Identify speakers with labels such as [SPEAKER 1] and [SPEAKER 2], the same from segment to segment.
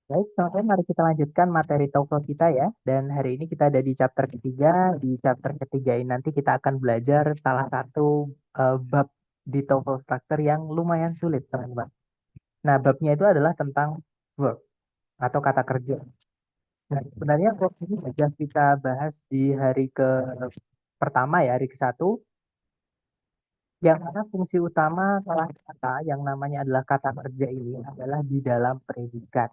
[SPEAKER 1] Baik, teman-teman, mari kita lanjutkan materi TOEFL kita ya. Dan hari ini kita ada di chapter ketiga. Di chapter ketiga ini nanti kita akan belajar salah satu bab di TOEFL structure yang lumayan sulit, teman-teman. Nah, babnya itu adalah tentang verb atau kata kerja. Nah, sebenarnya verb ini sudah kita bahas di hari ke pertama ya, hari ke-1. Yang mana fungsi utama salah kata yang namanya adalah kata kerja ini adalah di dalam predikat.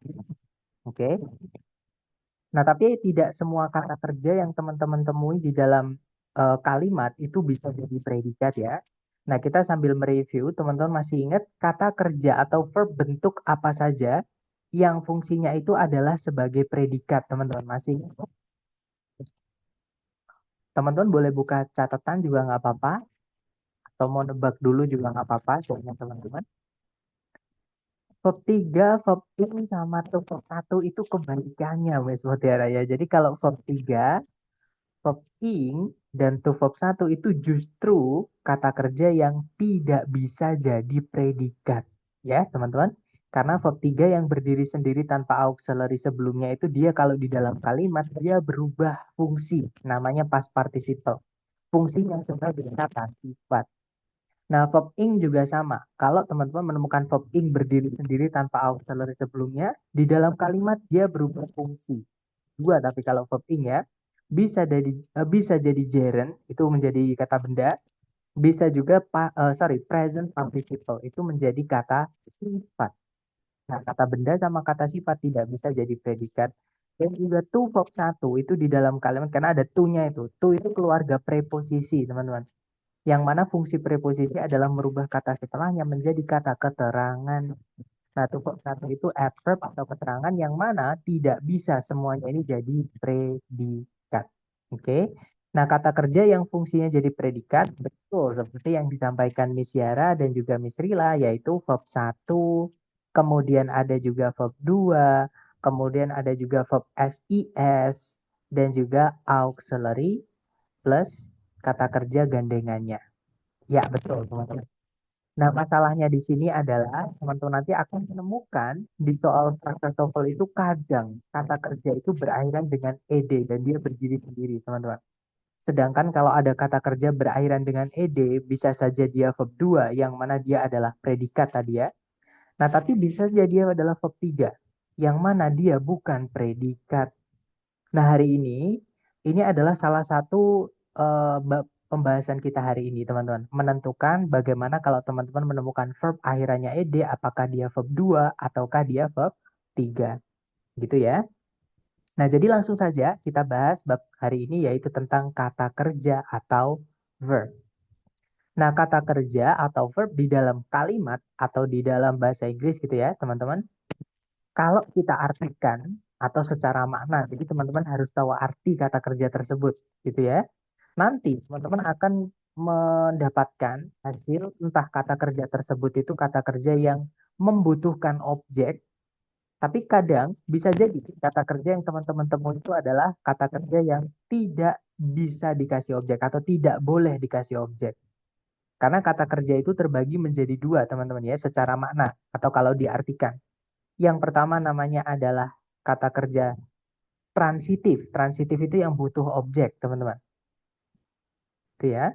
[SPEAKER 1] Oke. Nah, tapi tidak semua kata kerja yang teman-teman temui di dalam kalimat itu bisa jadi predikat ya. Nah, kita sambil mereview, teman-teman masih ingat kata kerja atau verb bentuk apa saja yang fungsinya itu adalah sebagai predikat, teman-teman masih ingat? Teman-teman boleh buka catatan juga nggak apa-apa, atau mau nebak dulu juga nggak apa-apa, soalnya teman-teman. Verb 3, verb in, sama tuh verb 1 itu kebalikannya, Wes Mutiara ya. Jadi kalau verb 3 verb ing dan to verb 1 itu justru kata kerja yang tidak bisa jadi predikat. Ya, teman-teman. Karena verb 3 yang berdiri sendiri tanpa auxiliary sebelumnya itu dia kalau di dalam kalimat dia berubah fungsi. Namanya past participle. Fungsinya sebagai kata sifat. Nah, verb ing juga sama. Kalau teman-teman menemukan verb ing berdiri sendiri tanpa auxiliary sebelumnya, di dalam kalimat dia berubah fungsi. Dua, tapi kalau verb ing ya, bisa jadi gerund itu menjadi kata benda, bisa juga present participle itu menjadi kata sifat. Nah, kata benda sama kata sifat tidak bisa jadi predikat. Dan juga to verb 1 itu di dalam kalimat karena ada to-nya itu. To itu keluarga preposisi, teman-teman. Yang mana fungsi preposisi adalah merubah kata setelahnya menjadi kata keterangan. Nah, to verb 1 itu adverb atau keterangan yang mana tidak bisa semuanya ini jadi predikat. Oke. Nah, kata kerja yang fungsinya jadi predikat, betul seperti yang disampaikan Miss Yara dan juga Miss Rila, yaitu verb 1, kemudian ada juga verb 2, kemudian ada juga verb SIS, dan juga auxiliary plus kata kerja gandengannya. Ya, betul, teman-teman. Nah, masalahnya di sini adalah teman-teman nanti akan menemukan di soal structure TOEFL itu kadang kata kerja itu berakhiran dengan ed dan dia berdiri sendiri, teman-teman. Sedangkan kalau ada kata kerja berakhiran dengan ed, bisa saja dia verb 2 yang mana dia adalah predikat tadi ya. Nah, tapi bisa saja dia adalah verb 3 yang mana dia bukan predikat. Nah, hari ini adalah salah satu pembahasan kita hari ini, teman-teman. Menentukan bagaimana kalau teman-teman menemukan verb akhirannya ed, apakah dia verb 2 ataukah dia verb 3. Gitu ya. Nah, jadi langsung saja kita bahas bab hari ini yaitu tentang kata kerja atau verb. Nah, kata kerja atau verb di dalam kalimat atau di dalam bahasa Inggris gitu ya, teman-teman. Kalau kita artikan atau secara makna, jadi teman-teman harus tahu arti kata kerja tersebut, gitu ya. Nanti teman-teman akan mendapatkan hasil entah kata kerja tersebut itu kata kerja yang membutuhkan objek, tapi kadang bisa jadi kata kerja yang teman-teman temui itu adalah kata kerja yang tidak bisa dikasih objek atau tidak boleh dikasih objek. Karena kata kerja itu terbagi menjadi dua, teman-teman ya, secara makna atau kalau diartikan. Yang pertama namanya adalah kata kerja transitif. Transitif itu yang butuh objek, teman-teman. Itu ya.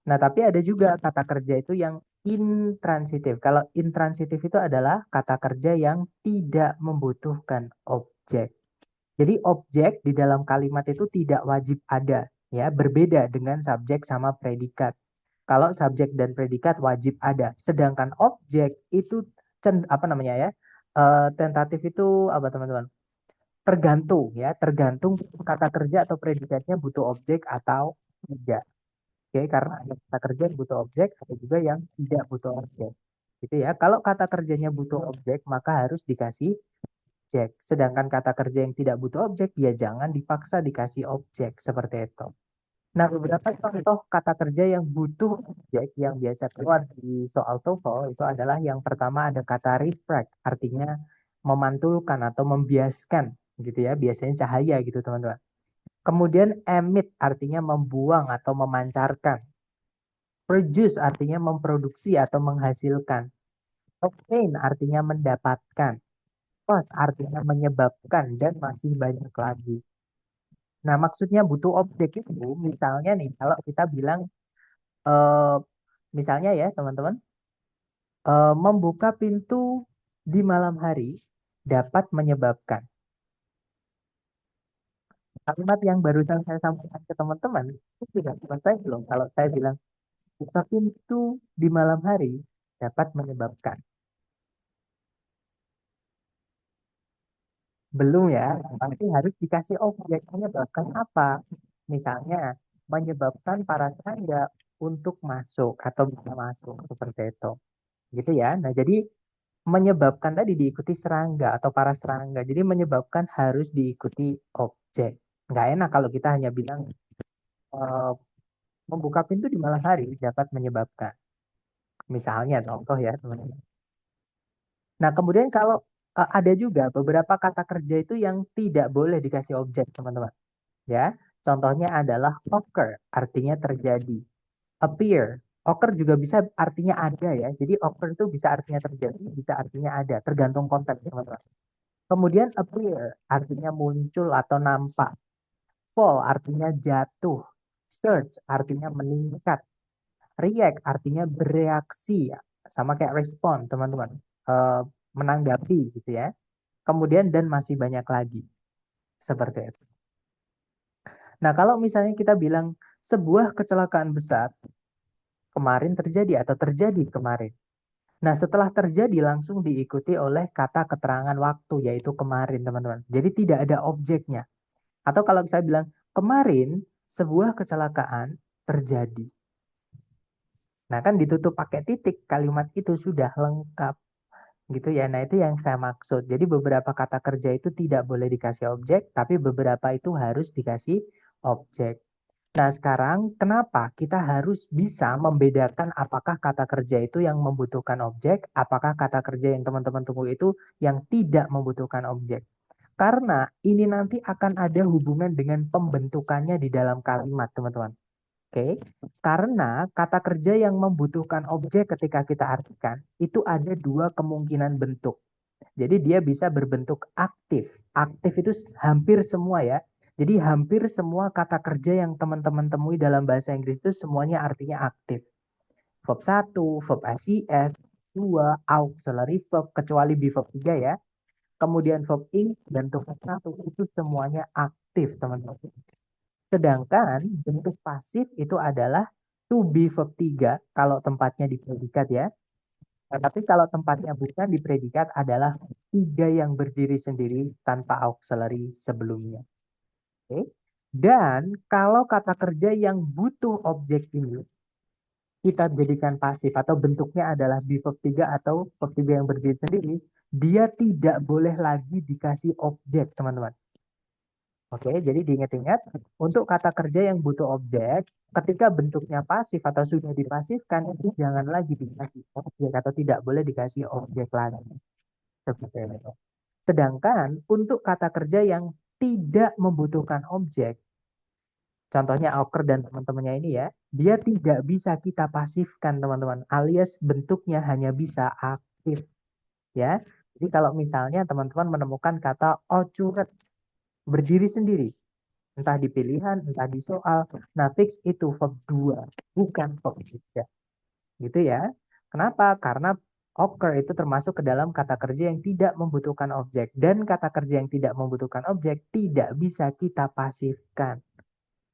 [SPEAKER 1] Nah, tapi ada juga kata kerja itu yang intransitif. Kalau intransitif itu adalah kata kerja yang tidak membutuhkan objek. Jadi objek di dalam kalimat itu tidak wajib ada, ya, berbeda dengan subjek sama predikat. Kalau subjek dan predikat wajib ada, sedangkan objek itu apa namanya ya? Tentatif itu apa teman-teman? Tergantung ya, tergantung kata kerja atau predikatnya butuh objek atau tidak. Oke, karena ada kata kerja yang butuh objek, ada juga yang tidak butuh objek. Gitu ya. Kalau kata kerjanya butuh objek, maka harus dikasih objek. Sedangkan kata kerja yang tidak butuh objek, ya jangan dipaksa dikasih objek seperti itu. Nah, beberapa contoh kata kerja yang butuh objek yang biasa keluar di soal TOEFL itu adalah yang pertama ada kata refract, artinya memantulkan atau membiaskan gitu ya, biasanya cahaya gitu teman-teman. Kemudian emit artinya membuang atau memancarkan. Produce artinya memproduksi atau menghasilkan. Obtain artinya mendapatkan. cause artinya menyebabkan, dan masih banyak lagi. Nah, maksudnya butuh objek itu, misalnya nih, kalau kita bilang, eh, misalnya ya teman-teman, membuka pintu di malam hari dapat menyebabkan. Kalimat yang barusan saya sampaikan ke teman-teman, itu sudah selesai belum? Kalau saya bilang, buka pintu di malam hari dapat menyebabkan. Belum ya, pasti harus dikasih objek menyebabkan apa. Misalnya, menyebabkan para serangga untuk masuk atau bisa masuk seperti itu. Gitu ya. Nah, jadi menyebabkan tadi diikuti serangga atau para serangga. Jadi menyebabkan harus diikuti objek. Nggak enak kalau kita hanya bilang eh, membuka pintu di malam hari dapat menyebabkan. Misalnya contoh ya teman-teman. Nah, kemudian kalau ada juga beberapa kata kerja itu yang tidak boleh dikasih objek, teman-teman. Ya, contohnya adalah occur, artinya terjadi. Appear, occur juga bisa artinya ada ya. Jadi occur itu bisa artinya terjadi, bisa artinya ada, tergantung konteks, teman-teman. Kemudian appear, artinya muncul atau nampak. Fall, artinya jatuh. Surge, artinya meningkat. React, artinya bereaksi ya. Sama kayak respond, teman-teman. Eh, menanggapi gitu ya. Kemudian dan masih banyak lagi. Seperti itu. Nah, kalau misalnya kita bilang sebuah kecelakaan besar kemarin terjadi atau terjadi kemarin. Nah, setelah terjadi langsung diikuti oleh kata keterangan waktu, yaitu kemarin, teman-teman. Jadi tidak ada objeknya. Atau kalau saya bilang kemarin sebuah kecelakaan terjadi. Nah, kan ditutup pakai titik, kalimat itu sudah lengkap. Gitu ya. Nah, itu yang saya maksud. Jadi beberapa kata kerja itu tidak boleh dikasih objek, tapi beberapa itu harus dikasih objek. Nah, sekarang kenapa kita harus bisa membedakan apakah kata kerja itu yang membutuhkan objek, apakah kata kerja yang teman-teman tunggu itu yang tidak membutuhkan objek? Karena ini nanti akan ada hubungan dengan pembentukannya di dalam kalimat, teman-teman. Oke, karena kata kerja yang membutuhkan objek ketika kita artikan, itu ada dua kemungkinan bentuk. Jadi dia bisa berbentuk aktif. Aktif itu hampir semua ya. Jadi hampir semua kata kerja yang teman-teman temui dalam bahasa Inggris itu semuanya artinya aktif. Verb 1, verb SIS, 2, auxiliary verb, kecuali verb 3 ya. Kemudian verb ing dan verb 1 itu semuanya aktif teman-teman. Sedangkan bentuk pasif itu adalah to be verb 3 kalau tempatnya di predikat ya. Nah, tapi kalau tempatnya bukan di predikat adalah tiga yang berdiri sendiri tanpa auxiliary sebelumnya. Oke. Dan kalau kata kerja yang butuh objek ini kita jadikan pasif atau bentuknya adalah be verb 3 atau verb 3 yang berdiri sendiri, dia tidak boleh lagi dikasih objek, teman-teman. Oke, jadi diingat-ingat, untuk kata kerja yang butuh objek, ketika bentuknya pasif atau sudah dipasifkan, itu jangan lagi dikasih objek atau tidak boleh dikasih objek lagi. Seperti itu. Sedangkan untuk kata kerja yang tidak membutuhkan objek, contohnya occur dan teman-temannya ini ya, dia tidak bisa kita pasifkan teman-teman, alias bentuknya hanya bisa aktif ya. Jadi kalau misalnya teman-teman menemukan kata ocuret berdiri sendiri, entah di pilihan, entah di soal, nah fix itu verb 2, bukan verb 3. Gitu ya. Kenapa? Karena occur itu termasuk ke dalam kata kerja yang tidak membutuhkan objek. Dan kata kerja yang tidak membutuhkan objek tidak bisa kita pasifkan.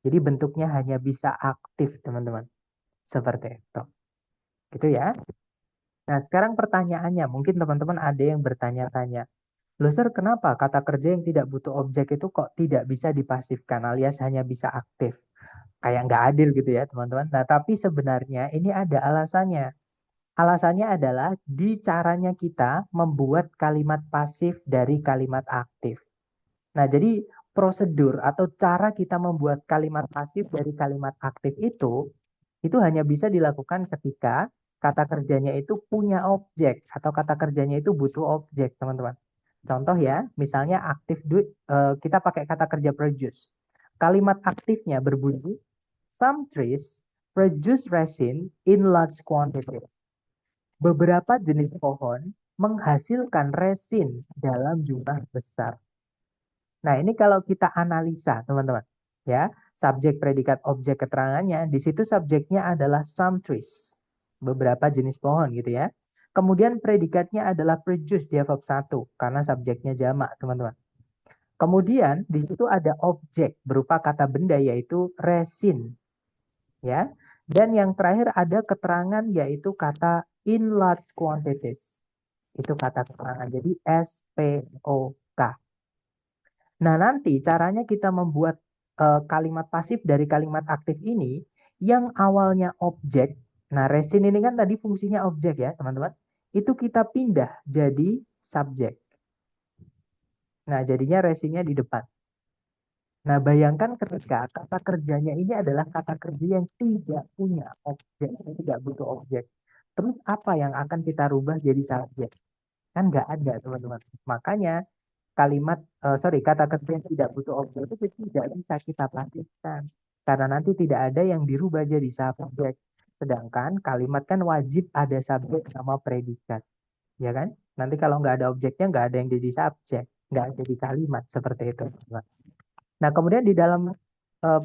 [SPEAKER 1] Jadi bentuknya hanya bisa aktif, teman-teman. Seperti itu. Gitu ya. Nah, sekarang pertanyaannya, mungkin teman-teman ada yang bertanya-tanya. Loh, Sir, kenapa kata kerja yang tidak butuh objek itu kok tidak bisa dipasifkan alias hanya bisa aktif? Kayak nggak adil gitu ya, teman-teman. Nah, tapi sebenarnya ini ada alasannya. Alasannya adalah di caranya kita membuat kalimat pasif dari kalimat aktif. Nah, jadi prosedur atau cara kita membuat kalimat pasif dari kalimat aktif itu hanya bisa dilakukan ketika kata kerjanya itu punya objek atau kata kerjanya itu butuh objek, teman-teman. Contoh ya, misalnya aktif kita pakai kata kerja produce. Kalimat aktifnya berbunyi some trees produce resin in large quantity. Beberapa jenis pohon menghasilkan resin dalam jumlah besar. Nah, ini kalau kita analisa, teman-teman, ya, subjek, predikat, objek keterangannya, di situ subjeknya adalah some trees, beberapa jenis pohon gitu ya. Kemudian predikatnya adalah produce, dia verb 1, karena subjeknya jamak, teman-teman. Kemudian di situ ada objek berupa kata benda yaitu resin, ya. Dan yang terakhir ada keterangan yaitu kata in large quantities. Itu kata keterangan. Jadi SPOK. Nah, nanti caranya kita membuat kalimat pasif dari kalimat aktif ini yang awalnya objek. Nah, resin ini kan tadi fungsinya objek ya, teman-teman. Itu kita pindah jadi subjek. Nah, jadinya resinnya di depan. Nah, bayangkan ketika kata kerjanya ini adalah kata kerja yang tidak punya objek, tidak butuh objek. Terus apa yang akan kita rubah jadi subjek? Kan nggak ada, teman-teman. Makanya kata kerja yang tidak butuh objek itu tidak bisa kita pasifkan. Karena nanti tidak ada yang dirubah jadi subjek. Sedangkan kalimat kan wajib ada subjek sama predikat. Ya kan? Nanti kalau nggak ada objeknya, nggak ada yang jadi subjek. Nggak jadi kalimat seperti itu. Nah, kemudian di dalam eh,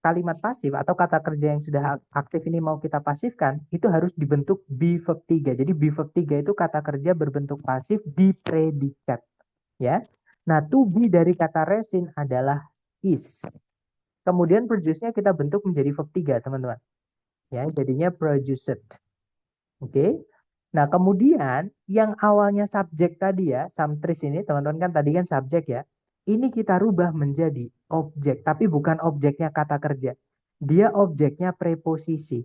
[SPEAKER 1] kalimat pasif atau kata kerja yang sudah aktif ini mau kita pasifkan, itu harus dibentuk be verb 3. Jadi be verb 3 itu kata kerja berbentuk pasif di predikat. Ya. Nah, to be dari kata resin adalah is. Kemudian produce-nya kita bentuk menjadi verb 3, teman-teman. Ya, jadinya produced. Oke. Nah, kemudian yang awalnya subjek tadi ya, samtris ini, teman-teman kan tadi kan subjek ya. Ini kita rubah menjadi objek, tapi bukan objeknya kata kerja. Dia objeknya preposisi.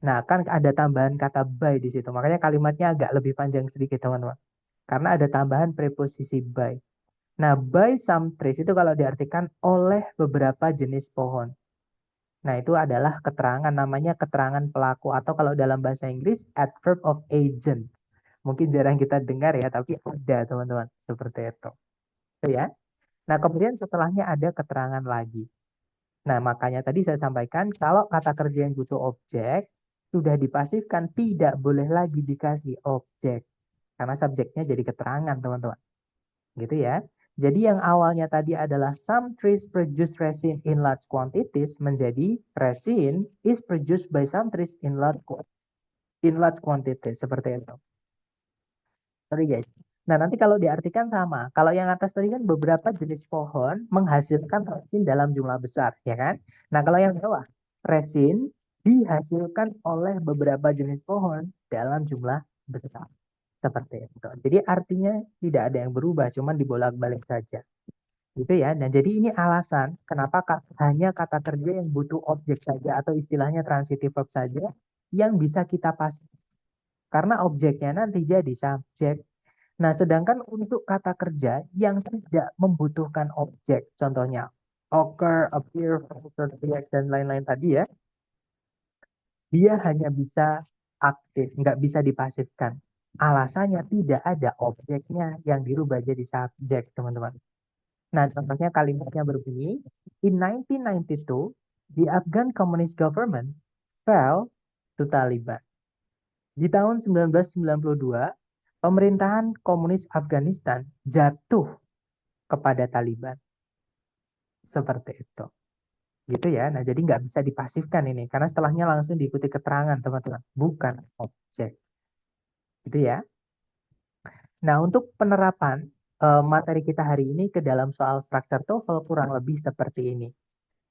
[SPEAKER 1] Nah, kan ada tambahan kata by di situ. Makanya kalimatnya agak lebih panjang sedikit, teman-teman. Karena ada tambahan preposisi by. Nah, by some trees itu kalau diartikan oleh beberapa jenis pohon. Nah, itu adalah keterangan, namanya keterangan pelaku. Atau kalau dalam bahasa Inggris, adverb of agent. Mungkin jarang kita dengar ya, tapi ada teman-teman. Seperti itu. Itu ya. Nah, kemudian setelahnya ada keterangan lagi. Nah, makanya tadi saya sampaikan, kalau kata kerja yang butuh objek, sudah dipasifkan, tidak boleh lagi dikasih objek. Karena subjeknya jadi keterangan, teman-teman. Gitu ya. Jadi yang awalnya tadi adalah some trees produce resin in large quantities menjadi resin is produced by some trees in large quantities seperti itu. Sorry guys. Nah, nanti kalau diartikan sama. Kalau yang atas tadi kan beberapa jenis pohon menghasilkan resin dalam jumlah besar, ya kan? Nah, kalau yang bawah, resin dihasilkan oleh beberapa jenis pohon dalam jumlah besar. Seperti itu. Jadi artinya tidak ada yang berubah, cuman dibolak-balik saja. Gitu ya. Nah, jadi ini alasan kenapa hanya kata kerja yang butuh objek saja atau istilahnya transitive verb saja yang bisa kita pasif. Karena objeknya nanti jadi subjek. Nah, sedangkan untuk kata kerja yang tidak membutuhkan objek, contohnya occur, appear, react, dan lain-lain tadi ya, dia hanya bisa aktif, nggak bisa dipasifkan. Alasannya tidak ada objeknya yang dirubah jadi subjek, teman-teman. Nah, contohnya kalimatnya berbunyi, in 1992, the Afghan Communist Government fell to Taliban. Di tahun 1992, pemerintahan komunis Afghanistan jatuh kepada Taliban. Seperti itu. Gitu ya. Nah, jadi nggak bisa dipasifkan ini. Karena setelahnya langsung diikuti keterangan, teman-teman. Bukan objek. Gitu ya. Nah, untuk penerapan materi kita hari ini ke dalam soal structure TOEFL kurang lebih seperti ini.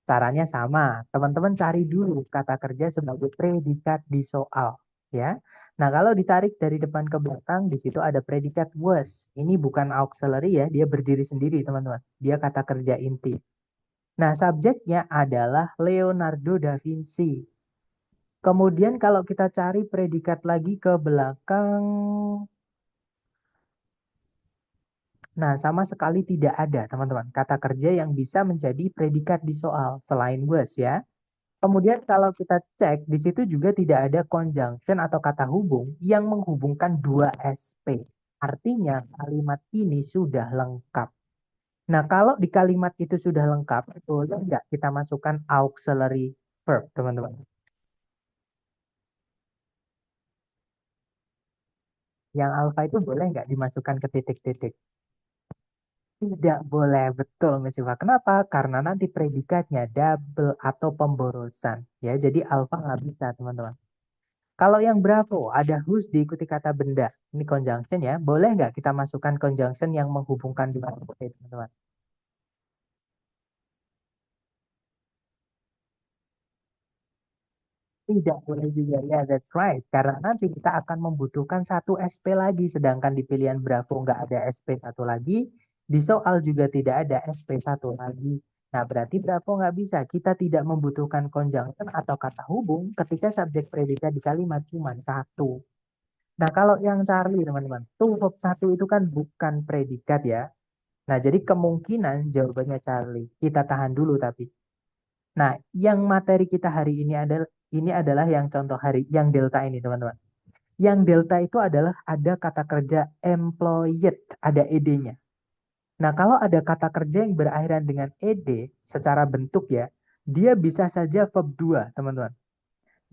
[SPEAKER 1] Caranya sama. Teman-teman cari dulu kata kerja sebagai predikat di soal. Ya. Nah, kalau ditarik dari depan ke belakang, di situ ada predikat was. Ini bukan auxiliary ya, dia berdiri sendiri, teman-teman. Dia kata kerja inti. Nah, subjeknya adalah Leonardo da Vinci. Kemudian kalau kita cari predikat lagi ke belakang, nah sama sekali tidak ada teman-teman kata kerja yang bisa menjadi predikat di soal selain was ya. Kemudian kalau kita cek di situ juga tidak ada conjunction atau kata hubung yang menghubungkan dua SP. Artinya kalimat ini sudah lengkap. Nah, kalau di kalimat itu sudah lengkap, boleh nggak kita masukkan auxiliary verb, teman-teman? Yang alfa itu boleh nggak dimasukkan ke titik-titik? Tidak boleh, betul Miss Iva. Kenapa? Karena nanti predikatnya double atau pemborosan. Ya, jadi alfa nggak bisa, teman-teman. Kalau yang Bravo, ada whose diikuti kata benda. Ini conjunction ya. Boleh nggak kita masukkan conjunction yang menghubungkan dua SP, teman-teman? Tidak boleh juga. Ya, that's right. Karena nanti kita akan membutuhkan satu SP lagi. Sedangkan di pilihan Bravo nggak ada SP satu lagi. Di soal juga tidak ada SP satu lagi. Nah, berarti Bravo nggak bisa. Kita tidak membutuhkan conjunction atau kata hubung ketika subjek predikat di kalimat cuma satu. Nah, kalau yang Charlie, teman-teman, tuh verb satu itu kan bukan predikat ya. Nah, jadi kemungkinan jawabannya Charlie. Kita tahan dulu tapi. Nah, yang materi kita hari ini adalah yang contoh hari yang delta ini, teman-teman. Yang delta itu adalah ada kata kerja employed, ada ed-nya. Nah, kalau ada kata kerja yang berakhiran dengan ed secara bentuk ya, dia bisa saja verb 2, teman-teman.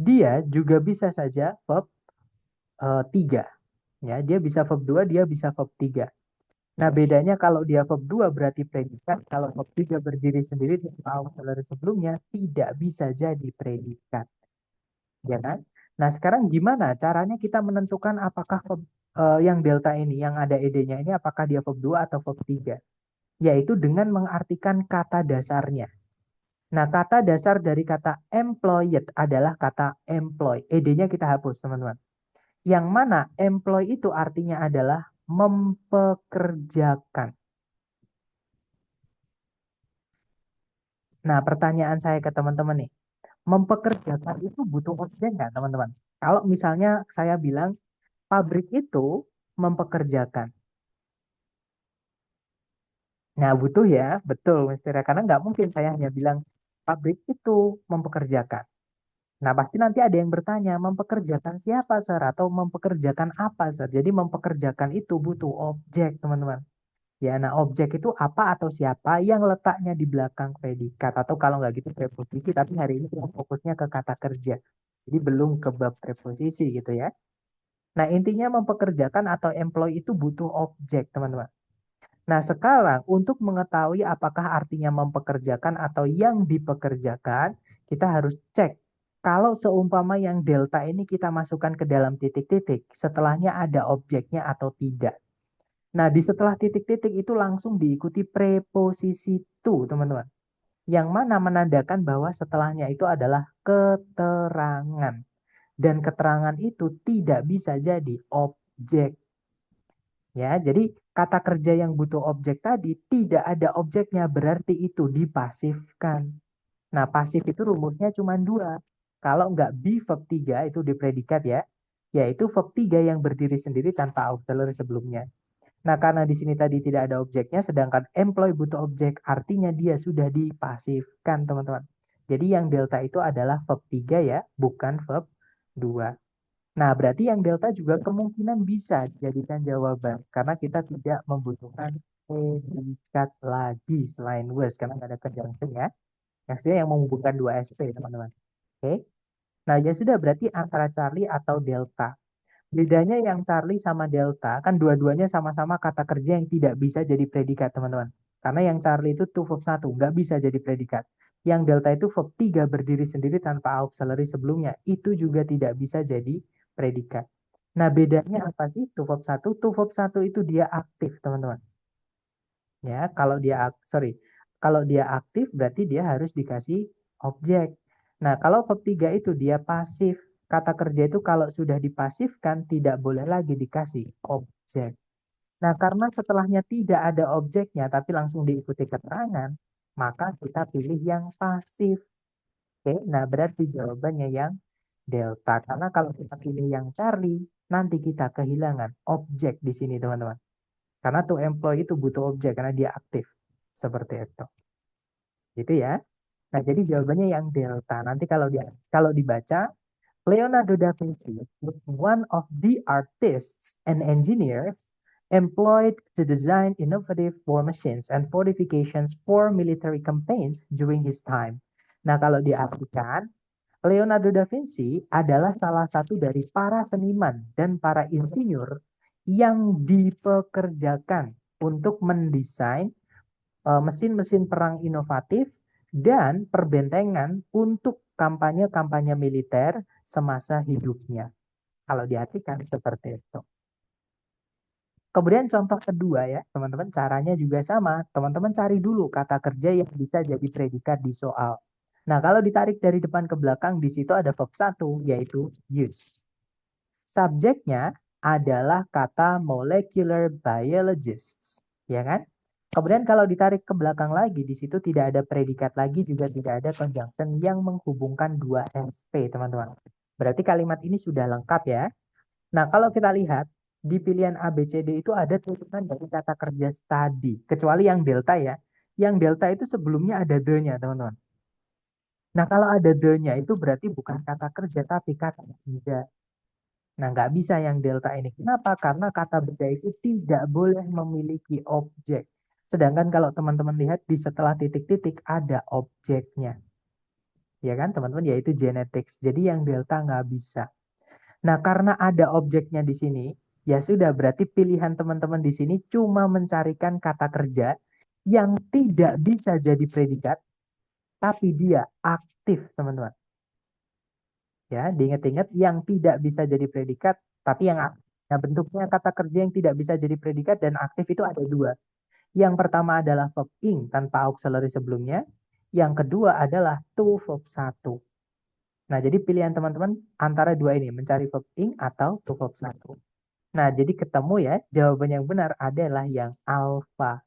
[SPEAKER 1] Dia juga bisa saja verb 3. Ya, dia bisa verb 2, dia bisa verb 3. Nah, bedanya kalau dia verb 2 berarti predikat, kalau verb 3 berdiri sendiri tanpa auxiliary sebelumnya tidak bisa jadi predikat. Ya kan? Nah, sekarang gimana caranya kita menentukan apakah verb, yang delta ini, yang ada ed-nya ini apakah dia verb 2 atau verb 3? Yaitu dengan mengartikan kata dasarnya. Nah, kata dasar dari kata employed adalah kata employ. Ed-nya kita hapus, teman-teman. Yang mana employ itu artinya adalah mempekerjakan. Nah, pertanyaan saya ke teman-teman nih, mempekerjakan itu butuh objek nggak, teman-teman? Kalau misalnya saya bilang pabrik itu mempekerjakan. Nah, butuh ya, betul, Mister. Karena nggak mungkin saya hanya bilang pabrik itu mempekerjakan. Nah, pasti nanti ada yang bertanya, mempekerjakan siapa, Sir? Atau mempekerjakan apa, Sir? Jadi mempekerjakan itu butuh objek, teman-teman. Ya, nah objek itu apa atau siapa yang letaknya di belakang predikat atau kalau nggak gitu preposisi, tapi hari ini kita fokusnya ke kata kerja. Jadi belum ke bab preposisi gitu ya. Nah, intinya mempekerjakan atau employ itu butuh objek, teman-teman. Nah, sekarang untuk mengetahui apakah artinya mempekerjakan atau yang dipekerjakan, kita harus cek. Kalau seumpama yang delta ini kita masukkan ke dalam titik-titik, setelahnya ada objeknya atau tidak. Nah, di setelah titik-titik itu langsung diikuti preposisi to, teman-teman. Yang mana menandakan bahwa setelahnya itu adalah keterangan. Dan keterangan itu tidak bisa jadi objek. Ya, jadi kata kerja yang butuh objek tadi tidak ada objeknya, berarti itu dipasifkan. Nah, pasif itu rumusnya cuma dua. Kalau nggak be verb 3 itu di predikat ya, yaitu verb 3 yang berdiri sendiri tanpa auxiliary sebelumnya. Nah, karena di sini tadi tidak ada objeknya, sedangkan employ butuh objek, artinya dia sudah dipasifkan, teman-teman. Jadi yang delta itu adalah verb 3 ya, bukan verb 2. Nah, berarti yang delta juga kemungkinan bisa dijadikan jawaban, karena kita tidak membutuhkan predikat lagi selain was, karena nggak ada conjunction ya. Maksudnya yang menghubungkan dua SP, teman-teman. Oke. Nah, ya sudah berarti antara Charlie atau delta. Bedanya yang Charlie sama Delta, kan dua-duanya sama-sama kata kerja yang tidak bisa jadi predikat, teman-teman. Karena yang Charlie itu to verb 1, nggak bisa jadi predikat. Yang Delta itu verb 3 berdiri sendiri tanpa auxiliary sebelumnya. Itu juga tidak bisa jadi predikat. Nah, bedanya apa sih to verb 1? To verb 1 itu dia aktif, teman-teman. Ya, kalau dia aktif berarti dia harus dikasih objek. Nah, kalau verb 3 itu dia pasif. Kata kerja itu kalau sudah dipasifkan tidak boleh lagi dikasih objek. Nah, karena setelahnya tidak ada objeknya tapi langsung diikuti keterangan, maka kita pilih yang pasif. Oke, nah berarti jawabannya yang delta. Karena kalau kita pilih yang Charlie, nanti kita kehilangan objek di sini, teman-teman. Karena to employ itu butuh objek karena dia aktif. Seperti itu. Gitu ya. Nah, jadi jawabannya yang delta. Nanti kalau dibaca, Leonardo da Vinci was one of the artists and engineers employed to design innovative war machines and fortifications for military campaigns during his time. Nah, kalau diartikan, Leonardo da Vinci adalah salah satu dari para seniman dan para insinyur yang dipekerjakan untuk mendesain mesin-mesin perang inovatif dan perbentengan untuk kampanye-kampanye militer semasa hidupnya. Kalau diartikan seperti itu. Kemudian contoh kedua ya, teman-teman, caranya juga sama. Teman-teman cari dulu kata kerja yang bisa jadi predikat di soal. Nah, kalau ditarik dari depan ke belakang, di situ ada verb 1, yaitu use. Subjeknya adalah kata molecular biologists, ya kan? Kemudian kalau ditarik ke belakang lagi, di situ tidak ada predikat lagi, juga tidak ada conjunction yang menghubungkan dua SP, teman-teman. Berarti kalimat ini sudah lengkap ya. Nah, kalau kita lihat di pilihan A, B, C, D itu ada turunan dari kata kerja study, kecuali yang delta ya. Yang delta itu sebelumnya ada the-nya, teman-teman. Nah, kalau ada the-nya itu berarti bukan kata kerja, tapi kata benda. Nah, nggak bisa yang delta ini. Kenapa? Karena kata benda itu tidak boleh memiliki objek. Sedangkan kalau teman-teman lihat di setelah titik-titik ada objeknya. Ya kan, teman-teman? Yaitu genetics. Jadi yang delta nggak bisa. Nah, karena ada objeknya di sini, ya sudah berarti pilihan teman-teman di sini cuma mencarikan kata kerja yang tidak bisa jadi predikat, tapi dia aktif, teman-teman. Ya, diingat-ingat yang tidak bisa jadi predikat, tapi yang aktif. Nah, bentuknya kata kerja yang tidak bisa jadi predikat dan aktif itu ada dua. Yang pertama adalah verb ing tanpa auxiliary sebelumnya. Yang kedua adalah to verb 1. Nah, jadi pilihan teman-teman antara dua ini, mencari verb ing atau to verb 1. Nah, jadi ketemu ya, jawaban yang benar adalah yang alpha.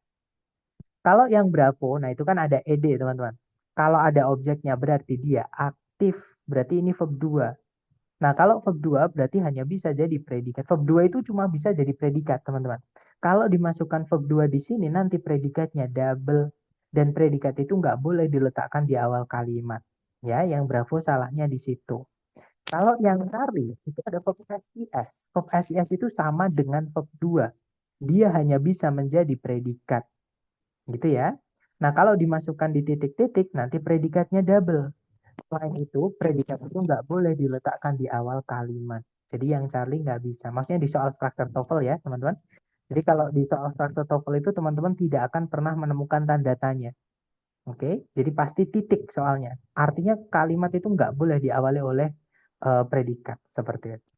[SPEAKER 1] Kalau yang bravo, nah itu kan ada ed, teman-teman. Kalau ada objeknya berarti dia aktif, berarti ini verb 2. Nah, kalau verb 2 berarti hanya bisa jadi predikat. Verb 2 itu cuma bisa jadi predikat, teman-teman. Kalau dimasukkan verb 2 di sini, nanti predikatnya double. Dan predikat itu nggak boleh diletakkan di awal kalimat. Ya, yang bravo salahnya di situ. Kalau yang kari, itu ada verb SIS. Verb SIS itu sama dengan verb 2. Dia hanya bisa menjadi predikat. Gitu ya. Nah, kalau dimasukkan di titik-titik, nanti predikatnya double. Selain itu, predikat itu nggak boleh diletakkan di awal kalimat. Jadi yang Charlie nggak bisa. Maksudnya di soal structure TOEFL ya, teman-teman. Jadi kalau di soal structure TOEFL itu teman-teman tidak akan pernah menemukan tanda tanya. Oke, jadi pasti titik soalnya. Artinya kalimat itu nggak boleh diawali oleh predikat seperti itu.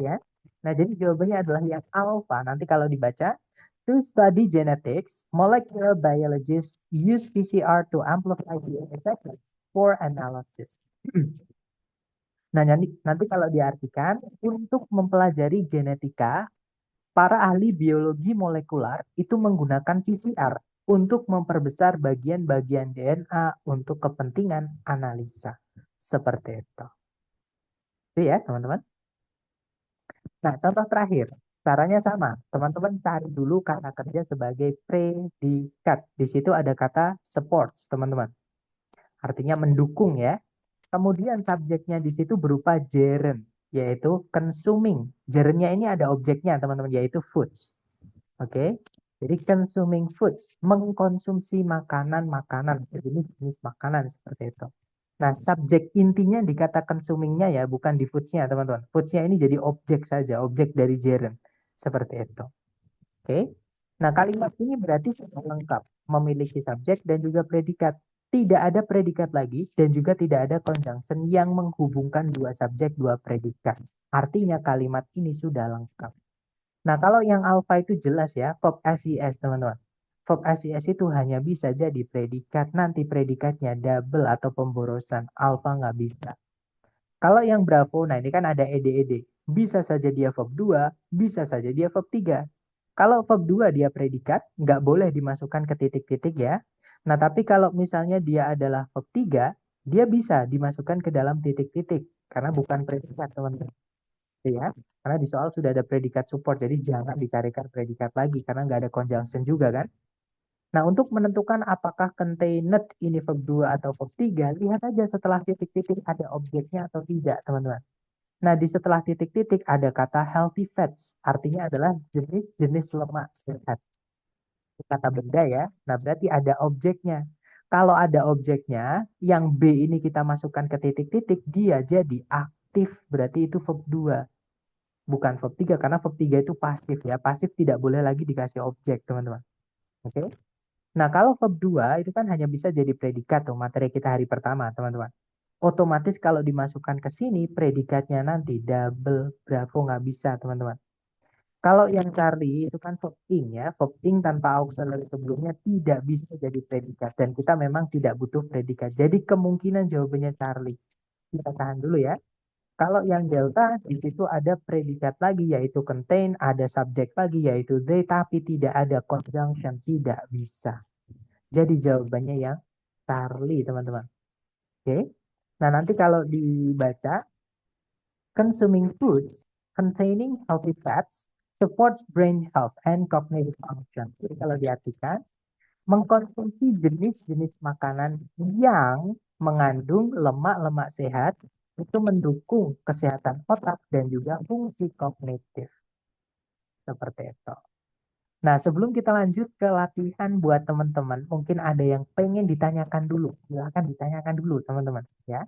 [SPEAKER 1] Ya. Nah, jadi jawabannya adalah yang alpha. Nanti kalau dibaca, to study genetics, molecular biologists use PCR to amplify DNA segments for analysis. Nah, nanti kalau diartikan, untuk mempelajari genetika, para ahli biologi molekular itu menggunakan PCR untuk memperbesar bagian-bagian DNA untuk kepentingan analisa. Seperti itu. Itu ya, teman-teman. Nah, contoh terakhir. Caranya sama. Teman-teman cari dulu kata kerja sebagai predikat. Di situ ada kata supports, teman-teman. Artinya mendukung ya. Kemudian subjeknya di situ berupa gerund, yaitu consuming. Gerundnya ini ada objeknya, teman-teman, yaitu foods. Oke. Jadi consuming foods, mengkonsumsi makanan-makanan, jenis-jenis makanan seperti itu. Nah, subjek intinya di kata consumingnya ya, bukan di foods-nya, teman-teman. Foods-nya ini jadi objek saja, objek dari gerund. Seperti itu. Oke. Nah, kalimat ini berarti sudah lengkap. Memiliki subjek dan juga predikat. Tidak ada predikat lagi dan juga tidak ada conjunction yang menghubungkan dua subjek, dua predikat. Artinya kalimat ini sudah lengkap. Nah, kalau yang alpha itu jelas ya, verb SIS, teman-teman. Verb SIS itu hanya bisa jadi predikat, nanti predikatnya double atau pemborosan. Alpha nggak bisa. Kalau yang bravo, nah ini kan ada ed-ed. Bisa saja dia verb 2, bisa saja dia verb 3. Kalau verb 2 dia predikat, nggak boleh dimasukkan ke titik-titik ya. Nah, tapi kalau misalnya dia adalah verb 3, dia bisa dimasukkan ke dalam titik-titik. Karena bukan predikat, teman-teman. Ya, karena di soal sudah ada predikat support, jadi jangan dicarikan predikat lagi karena nggak ada conjunction juga kan. Nah, untuk menentukan apakah contained ini verb 2 atau verb 3, lihat aja setelah titik-titik ada objeknya atau tidak, teman-teman. Nah, di setelah titik-titik ada kata healthy fats, artinya adalah jenis-jenis lemak sehat. Kata benda ya, nah berarti ada objeknya. Kalau ada objeknya, yang B ini kita masukkan ke titik-titik, dia jadi aktif, berarti itu verb 2. bukan verb 3 karena verb 3 itu pasif ya. Pasif tidak boleh lagi dikasih objek, teman-teman. Oke. Nah, kalau verb 2 itu kan hanya bisa jadi predikat tuh, materi kita hari pertama, teman-teman. Otomatis kalau dimasukkan ke sini, predikatnya nanti double bravo nggak bisa, teman-teman. Kalau yang Charlie itu kan verb ing ya, verb ing tanpa auxiliary sebelumnya tidak bisa jadi predikat. Dan kita memang tidak butuh predikat. Jadi kemungkinan jawabannya Charlie. Kita tahan dulu ya. Kalau yang delta, di situ ada predikat lagi, yaitu contain, ada subjek lagi, yaitu they, tapi tidak ada conjunction, tidak bisa. Jadi jawabannya yang Charlie, teman-teman. Oke. Nah, nanti kalau dibaca, consuming foods containing healthy fats supports brain health and cognitive function. Jadi kalau diartikan, mengkonsumsi jenis-jenis makanan yang mengandung lemak-lemak sehat itu mendukung kesehatan otak dan juga fungsi kognitif. Seperti itu. Nah, sebelum kita lanjut ke latihan buat teman-teman, mungkin ada yang pengen ditanyakan dulu. Silahkan ditanyakan dulu, teman-teman. Ya,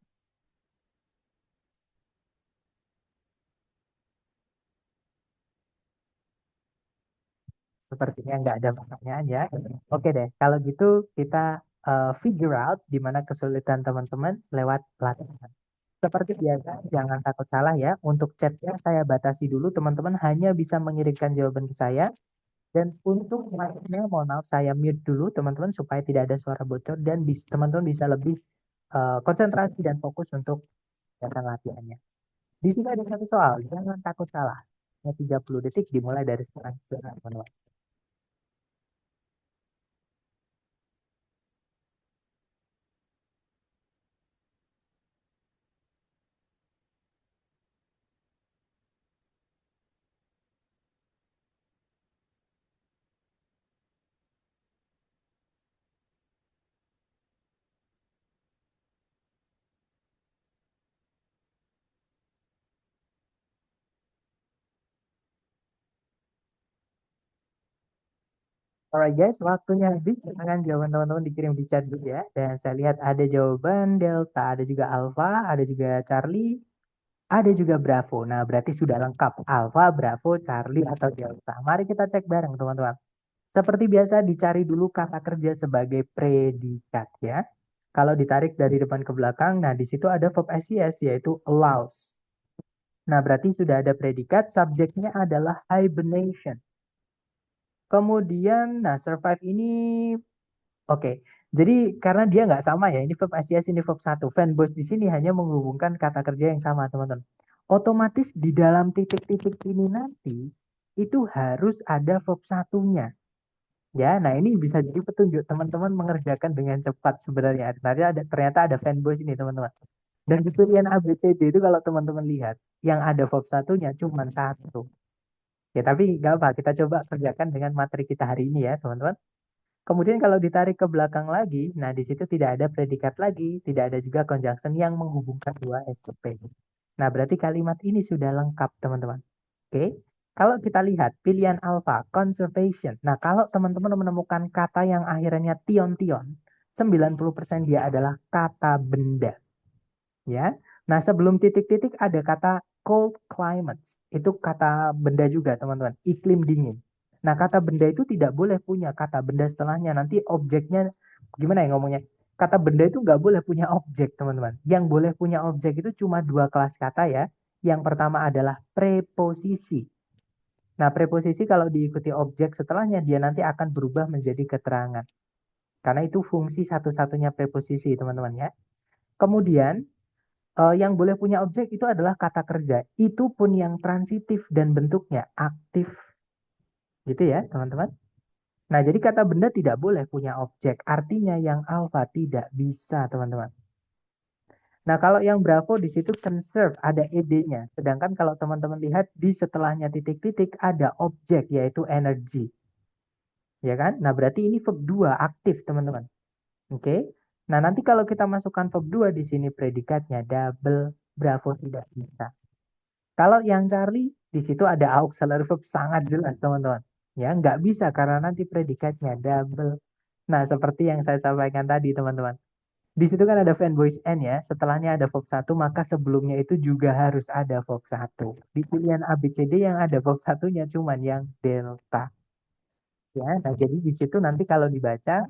[SPEAKER 1] sepertinya nggak ada pertanyaan ya. Oke deh, kalau gitu kita figure out di mana kesulitan teman-teman lewat latihan. Seperti biasa, jangan takut salah ya. Untuk chatnya saya batasi dulu, teman-teman hanya bisa mengirimkan jawaban ke saya. Dan untuk mic-nya, mohon maaf, saya mute dulu, teman-teman, supaya tidak ada suara bocor dan teman-teman bisa lebih konsentrasi dan fokus untuk kegiatan latihannya. Di sini ada satu soal, jangan takut salah. 30 detik dimulai dari sekarang. Silakan, teman-teman. Alright guys, waktunya habis. Silakan jawaban teman-teman dikirim di chat dulu ya. Dan saya lihat ada jawaban Delta, ada juga Alpha, ada juga Charlie, ada juga Bravo. Nah, berarti sudah lengkap. Alpha, Bravo, Charlie, atau Delta. Mari kita cek bareng teman-teman. Seperti biasa dicari dulu kata kerja sebagai predikat ya. Kalau ditarik dari depan ke belakang, nah di situ ada verb SES yaitu allows. Nah, berarti sudah ada predikat, subjeknya adalah hibernation. Kemudian, nah survive ini oke. Jadi karena dia nggak sama ya, ini verb SES, ini verb satu. Fanboys di sini hanya menghubungkan kata kerja yang sama, teman-teman. Otomatis di dalam titik-titik ini nanti itu harus ada verb satunya. Ya, nah ini bisa jadi petunjuk teman-teman mengerjakan dengan cepat sebenarnya. Ternyata ada fanboys ini, teman-teman. Dan di pilihan A, B, C, D itu kalau teman-teman lihat, yang ada verb satunya cuma satu. Ya, tapi nggak apa, kita coba kerjakan dengan materi kita hari ini ya, teman-teman. Kemudian kalau ditarik ke belakang lagi, nah di situ tidak ada predikat lagi, tidak ada juga conjunction yang menghubungkan dua SOP. Nah, berarti kalimat ini sudah lengkap, teman-teman. Oke. Kalau kita lihat pilihan alpha, conservation. Nah, kalau teman-teman menemukan kata yang akhirnya tion-tion, 90% dia adalah kata benda. Ya. Nah, sebelum titik-titik ada kata cold climates. Itu kata benda juga, teman-teman. Iklim dingin. Nah, kata benda itu tidak boleh punya kata benda setelahnya. Nanti objeknya, gimana ya ngomongnya? Kata benda itu nggak boleh punya objek, teman-teman. Yang boleh punya objek itu cuma dua kelas kata ya. Yang pertama adalah preposisi. Nah, preposisi kalau diikuti objek setelahnya, dia nanti akan berubah menjadi keterangan. Karena itu fungsi satu-satunya preposisi, teman-teman ya. Kemudian, yang boleh punya objek itu adalah kata kerja. Itu pun yang transitif dan bentuknya aktif. Gitu ya, teman-teman. Nah, jadi kata benda tidak boleh punya objek. Artinya yang alfa tidak bisa, teman-teman. Nah, kalau yang Bravo di situ conserve, ada ed-nya. Sedangkan kalau teman-teman lihat di setelahnya titik-titik ada objek, yaitu energi. Ya kan? Nah, berarti ini verb 2 aktif, teman-teman. Oke. Nah, nanti kalau kita masukkan verb 2 di sini predikatnya double, Bravo tidak bisa. Kalau yang Charlie, di situ ada auxiliary verb sangat jelas, teman-teman. Ya, nggak bisa karena nanti predikatnya double. Nah, seperti yang saya sampaikan tadi, teman-teman. Di situ kan ada fanboys N ya, setelahnya ada verb 1, maka sebelumnya itu juga harus ada verb 1. Di pilihan A, B, C, D yang ada verb 1-nya cuman yang delta. Ya, nah jadi di situ nanti kalau dibaca,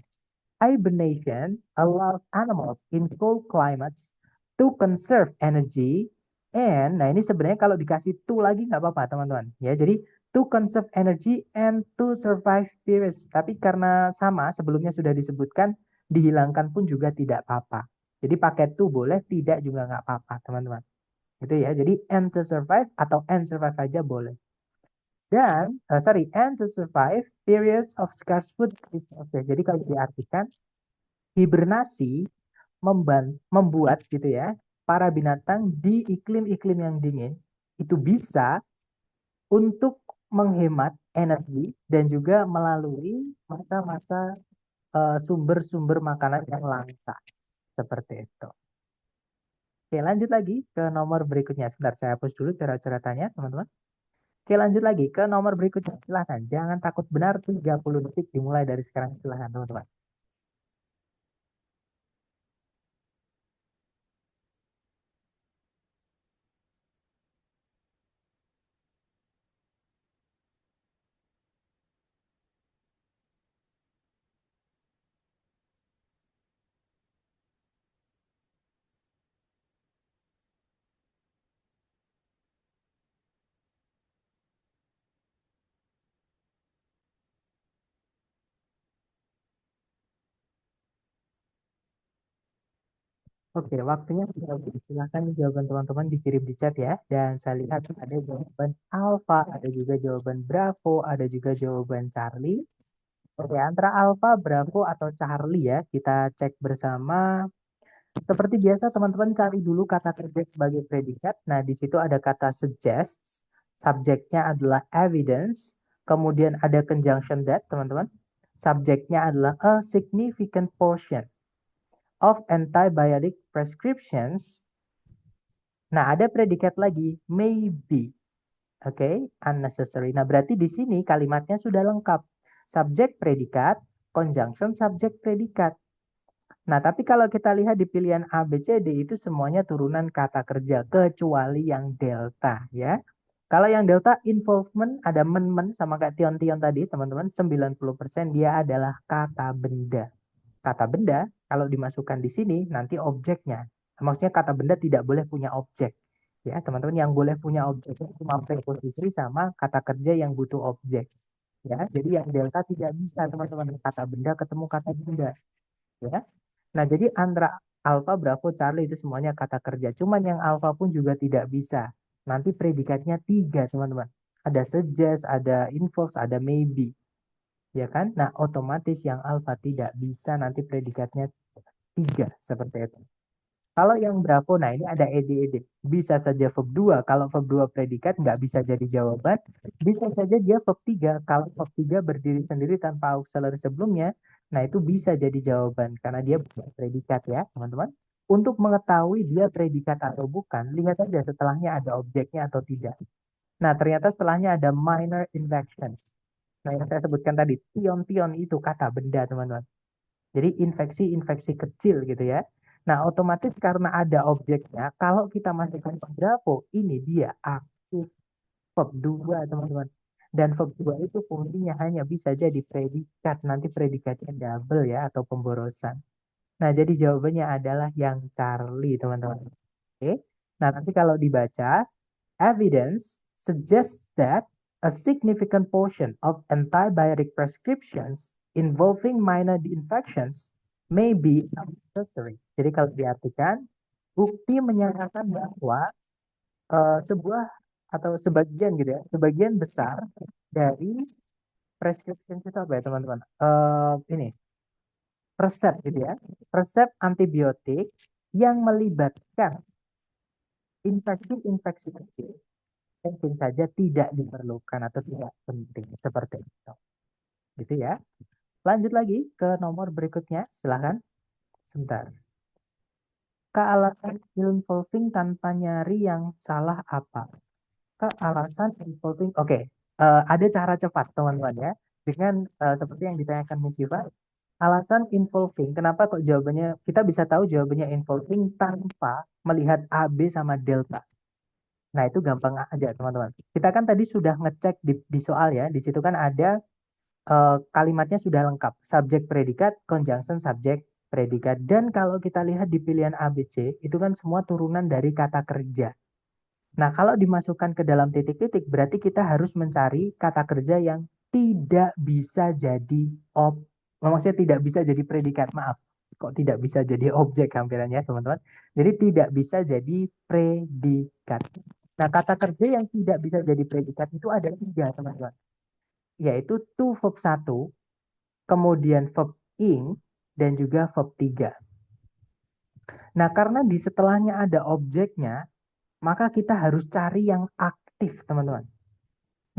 [SPEAKER 1] hibernation allows animals in cold climates to conserve energy and, nah ini sebenarnya kalau dikasih to lagi nggak apa-apa teman-teman. Ya, jadi to conserve energy and to survive periods. Tapi karena sama sebelumnya sudah disebutkan, dihilangkan pun juga tidak apa-apa. Jadi pakai to boleh, tidak juga nggak apa-apa teman-teman. Itu ya. Jadi and to survive atau and survive aja boleh. Dan, and to survive periods of scarce food is okay. Jadi kalau diartikan, hibernasi membuat gitu ya, para binatang di iklim-iklim yang dingin itu bisa untuk menghemat energi dan juga melalui masa-masa sumber-sumber makanan yang langka. Seperti itu. Oke, lanjut lagi ke nomor berikutnya. Sebentar, saya hapus dulu cara-caranya, teman-teman. Oke, lanjut lagi ke nomor berikutnya. Silahkan, jangan takut benar, 30 detik dimulai dari sekarang. Silahkan, teman-teman. Oke, waktunya sudah habis. Silakan jawaban teman-teman dikirim di chat ya. Dan saya lihat ada jawaban Alpha, ada juga jawaban Bravo, ada juga jawaban Charlie. Oke, antara Alpha, Bravo, atau Charlie ya, kita cek bersama. Seperti biasa, teman-teman cari dulu kata kerja sebagai predikat. Nah, di situ ada kata suggests, subjeknya adalah evidence, kemudian ada conjunction that, teman-teman. Subjeknya adalah a significant portion of antibiotic prescriptions. Nah, ada predikat lagi, maybe. Oke, okay? Unnecessary. Nah, berarti di sini kalimatnya sudah lengkap. Subjek predikat, conjunction subjek predikat. Nah, tapi kalau kita lihat di pilihan A, B, C, D itu semuanya turunan kata kerja, kecuali yang delta ya. Kalau yang delta involvement ada men-men sama kayak tion-tion tadi, teman-teman, 90% dia adalah kata benda. Kata benda kalau dimasukkan di sini nanti objeknya. Maksudnya kata benda tidak boleh punya objek. Ya, teman-teman, yang boleh punya objek cuma preposisi sama kata kerja yang butuh objek. Ya, jadi yang delta tidak bisa teman-teman, kata benda ketemu kata benda. Ya. Nah, jadi antara alfa, bravo, Charlie itu semuanya kata kerja. Cuman yang alfa pun juga tidak bisa. Nanti predikatnya tiga, teman-teman. Ada suggest, ada involves, ada maybe. Ya kan? Nah, otomatis yang alfa tidak bisa, nanti predikatnya tiga, seperti itu. Kalau yang Bravo, nah ini ada ed-ed. Bisa saja verb 2. Kalau verb 2 predikat nggak bisa jadi jawaban. Bisa saja dia verb 3. Kalau verb 3 berdiri sendiri tanpa auxiliary sebelumnya, nah itu bisa jadi jawaban. Karena dia bukan predikat ya, teman-teman. Untuk mengetahui dia predikat atau bukan, lihat aja setelahnya ada objeknya atau tidak. Nah, ternyata setelahnya ada minor infections. Nah, yang saya sebutkan tadi, tion-tion itu kata benda, teman-teman. Jadi infeksi-infeksi kecil gitu ya. Nah, otomatis karena ada objeknya, kalau kita masukkan ke Bravo, ini dia aktif verb 2, teman-teman. Dan verb 2 itu fungsinya hanya bisa jadi predikat. Nanti predikatnya double ya, atau pemborosan. Nah, jadi jawabannya adalah yang Charlie, teman-teman. Oke. Nah, nanti kalau dibaca, evidence suggests that a significant portion of antibiotic prescriptions involving minor infections may be unnecessary. Jadi kalau diartikan, bukti menyatakan bahwa sebuah atau sebagian gitu ya, sebagian besar dari prescription itu apa ya teman-teman? Ini resep gitu ya, resep antibiotik yang melibatkan infeksi-infeksi kecil mungkin saja tidak diperlukan atau tidak penting seperti itu. Gitu ya. Lanjut lagi ke nomor berikutnya, silahkan. Sebentar. Kealasan involving tanpa nyari yang salah apa? Kealasan involving, oke. Ada cara cepat teman-teman ya. Dengan seperti yang ditanyakan Miss Siva, Alasan involving, kenapa kok jawabannya, kita bisa tahu jawabannya involving tanpa melihat A, B, sama delta. Nah, itu gampang aja, teman-teman. Kita kan tadi sudah ngecek di soal ya, di situ kan ada kalimatnya sudah lengkap. Subjek predikat, conjunction subjek predikat. Dan kalau kita lihat di pilihan A, B, C, itu kan semua turunan dari kata kerja. Nah, kalau dimasukkan ke dalam titik-titik, berarti kita harus mencari kata kerja yang tidak bisa jadi maksudnya tidak bisa jadi predikat, maaf. Kok tidak bisa jadi objek hampirannya, teman-teman? Jadi tidak bisa jadi predikat. Nah, kata kerja yang tidak bisa jadi predikat itu ada 3, teman-teman. Yaitu to verb 1, kemudian verb ing, dan juga verb 3. Nah, karena di setelahnya ada objeknya, maka kita harus cari yang aktif, teman-teman.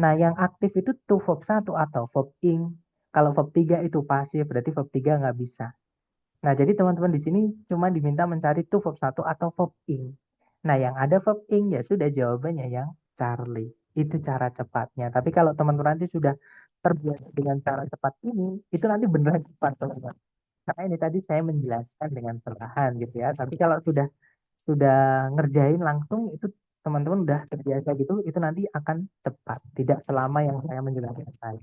[SPEAKER 1] Nah, yang aktif itu to verb 1 atau verb ing. Kalau verb 3 itu pasif, berarti verb 3 nggak bisa. Nah, jadi teman-teman di sini cuma diminta mencari to verb 1 atau verb ing. Nah, yang ada verb ing ya sudah jawabannya yang Charlie. Itu cara cepatnya. Tapi kalau teman-teman nanti sudah terbiasa dengan cara cepat ini, itu nanti beneran cepat, teman-teman. Karena ini tadi saya menjelaskan dengan perlahan gitu ya. Tapi kalau sudah ngerjain langsung itu teman-teman udah terbiasa gitu, itu nanti akan cepat. Tidak selama yang saya menjelaskan tadi.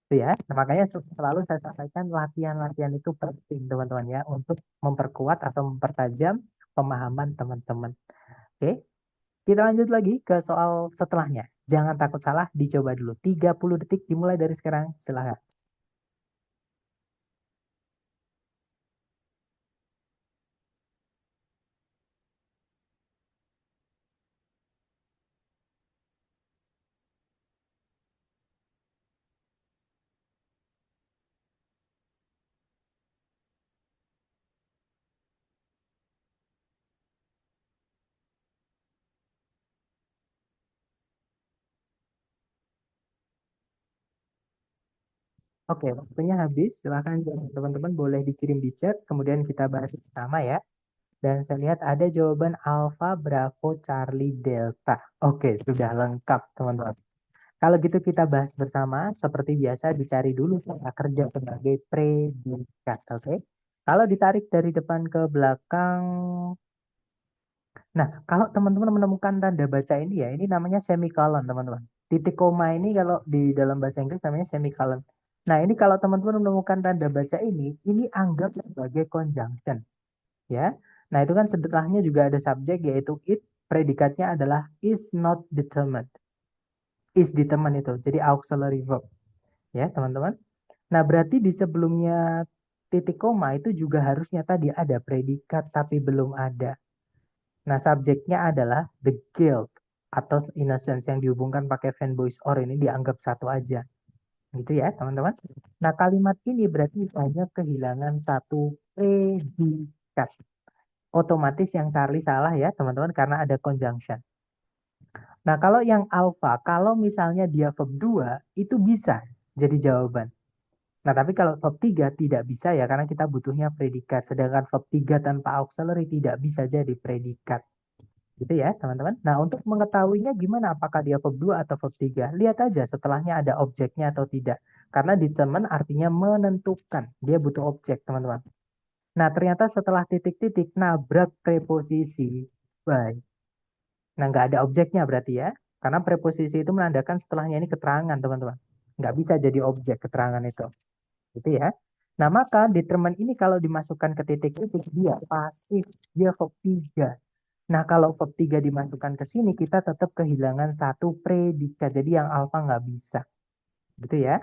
[SPEAKER 1] Itu ya. Nah, makanya selalu saya sampaikan latihan-latihan itu penting teman-teman ya untuk memperkuat atau mempertajam pemahaman teman-teman. Oke. Kita lanjut lagi ke soal setelahnya. Jangan takut salah, dicoba dulu. 30 detik dimulai dari sekarang. Silahkan. Oke, waktunya habis. Silahkan teman-teman boleh dikirim di chat, kemudian kita bahas bersama ya. Dan saya lihat ada jawaban Alpha, Bravo, Charlie, Delta. Oke, sudah lengkap teman-teman. Kalau gitu kita bahas bersama. Seperti biasa dicari dulu kata kerja sebagai predikat. Oke. Kalau ditarik dari depan ke belakang. Nah, kalau teman-teman menemukan tanda baca ini ya, ini namanya semicolon teman-teman. Titik koma ini kalau di dalam bahasa Inggris namanya semicolon. Nah, ini kalau teman-teman menemukan tanda baca ini anggap sebagai conjunction. Ya. Nah, itu kan setelahnya juga ada subjek yaitu it, predikatnya adalah is not determined. Is determined itu. Jadi auxiliary verb, ya, teman-teman. Nah, berarti di sebelumnya titik koma itu juga harusnya tadi ada predikat tapi belum ada. Nah, subjeknya adalah the guilt atau innocence yang dihubungkan pakai fan voice or ini dianggap satu aja. Gitu ya, teman-teman. Nah, kalimat ini berarti hanya kehilangan satu predikat. Otomatis yang Charlie salah ya teman-teman karena ada conjunction. Nah kalau yang alpha, kalau misalnya dia verb 2 itu bisa jadi jawaban. Nah tapi kalau verb 3 tidak bisa ya karena kita butuhnya predikat. Sedangkan verb 3 tanpa auxiliary tidak bisa jadi predikat. Gitu ya teman-teman. Nah untuk mengetahuinya gimana apakah dia verb 2 atau verb 3? Lihat aja setelahnya ada objeknya atau tidak. Karena determine artinya menentukan. Dia butuh objek teman-teman. Nah, ternyata setelah titik-titik nabrak preposisi by. Nah, nggak ada objeknya berarti ya. Karena preposisi itu menandakan setelahnya ini keterangan, teman-teman. Nggak bisa jadi objek keterangan itu. Gitu ya. Nah, maka determine ini kalau dimasukkan ke titik-titik, dia pasif. Dia verb 3. Nah, kalau verb 3 dimasukkan ke sini, kita tetap kehilangan satu predikat. Jadi yang alpha nggak bisa. Gitu ya.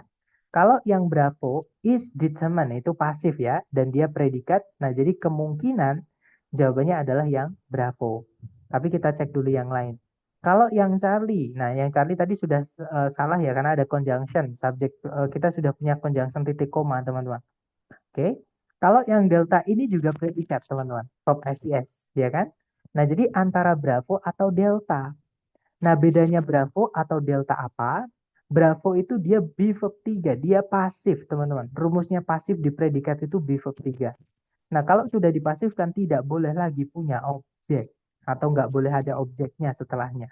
[SPEAKER 1] Kalau yang Bravo is determined itu pasif ya dan dia predikat. Nah, jadi kemungkinan jawabannya adalah yang Bravo. Tapi kita cek dulu yang lain. Kalau yang Charlie, nah yang Charlie tadi sudah salah ya karena ada conjunction. Subjek kita sudah punya conjunction titik koma, teman-teman. Oke. Kalau yang Delta ini juga predikat, teman-teman. Verb SES, ya kan? Nah, jadi antara Bravo atau Delta. Nah, bedanya Bravo atau Delta apa? Bravo itu dia be verb 3, dia pasif, teman-teman. Rumusnya pasif di predikat itu be verb 3. Nah, kalau sudah dipasifkan tidak boleh lagi punya objek atau nggak boleh ada objeknya setelahnya.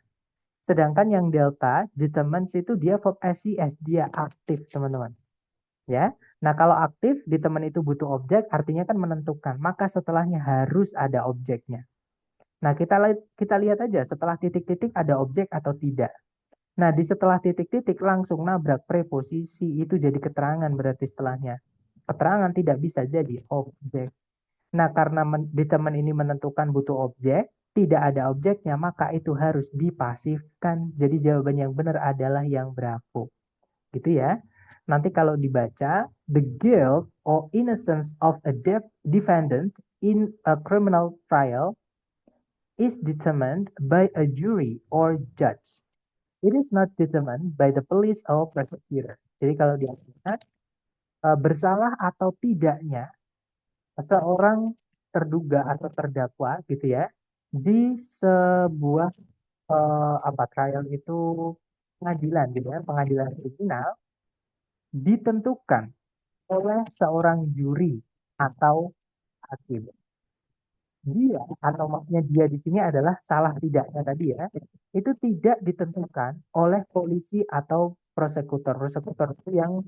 [SPEAKER 1] Sedangkan yang Delta, determines itu dia verb SES, dia aktif, teman-teman. Ya. Nah, kalau aktif di teman itu butuh objek, artinya kan menentukan. Maka setelahnya harus ada objeknya. Nah, kita lihat aja setelah titik-titik ada objek atau tidak. Nah, di setelah titik-titik langsung nabrak preposisi itu jadi keterangan berarti setelahnya. Keterangan tidak bisa jadi objek. Nah, karena di teman ini menentukan butuh objek, tidak ada objeknya, maka itu harus dipasifkan. Jadi jawaban yang benar adalah yang berapa. Gitu ya. Nanti kalau dibaca, the guilt or innocence of a defendant in a criminal trial is determined by a jury or judge. It is not determined by the police or prosecutor. Jadi kalau dia bersalah atau tidaknya seorang terduga atau terdakwa gitu ya di sebuah apa trial itu pengadilan gitu ya, pengadilan kriminal ditentukan oleh seorang juri atau hakim. Dia atau maksudnya dia di sini adalah salah tidaknya tadi ya, itu tidak ditentukan oleh polisi atau prosekutor. Prosekutor itu yang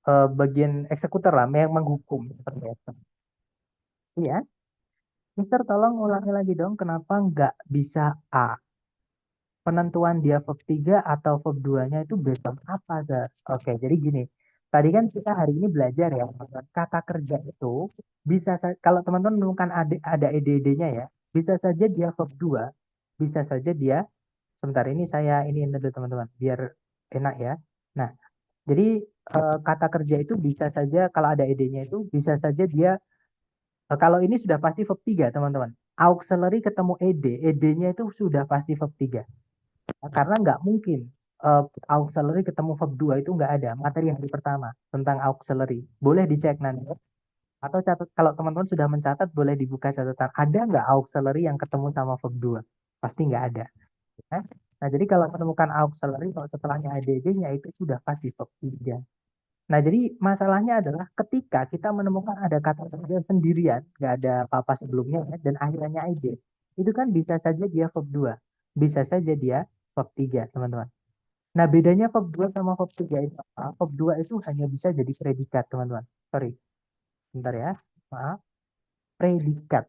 [SPEAKER 1] bagian eksekutor lah, yang menghukum seperti itu. Iya, Mister tolong ulangi lagi dong, kenapa nggak bisa A? Penentuan dia verb 3 atau verb 2-nya itu based on apa, Sir? Oke, jadi gini. Tadi kan kita hari ini belajar ya, teman-teman. Kata kerja itu bisa kalau teman-teman menemukan ada ed-nya ya, bisa saja dia verb 2, bisa saja dia sebentar ini saya ini dulu teman-teman, biar enak ya. Nah, jadi kata kerja itu bisa saja kalau ada ed-nya itu bisa saja dia kalau ini sudah pasti verb 3, teman-teman. Auxiliary ketemu ed, ed-nya itu sudah pasti verb 3. Karena nggak mungkin auxiliary ketemu verb 2 itu nggak ada. Materi hari pertama tentang auxiliary. Boleh dicek nanti. Atau catat, kalau teman-teman sudah mencatat, boleh dibuka catatan. Ada nggak auxiliary yang ketemu sama verb 2? Pasti nggak ada. Ya. Nah, jadi kalau menemukan auxiliary, kalau setelahnya adj-nya itu sudah pasti verb 3. Nah, jadi masalahnya adalah ketika kita menemukan ada kata kerja sendirian, nggak ada apa-apa sebelumnya, ya, dan akhirnya id, itu kan bisa saja dia verb 2, bisa saja dia verb 3, teman-teman. Nah, bedanya verb 2 sama verb 3 itu apa? Verb 2 itu hanya bisa jadi predikat, teman-teman. Sorry, bentar ya. Maaf, predikat.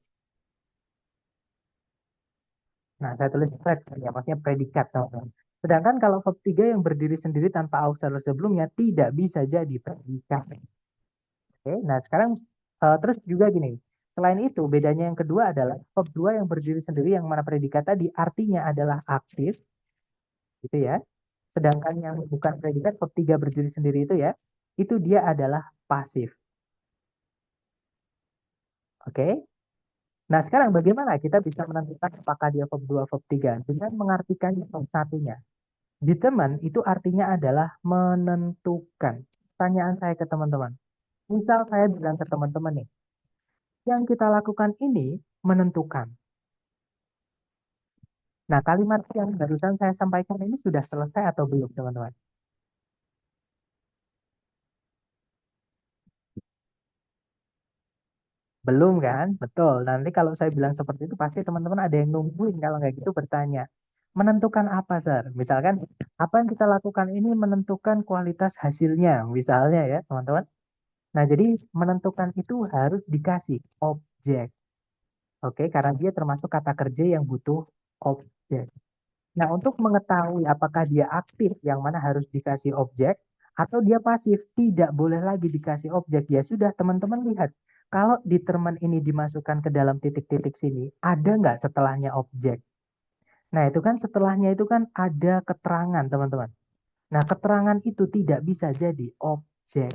[SPEAKER 1] Nah, saya tulis ya, maksudnya predikat, teman-teman. Sedangkan kalau verb 3 yang berdiri sendiri tanpa auxiliary sebelumnya tidak bisa jadi predikat. Oke, nah sekarang terus juga gini. Selain itu, bedanya yang kedua adalah verb 2 yang berdiri sendiri yang mana predikat tadi artinya adalah aktif, gitu ya. Sedangkan yang bukan predikat verb 3 berdiri sendiri itu ya, itu dia adalah pasif. Oke. Nah, sekarang bagaimana kita bisa menentukan apakah dia verb 2 verb 3 dengan mengartikan verb satunya. Determine itu artinya adalah menentukan. Pertanyaan saya ke teman-teman. Misal saya bilang ke teman-teman nih, yang kita lakukan ini menentukan. Nah, kalimat yang barusan saya sampaikan ini sudah selesai atau belum, teman-teman? Belum kan? Betul. Nanti kalau saya bilang seperti itu, pasti teman-teman ada yang nungguin kalau nggak gitu bertanya. Menentukan apa, Sir? Misalkan, apa yang kita lakukan ini menentukan kualitas hasilnya, misalnya ya, teman-teman. Nah, jadi menentukan itu harus dikasih objek. Oke, karena dia termasuk kata kerja yang butuh objek. Nah, untuk mengetahui apakah dia aktif, yang mana harus dikasih objek, atau dia pasif, tidak boleh lagi dikasih objek. Ya sudah, teman-teman lihat. Kalau determine ini dimasukkan ke dalam titik-titik sini, ada nggak setelahnya objek? Nah, itu kan setelahnya itu kan ada keterangan, teman-teman. Nah, keterangan itu tidak bisa jadi objek.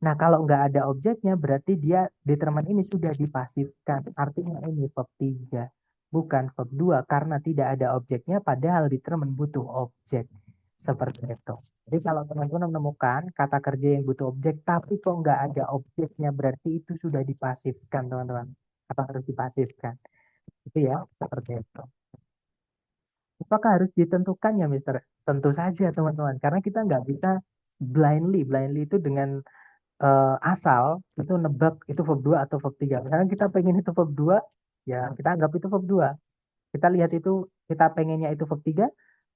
[SPEAKER 1] Nah, kalau nggak ada objeknya, berarti dia determine ini sudah dipasifkan. Artinya ini verb 3, bukan verb 2, karena tidak ada objeknya, padahal determine butuh objek. Seperti itu. Jadi kalau teman-teman menemukan kata kerja yang butuh objek, tapi kok nggak ada objeknya, berarti itu sudah dipasifkan, teman-teman. Apa harus dipasifkan? Itu ya, seperti itu. Apakah harus ditentukan ya, Mister? Tentu saja, teman-teman. Karena kita nggak bisa blindly. Blindly itu dengan asal itu nebak itu verb 2 atau verb 3. Misalnya kita pengen itu verb 2, ya kita anggap itu verb 2. Kita lihat itu, kita pengennya itu verb 3,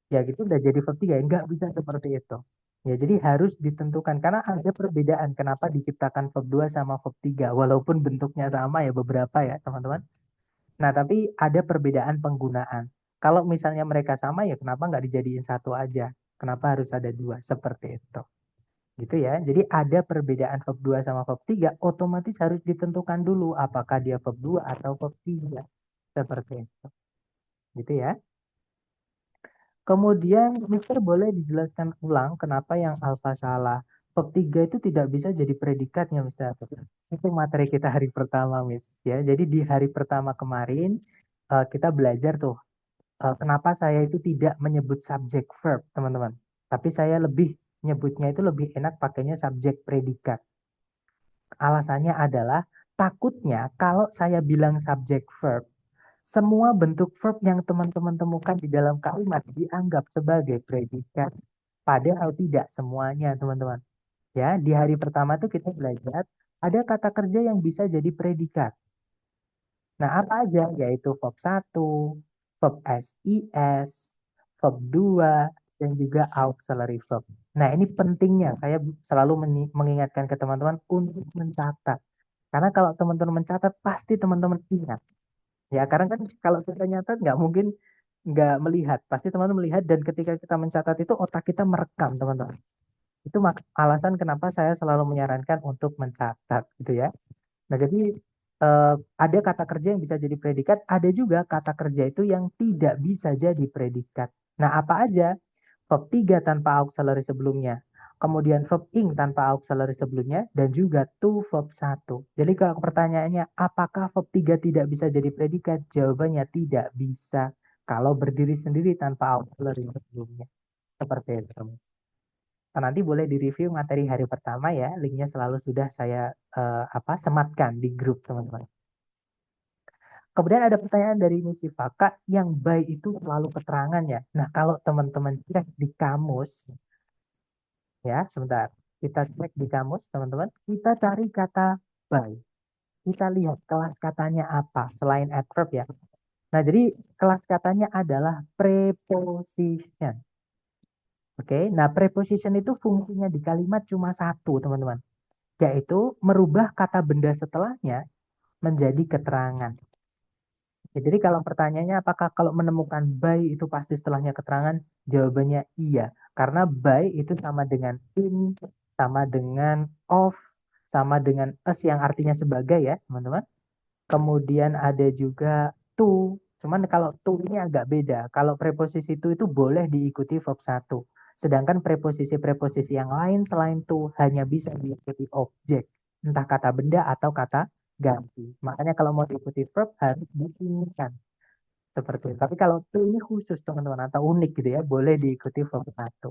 [SPEAKER 1] ya gitu udah jadi verb 3. Nggak bisa seperti itu. Ya, jadi harus ditentukan karena ada perbedaan kenapa diciptakan verb 2 sama verb 3 walaupun bentuknya sama ya beberapa ya, teman-teman. Nah, tapi ada perbedaan penggunaan. Kalau misalnya mereka sama ya kenapa nggak dijadiin satu aja? Kenapa harus ada dua? Seperti itu. Gitu ya. Jadi ada perbedaan verb 2 sama verb 3 otomatis harus ditentukan dulu apakah dia verb 2 atau verb 3. Seperti itu. Gitu ya. Kemudian, Mister boleh dijelaskan ulang kenapa yang alfa salah. Verb 3 itu tidak bisa jadi predikatnya, Mister. Itu materi kita hari pertama, Miss. Ya, jadi di hari pertama kemarin kita belajar tuh kenapa saya itu tidak menyebut subjek verb, teman-teman. Tapi saya lebih nyebutnya itu lebih enak pakainya subjek predikat. Alasannya adalah takutnya kalau saya bilang subjek verb, semua bentuk verb yang teman-teman temukan di dalam kalimat dianggap sebagai predikat. Padahal tidak semuanya, teman-teman. Ya, di hari pertama tuh kita belajar ada kata kerja yang bisa jadi predikat. Nah, apa aja? Yaitu verb 1, verb SIS, verb 2, dan juga auxiliary verb. Nah, ini pentingnya. Saya selalu mengingatkan ke teman-teman untuk mencatat. Karena kalau teman-teman mencatat, pasti teman-teman ingat. Ya, karena kan kalau kita nyatat nggak mungkin nggak melihat. Pasti teman-teman melihat dan ketika kita mencatat itu otak kita merekam, teman-teman. Itu alasan kenapa saya selalu menyarankan untuk mencatat, gitu ya. Nah, jadi ada kata kerja yang bisa jadi predikat, ada juga kata kerja itu yang tidak bisa jadi predikat. Nah, apa aja? Verb 3 tanpa auxiliary sebelumnya. Kemudian verb ing tanpa auxiliary sebelumnya dan juga to verb 1. Jadi kalau pertanyaannya apakah verb 3 tidak bisa jadi predikat? Jawabannya tidak bisa kalau berdiri sendiri tanpa auxiliary sebelumnya. Seperti itu. Nah, nanti boleh direview materi hari pertama ya. Linknya selalu sudah saya sematkan di grup teman-teman. Kemudian ada pertanyaan dari Misi Kak, yang by itu selalu keterangan ya. Nah, kalau teman-teman cek di kamus, ya sebentar, kita cek di kamus teman-teman, kita cari kata by. Kita lihat kelas katanya apa, selain adverb ya. Nah, jadi kelas katanya adalah preposition. Oke, nah preposition itu fungsinya di kalimat cuma satu, teman-teman. Yaitu merubah kata benda setelahnya menjadi keterangan. Ya, jadi kalau pertanyaannya apakah kalau menemukan by itu pasti setelahnya keterangan? Jawabannya iya. Karena by itu sama dengan in, sama dengan of, sama dengan as yang artinya sebagai ya, teman-teman. Kemudian ada juga to. Cuman kalau to ini agak beda. Kalau preposisi to itu boleh diikuti verb 1. Sedangkan preposisi-preposisi yang lain selain to hanya bisa diikuti objek. Entah kata benda atau kata ganti. Makanya kalau mau diikuti verb harus diinginkan. Seperti itu. Tapi kalau to ini khusus teman-teman atau unik gitu ya. Boleh diikuti verb 1.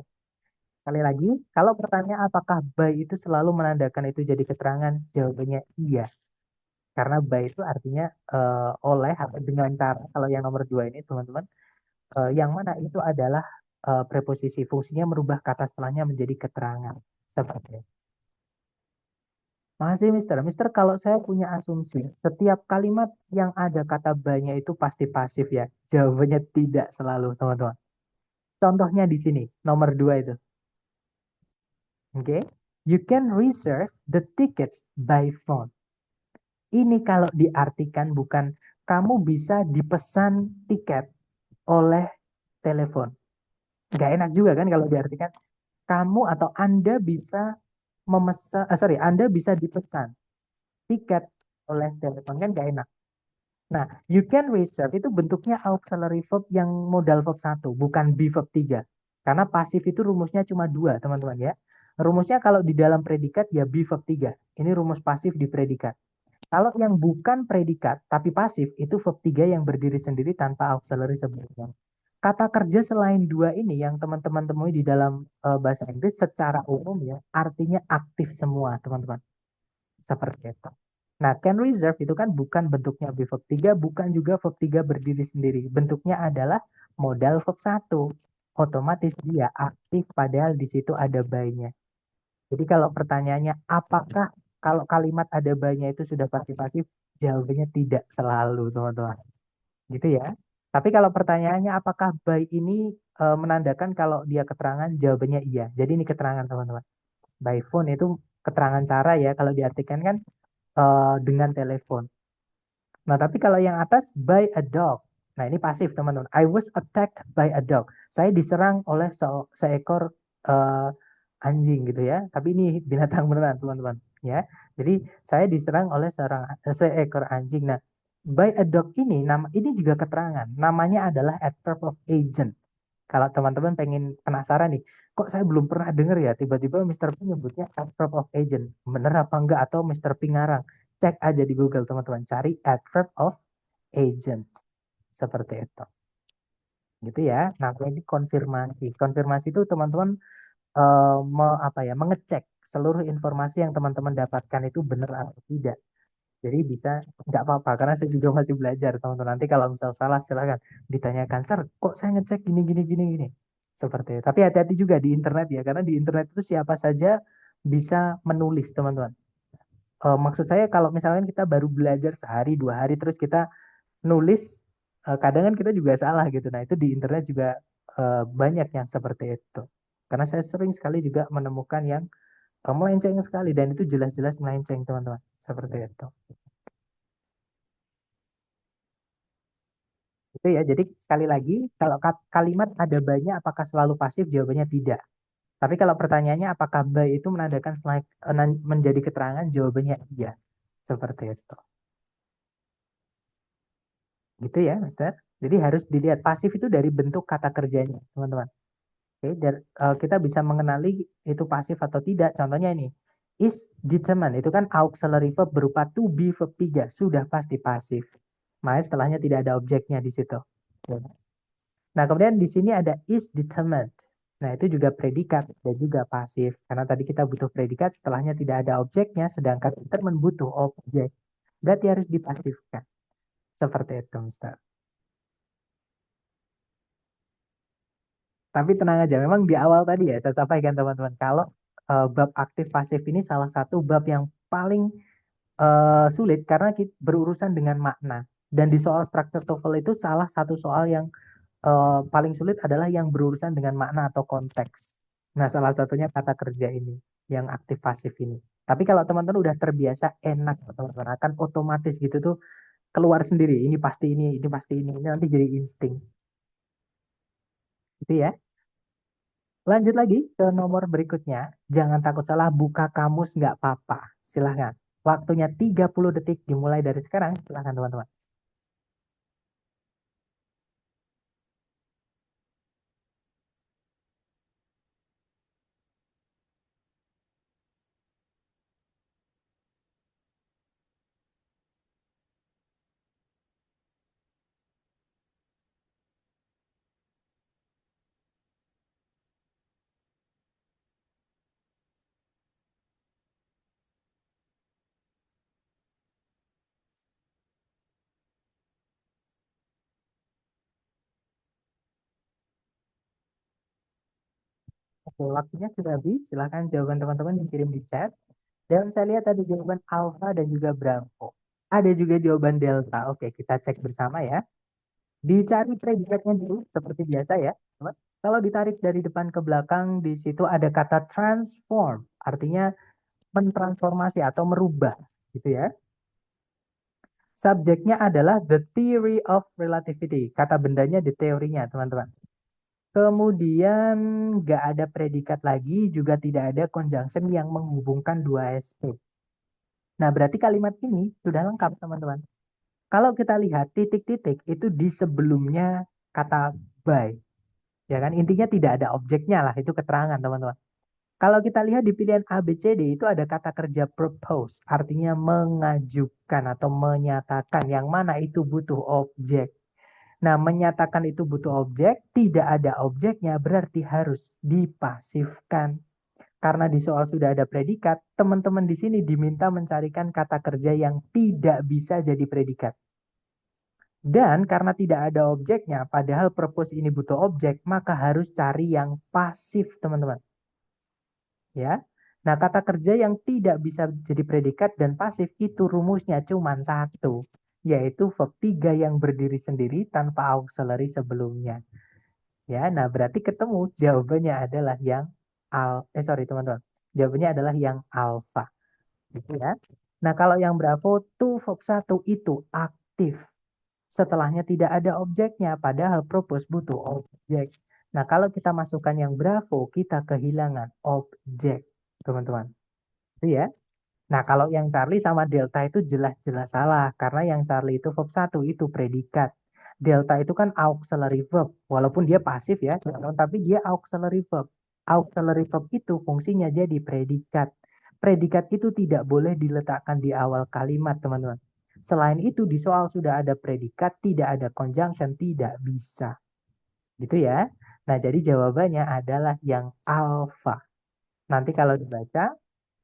[SPEAKER 1] Sekali lagi, kalau pertanyaan apakah by itu selalu menandakan itu jadi keterangan? Jawabannya iya. Karena by itu artinya oleh atau dengan cara. Kalau yang nomor 2 ini teman-teman, yang mana itu adalah preposisi. Fungsinya merubah kata setelahnya menjadi keterangan. Seperti itu. Masih Mister. Mister, kalau saya punya asumsi, setiap kalimat yang ada kata by-nya itu pasti pasif ya. Jawabannya tidak selalu, teman-teman. Contohnya di sini, nomor 2 itu. Oke. Okay? You can reserve the tickets by phone. Ini kalau diartikan bukan kamu bisa dipesan tiket oleh telepon. Nggak enak juga kan kalau diartikan kamu atau Anda bisa Anda bisa dipesan tiket oleh telepon kan nggak enak. Nah, you can reserve itu bentuknya auxiliary verb yang modal verb 1, bukan be verb 3. Karena pasif itu rumusnya cuma 2, teman-teman ya. Rumusnya kalau di dalam predikat ya be verb 3. Ini rumus pasif di predikat. Kalau yang bukan predikat tapi pasif itu verb 3 yang berdiri sendiri tanpa auxiliary sebelumnya. Kata kerja selain dua ini yang teman-teman temui di dalam bahasa Inggris secara umum ya artinya aktif semua teman-teman. Seperti itu. Nah, can reserve itu kan bukan bentuknya verb 3, bukan juga verb 3 berdiri sendiri. Bentuknya adalah modal verb 1. Otomatis dia aktif padahal di situ ada by-nya. Jadi kalau pertanyaannya apakah kalau kalimat ada by-nya itu sudah pasti pasif? Jawabannya tidak selalu, teman-teman. Gitu ya. Tapi kalau pertanyaannya apakah by ini menandakan kalau dia keterangan jawabannya iya. Jadi ini keterangan teman-teman. By phone itu keterangan cara ya kalau diartikan kan dengan telepon. Nah, tapi kalau yang atas by a dog. Nah, ini pasif, teman-teman. I was attacked by a dog. Saya diserang oleh seekor eh, anjing gitu ya. Tapi ini binatang beneran, teman-teman, ya. Jadi, saya diserang oleh seekor anjing. Nah, by a dog ini nama ini juga keterangan. Namanya adalah adverb of agent. Kalau teman-teman pengen penasaran nih, kok saya belum pernah dengar ya, tiba-tiba Mr. P nyebutnya adverb of agent. Bener apa enggak? Atau Mr. P ngarang? Cek aja di Google, teman-teman. Cari adverb of agent. Seperti itu. Gitu ya. Nah, ini konfirmasi. Konfirmasi itu teman-teman mengecek seluruh informasi yang teman-teman dapatkan itu benar atau tidak. Jadi bisa nggak apa-apa karena saya juga masih belajar teman-teman. Nanti kalau misal salah silakan ditanyakan, "Sir, kok saya ngecek gini gini gini gini." Seperti itu. Tapi hati-hati juga di internet ya karena di internet itu siapa saja bisa menulis teman-teman. Maksud saya kalau misalkan kita baru belajar sehari dua hari terus kita nulis, kadang kan kita juga salah gitu. Nah itu di internet juga banyak yang seperti itu. Karena saya sering sekali juga menemukan yang melenceng sekali dan itu jelas-jelas melenceng teman-teman. Seperti itu. Itu ya, jadi sekali lagi, kalau kalimat ada banyak apakah selalu pasif? Jawabannya tidak. Tapi kalau pertanyaannya apakah by itu menandakan menjadi keterangan? Jawabannya iya. Seperti itu. Gitu ya, Mister. Jadi harus dilihat pasif itu dari bentuk kata kerjanya, teman-teman. Oke, kita bisa mengenali itu pasif atau tidak. Contohnya ini, is determined. Itu kan auxiliary verb berupa to be verb 3. Sudah pasti pasif. Makanya setelahnya tidak ada objeknya di situ. Nah, kemudian di sini ada is determined. Nah, itu juga predikat dan juga pasif. Karena tadi kita butuh predikat, setelahnya tidak ada objeknya, sedangkan determined butuh objek. Berarti harus dipasifkan. Seperti itu, Mister. Tapi tenang aja, memang di awal tadi ya, saya sampaikan teman-teman, kalau bab aktif pasif ini salah satu bab yang paling sulit karena berurusan dengan makna. Dan di soal structure TOEFL itu salah satu soal yang paling sulit adalah yang berurusan dengan makna atau konteks. Nah, salah satunya kata kerja ini, yang aktif pasif ini. Tapi kalau teman-teman udah terbiasa, enak teman-teman akan otomatis gitu tuh keluar sendiri. Ini pasti ini nanti jadi insting. Itu ya. Lanjut lagi ke nomor berikutnya. Jangan takut salah, buka kamus nggak apa-apa. Silahkan. Waktunya 30 detik dimulai dari sekarang. Silahkan teman-teman. Oke, waktunya sudah habis. Silahkan jawaban teman-teman dikirim di chat. Dan saya lihat ada jawaban Alpha dan juga Bravo. Ada juga jawaban Delta. Oke, kita cek bersama ya. Dicari predikatnya dulu seperti biasa ya, teman. Kalau ditarik dari depan ke belakang, di situ ada kata transform. Artinya mentransformasi atau merubah, gitu ya. Subjeknya adalah the theory of relativity. Kata bendanya di teorinya, teman-teman. Kemudian nggak ada predikat lagi, juga tidak ada conjunction yang menghubungkan dua SP. Nah, berarti kalimat ini sudah lengkap, teman-teman. Kalau kita lihat titik-titik itu di sebelumnya kata by, ya kan? Intinya tidak ada objeknya lah, itu keterangan, teman-teman. Kalau kita lihat di pilihan A, B, C, D itu ada kata kerja propose, artinya mengajukan atau menyatakan, yang mana itu butuh objek. Nah, menyatakan itu butuh objek, tidak ada objeknya berarti harus dipasifkan. Karena di soal sudah ada predikat, teman-teman di sini diminta mencarikan kata kerja yang tidak bisa jadi predikat. Dan karena tidak ada objeknya, padahal propose ini butuh objek, maka harus cari yang pasif, teman-teman. Ya. Nah, kata kerja yang tidak bisa jadi predikat dan pasif itu rumusnya cuma satu, yaitu verb 3 yang berdiri sendiri tanpa auxiliary sebelumnya. Ya, nah berarti ketemu jawabannya adalah yang sorry teman-teman. Jawabannya adalah yang alfa. Gitu ya. Nah, kalau yang Bravo to verb 1 itu aktif. Setelahnya tidak ada objeknya, padahal propose butuh objek. Nah, kalau kita masukkan yang Bravo, kita kehilangan objek, teman-teman. Itu ya. Nah, kalau yang Charlie sama Delta itu jelas-jelas salah. Karena yang Charlie itu verb 1 itu predikat. Delta itu kan auxiliary verb. Walaupun dia pasif ya, teman-teman, tapi dia auxiliary verb. Auxiliary verb itu fungsinya jadi predikat. Predikat itu tidak boleh diletakkan di awal kalimat, teman-teman. Selain itu, di soal sudah ada predikat, tidak ada conjunction, tidak bisa. Gitu ya. Nah, jadi jawabannya adalah yang alpha. Nanti kalau dibaca,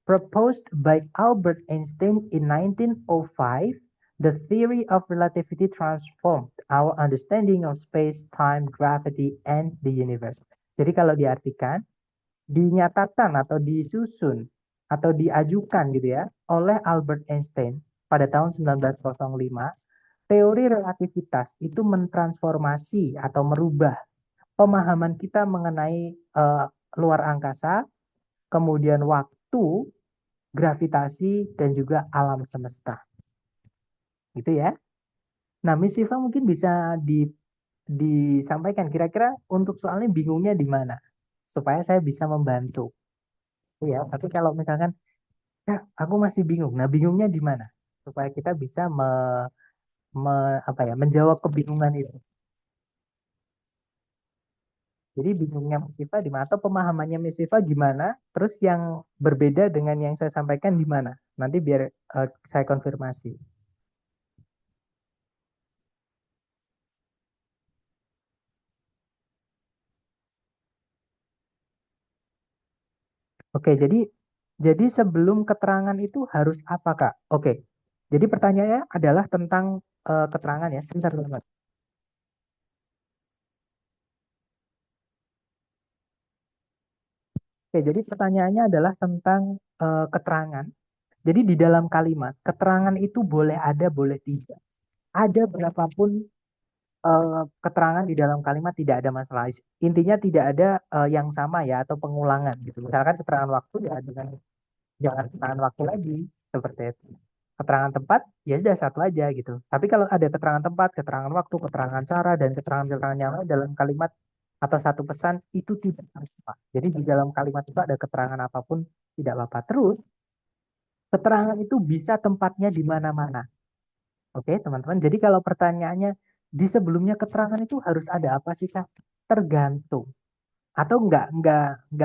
[SPEAKER 1] proposed by Albert Einstein in 1905, the theory of relativity transformed our understanding of space, time, gravity, and the universe. Jadi kalau diartikan, dinyatakan atau disusun atau diajukan gitu ya oleh Albert Einstein pada tahun 1905, teori relativitas itu mentransformasi atau merubah pemahaman kita mengenai luar angkasa, kemudian waktu, gravitasi, dan juga alam semesta. Gitu ya. Nah, Miss Siva mungkin bisa disampaikan kira-kira untuk soalnya bingungnya di mana supaya saya bisa membantu. Ya, tapi kalau misalkan ya, aku masih bingung. Nah, bingungnya di mana? Supaya kita bisa apa ya, menjawab kebingungan itu. Jadi bingungnya Miss Siva di mana atau pemahamannya Miss Siva gimana? Terus yang berbeda dengan yang saya sampaikan di mana? Nanti biar saya konfirmasi. Oke, jadi sebelum keterangan itu harus apa, Kak? Oke. Jadi pertanyaannya adalah tentang keterangan ya. Sebentar, teman. Oke, jadi pertanyaannya adalah tentang keterangan. Jadi di dalam kalimat, keterangan itu boleh ada, boleh tidak. Ada berapapun keterangan di dalam kalimat tidak ada masalah. Intinya tidak ada yang sama ya atau pengulangan gitu. Misalkan keterangan waktu ya dengan jangan keterangan waktu lagi seperti itu. Keterangan tempat ya sudah satu aja gitu. Tapi kalau ada keterangan tempat, keterangan waktu, keterangan cara dan keterangan-keterangan yang lain dalam kalimat atau satu pesan itu tidak harus sama. Jadi di dalam kalimat itu ada keterangan apapun tidak apa-apa. Terus keterangan itu bisa tempatnya di mana-mana. Oke, teman-teman. Jadi kalau pertanyaannya di sebelumnya keterangan itu harus ada apa sih, Kak? Tergantung. Atau enggak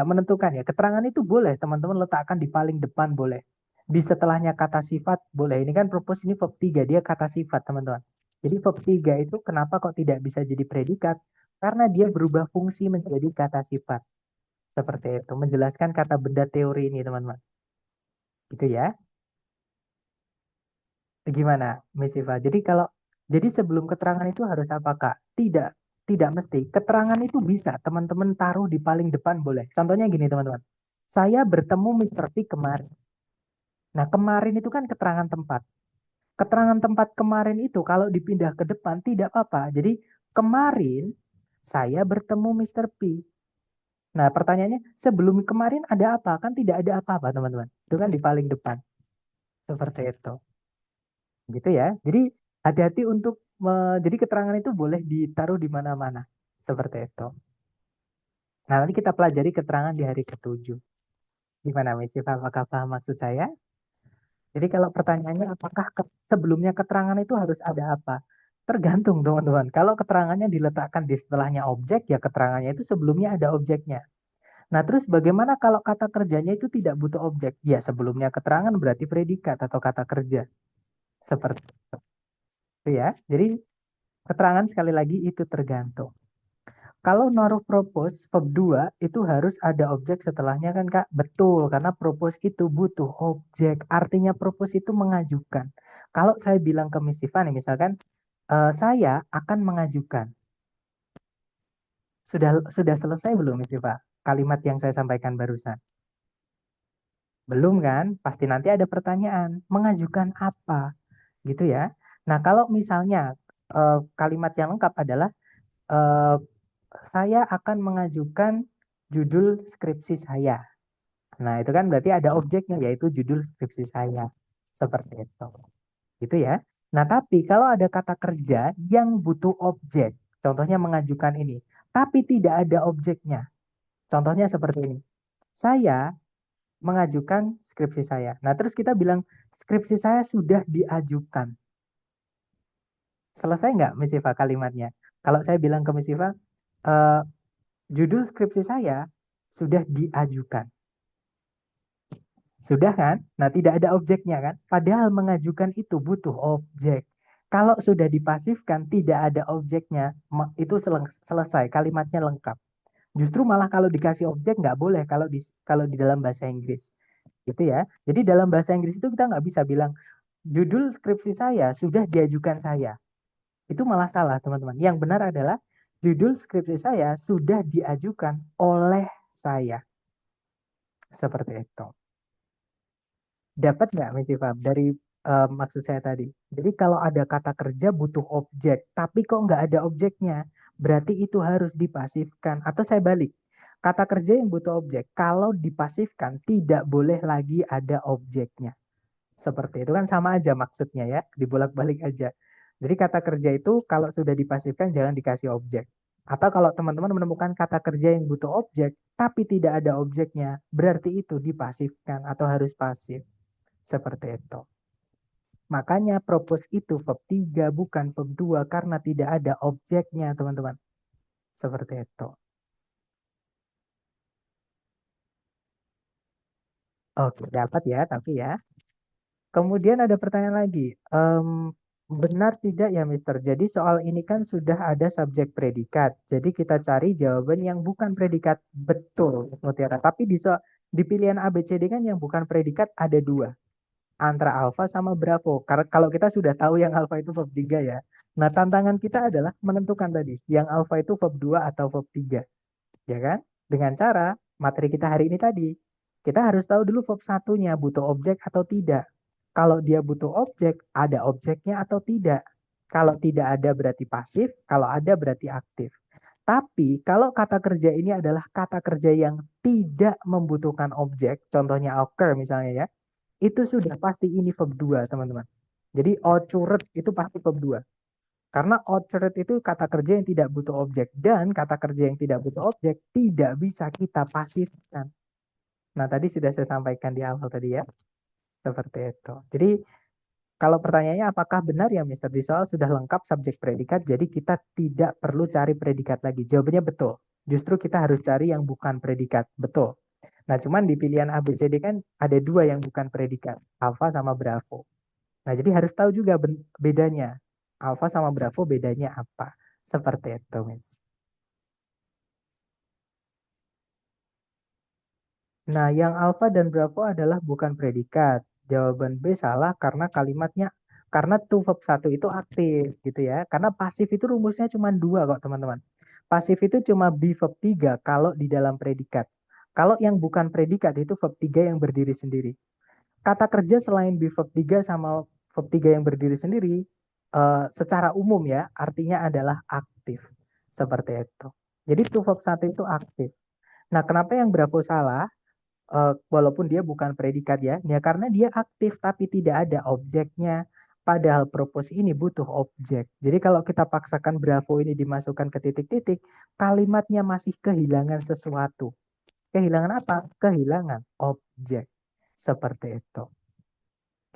[SPEAKER 1] menentukan ya. Keterangan itu boleh teman-teman letakkan di paling depan boleh. Di setelahnya kata sifat boleh. Ini kan propose ini verb 3, dia kata sifat, teman-teman. Jadi verb 3 itu kenapa kok tidak bisa jadi predikat? Karena dia berubah fungsi menjadi kata sifat. Seperti itu. Menjelaskan kata benda teori ini, teman-teman. Gitu ya. Gimana, Miss Iva? Jadi sebelum keterangan itu harus apa, Kak? Tidak mesti. Keterangan itu bisa teman-teman taruh di paling depan boleh. Contohnya gini, teman-teman. Saya bertemu Mr. P kemarin. Nah, kemarin itu kan keterangan tempat. Keterangan tempat kemarin itu kalau dipindah ke depan tidak apa-apa. Jadi kemarin saya bertemu Mr. P. Nah, pertanyaannya sebelum kemarin ada apa? Kan tidak ada apa-apa, teman-teman. Itu kan di paling depan. Seperti itu. Gitu ya. Jadi hati-hati untuk jadi keterangan itu boleh ditaruh di mana-mana. Seperti itu. Nah, nanti kita pelajari keterangan di hari ketujuh. Gimana, Miss Siva? Apakah paham maksud saya? Jadi kalau pertanyaannya apakah sebelumnya keterangan itu harus ada apa? Tergantung, teman-teman. Kalau keterangannya diletakkan di setelahnya objek, ya keterangannya itu sebelumnya ada objeknya. Nah, terus bagaimana kalau kata kerjanya itu tidak butuh objek? Ya, sebelumnya keterangan berarti predikat atau kata kerja. Seperti itu ya. Jadi keterangan sekali lagi itu tergantung. Kalau naruh propose verb 2 itu harus ada objek setelahnya kan, Kak? Betul, karena propose itu butuh objek. Artinya propose itu mengajukan. Kalau saya bilang ke Miss Siva nih misalkan saya akan mengajukan. Sudah selesai belum Miss Siva? Kalimat yang saya sampaikan barusan. Belum kan? Pasti nanti ada pertanyaan. Mengajukan apa? Gitu ya. Nah, kalau misalnya kalimat yang lengkap adalah eh, saya akan mengajukan judul skripsi saya. Nah, itu kan berarti ada objeknya, yaitu judul skripsi saya. Seperti itu. Gitu ya. Nah, tapi kalau ada kata kerja yang butuh objek, contohnya mengajukan ini, tapi tidak ada objeknya. Contohnya seperti ini. Saya mengajukan skripsi saya. Nah, terus kita bilang, skripsi saya sudah diajukan. Selesai nggak, Miss Iva, kalimatnya? Kalau saya bilang ke Miss Iva, eh, judul skripsi saya sudah diajukan. Sudah kan? Nah, tidak ada objeknya kan? Padahal mengajukan itu butuh objek. Kalau sudah dipasifkan, tidak ada objeknya, itu selesai, kalimatnya lengkap. Justru malah kalau dikasih objek nggak boleh kalau di dalam bahasa Inggris. Gitu ya. Jadi dalam bahasa Inggris itu kita nggak bisa bilang, judul skripsi saya sudah diajukan saya. Itu malah salah, teman-teman. Yang benar adalah, judul skripsi saya sudah diajukan oleh saya. Seperti itu. Dapat nggak, Miss Iva, dari maksud saya tadi? Jadi kalau ada kata kerja butuh objek, tapi kok nggak ada objeknya, berarti itu harus dipasifkan. Atau saya balik, kata kerja yang butuh objek, kalau dipasifkan tidak boleh lagi ada objeknya. Seperti itu kan sama aja maksudnya ya, dibolak-balik aja. Jadi kata kerja itu kalau sudah dipasifkan jangan dikasih objek. Atau kalau teman-teman menemukan kata kerja yang butuh objek, tapi tidak ada objeknya, berarti itu dipasifkan atau harus pasif. Seperti itu. Makanya propose itu verb 3 bukan verb 2 karena tidak ada objeknya, teman-teman. Seperti itu. Oke, dapat ya, tapi ya. Kemudian ada pertanyaan lagi. Benar tidak ya, Mister? Jadi soal ini kan sudah ada subjek predikat. Jadi kita cari jawaban yang bukan predikat. Betul, Miss Mutiara. Tapi di pilihan A, B, C, D kan yang bukan predikat ada dua. Antara alfa sama bravo. Karena kalau kita sudah tahu yang alfa itu verb 3 ya. Nah, tantangan kita adalah menentukan tadi, yang alfa itu verb 2 atau verb 3. Ya kan? Dengan cara materi kita hari ini tadi. Kita harus tahu dulu verb satunya butuh objek atau tidak. Kalau dia butuh objek, ada objeknya atau tidak. Kalau tidak ada berarti pasif, kalau ada berarti aktif. Tapi kalau kata kerja ini adalah kata kerja yang tidak membutuhkan objek, contohnya occur misalnya ya, itu sudah pasti ini verb 2, teman-teman. Jadi occurred itu pasti verb 2. Karena occurred itu kata kerja yang tidak butuh objek. Dan kata kerja yang tidak butuh objek tidak bisa kita pasifkan. Nah, tadi sudah saya sampaikan di awal tadi ya. Seperti itu. Jadi, kalau pertanyaannya apakah benar ya, Mister, di soal sudah lengkap subjek predikat, jadi kita tidak perlu cari predikat lagi. Jawabannya betul. Justru kita harus cari yang bukan predikat. Betul. Nah, cuman di pilihan A, B, C, D kan ada dua yang bukan predikat. Alfa sama Bravo. Nah, jadi harus tahu juga bedanya. Alfa sama Bravo bedanya apa. Seperti itu, Miss. Nah, yang alfa dan Bravo adalah bukan predikat. Jawaban B salah karena kalimatnya, karena to verb 1 itu aktif gitu ya. Karena pasif itu rumusnya cuma dua kok, teman-teman. Pasif itu cuma be verb 3 kalau di dalam predikat. Kalau yang bukan predikat itu verb 3 yang berdiri sendiri. Kata kerja selain be verb 3 sama verb 3 yang berdiri sendiri, secara umum ya, artinya adalah aktif. Seperti itu. Jadi to verb 1 itu aktif. Nah, kenapa yang Bravo salah? Walaupun dia bukan predikat ya, ya karena dia aktif tapi tidak ada objeknya. Padahal propose ini butuh objek. Jadi kalau kita paksakan Bravo ini dimasukkan ke titik-titik, kalimatnya masih kehilangan sesuatu. Kehilangan apa? Kehilangan objek. Seperti itu.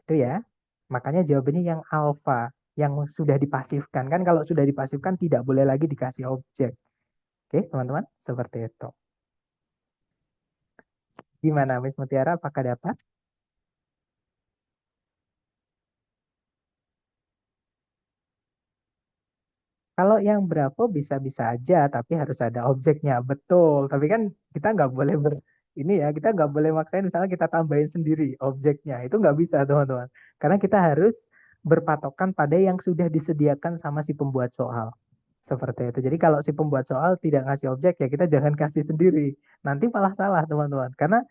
[SPEAKER 1] Itu ya. Makanya jawabannya yang alfa, yang sudah dipasifkan. Kan kalau sudah dipasifkan tidak boleh lagi dikasih objek. Oke, teman-teman, seperti itu. Gimana, Miss Mutiara? Apakah dapat? Kalau yang Bravo bisa-bisa aja, tapi harus ada objeknya. Betul. Tapi kan kita nggak boleh ini ya, kita nggak boleh maksain misalnya kita tambahin sendiri objeknya. Itu nggak bisa, teman-teman. Karena kita harus berpatokan pada yang sudah disediakan sama si pembuat soal. Seperti itu. Jadi kalau si pembuat soal tidak ngasih objek, ya kita jangan kasih sendiri. Nanti malah salah, teman-teman. Karena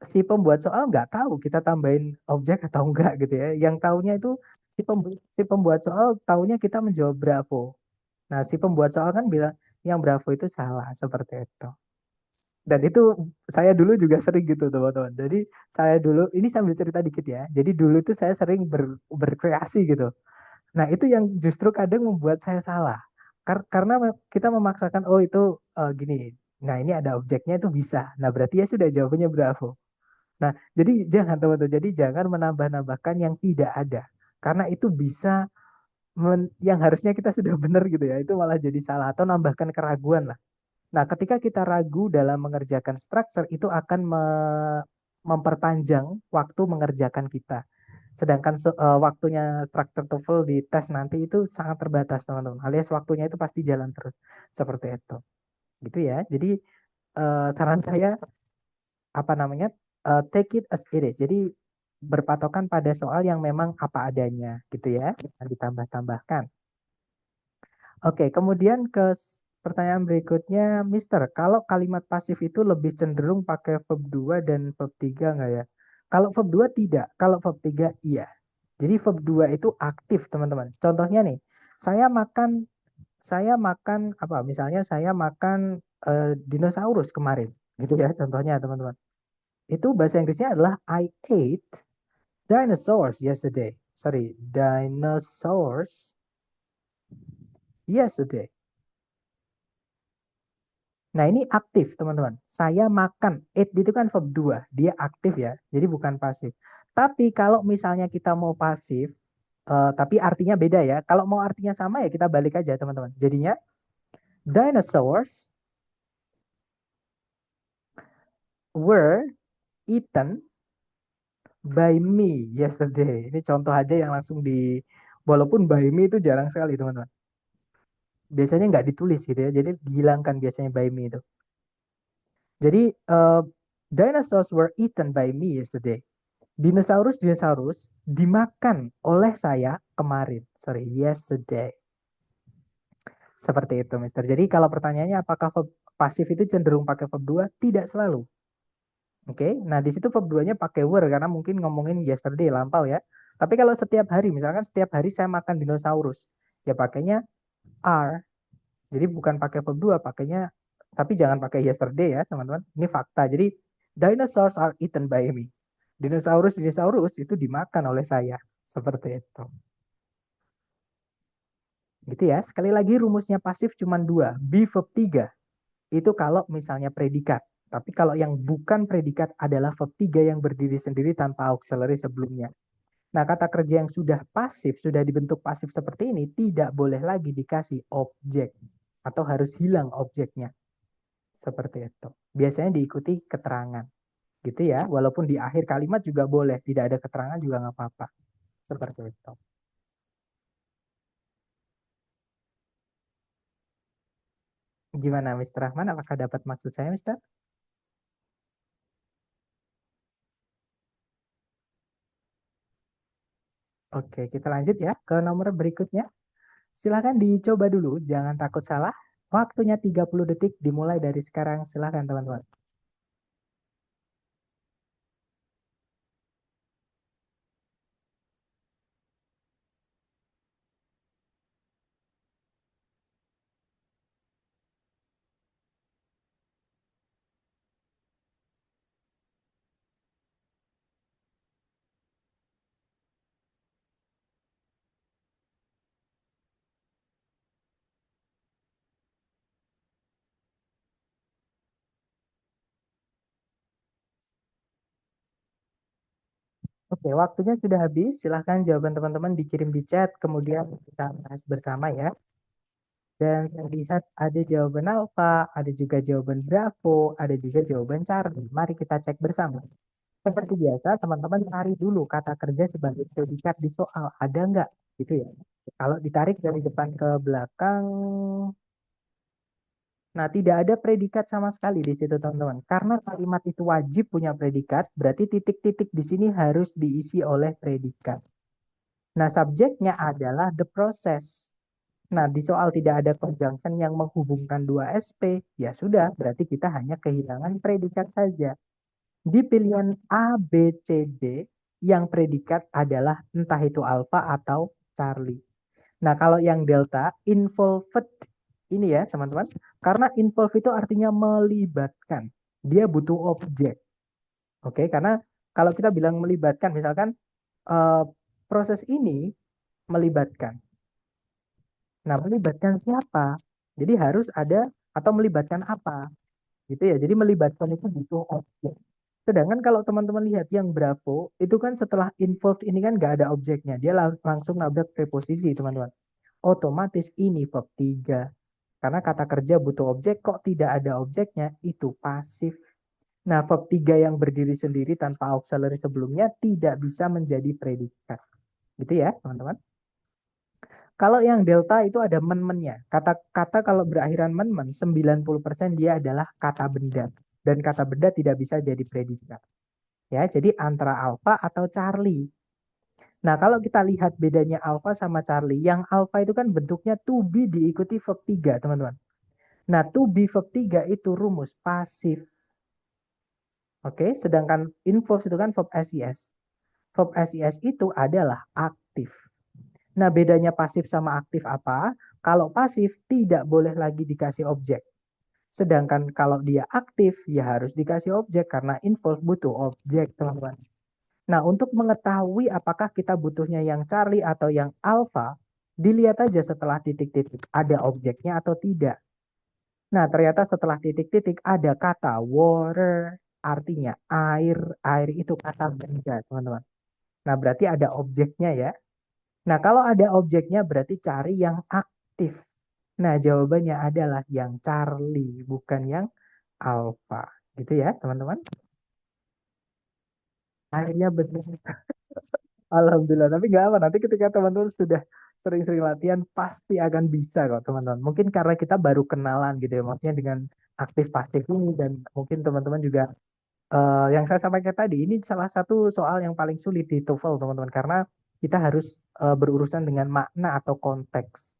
[SPEAKER 1] si pembuat soal nggak tahu kita tambahin objek atau enggak gitu ya. Yang tahunya itu si pembuat soal tahunya kita menjawab Bravo. Nah, si pembuat soal kan bilang, Yang Bravo itu salah seperti itu. Dan itu saya dulu juga sering gitu teman-teman. Jadi saya dulu ini sambil cerita dikit ya. Jadi dulu itu saya sering berkreasi gitu. Nah itu yang justru kadang membuat saya salah. Karena kita memaksakan oh itu gini. Nah ini ada objeknya itu bisa. Nah berarti ya sudah jawabannya Bravo. Nah jadi jangan teman-teman. Jadi jangan menambah-nambahkan yang tidak ada. Karena itu bisa yang harusnya kita sudah benar gitu ya. Itu malah jadi salah atau nambahkan keraguan lah. Nah, ketika kita ragu dalam mengerjakan structure, itu akan memperpanjang waktu mengerjakan kita. Sedangkan waktunya structure TOEFL di tes nanti itu sangat terbatas, teman-teman. Alias waktunya itu pasti jalan terus. Seperti itu. Gitu ya. Jadi, saran saya, apa namanya, take it as it is. Jadi, berpatokan pada soal yang memang apa adanya. Gitu ya. Jangan ditambah-tambahkan. Oke, kemudian ke pertanyaan berikutnya, Mister, kalau kalimat pasif itu lebih cenderung pakai verb 2 dan verb 3 nggak ya? Kalau verb 2 tidak, kalau verb 3 iya. Jadi verb 2 itu aktif, teman-teman. Contohnya nih, saya makan saya makan apa? Misalnya saya makan dinosaurus kemarin, gitu ya contohnya, teman-teman. Itu bahasa Inggrisnya adalah I ate dinosaurs yesterday. Sorry, dinosaurs yesterday. Nah, ini aktif, teman-teman. Saya makan. Eat itu kan verb 2. Dia aktif ya. Jadi bukan pasif. Tapi kalau misalnya kita mau pasif, tapi artinya beda ya. Kalau mau artinya sama ya kita balik aja, teman-teman. Jadinya, dinosaurs were eaten by me yesterday. Ini contoh aja yang langsung walaupun by me itu jarang sekali, teman-teman. Biasanya nggak ditulis gitu ya. Jadi dihilangkan biasanya by me itu. Jadi, dinosaurs were eaten by me yesterday. Dinosaurus dimakan oleh saya kemarin. Sorry, yesterday. Seperti itu, Mister. Jadi kalau pertanyaannya apakah verb pasif itu cenderung pakai verb 2? Tidak selalu. Oke, nah di situ verb 2-nya pakai were karena mungkin ngomongin yesterday, lampau ya. Tapi kalau setiap hari, misalkan setiap hari saya makan dinosaurus, ya pakainya are. Jadi bukan pakai verb 2, pakainya, tapi jangan pakai yesterday ya, teman-teman. Ini fakta. Jadi, dinosaurs are eaten by me. Dinosaurus itu dimakan oleh saya. Seperti itu. Gitu ya. Sekali lagi rumusnya pasif cuma dua. Be verb 3. Itu kalau misalnya predikat. Tapi kalau yang bukan predikat adalah verb 3 yang berdiri sendiri tanpa auxiliary sebelumnya. Nah, kata kerja yang sudah pasif, sudah dibentuk pasif seperti ini, tidak boleh lagi dikasih objek. Atau harus hilang objeknya. Seperti itu. Biasanya diikuti keterangan. Gitu ya. Walaupun di akhir kalimat juga boleh. Tidak ada keterangan juga nggak apa-apa. Seperti itu. Gimana, Mr. Rahman? Apakah dapat maksud saya, Mister? Oke, kita lanjut ya ke nomor berikutnya. Silahkan dicoba dulu, jangan takut salah. Waktunya 30 detik dimulai dari sekarang. Silahkan, teman-teman. Oke, waktunya sudah habis. Silahkan jawaban teman-teman dikirim di chat, kemudian kita bahas bersama ya. Dan saya lihat ada jawaban Alfa, ada juga jawaban Bravo, ada juga jawaban Charlie. Mari kita cek bersama. Seperti biasa, teman-teman cari dulu kata kerja sebagai predikat di soal. Ada nggak? Gitu ya. Kalau ditarik dari depan ke belakang, nah tidak ada predikat sama sekali di situ, teman-teman. Karena kalimat itu wajib punya predikat, berarti titik-titik di sini harus diisi oleh predikat. Nah, subjeknya adalah the process. Nah, di soal tidak ada conjunction yang menghubungkan dua SP, ya sudah, berarti kita hanya kehilangan predikat saja. Di pilihan A, B, C, D, yang predikat adalah entah itu alpha atau Charlie. Nah, kalau yang delta, involved ini ya teman-teman. Karena involve itu artinya melibatkan. Dia butuh objek. Oke, karena kalau kita bilang melibatkan, misalkan eh, proses ini melibatkan. Nah, melibatkan siapa? Jadi harus ada atau melibatkan apa? Gitu ya. Jadi melibatkan itu butuh objek. Sedangkan kalau teman-teman lihat yang Bravo, itu kan setelah involved ini kan nggak ada objeknya. Dia langsung nabrak preposisi, teman-teman. Otomatis ini verb 3. Karena kata kerja butuh objek, kok tidak ada objeknya, itu pasif. Nah, verb 3 yang berdiri sendiri tanpa auxiliary sebelumnya tidak bisa menjadi predikat. Gitu ya, teman-teman. Kalau yang delta itu ada men-mennya. Kata-kata kalau berakhiran men-men, 90% dia adalah kata benda. Dan kata benda tidak bisa jadi predikat. Ya, jadi antara alpha atau Charlie. Nah, kalau kita lihat bedanya alpha sama Charlie, yang alpha itu kan bentuknya to be diikuti verb 3, teman-teman. Nah, to be verb 3 itu rumus pasif. Oke, sedangkan involve itu kan verb SIS. Verb SIS itu adalah aktif. Nah, bedanya pasif sama aktif apa? Kalau pasif tidak boleh lagi dikasih objek. Sedangkan kalau dia aktif, ya harus dikasih objek karena involve butuh objek, teman-teman. Nah, untuk mengetahui apakah kita butuhnya yang Charlie atau yang Alpha, dilihat aja setelah titik-titik ada objeknya atau tidak. Nah, ternyata setelah titik-titik ada kata water, artinya air. Air itu kata benda, teman-teman. Nah, berarti ada objeknya ya. Nah, kalau ada objeknya berarti cari yang aktif. Nah, jawabannya adalah yang Charlie, bukan yang Alpha. Gitu ya, teman-teman. Akhirnya benar. Alhamdulillah, tapi nggak apa. Nanti ketika teman-teman sudah sering-sering latihan, pasti akan bisa kok teman-teman. Mungkin karena kita baru kenalan gitu ya, maksudnya dengan aktif pasif ini dan mungkin teman-teman juga yang saya sampaikan tadi, ini salah satu soal yang paling sulit di TOEFL teman-teman, karena kita harus berurusan dengan makna atau konteks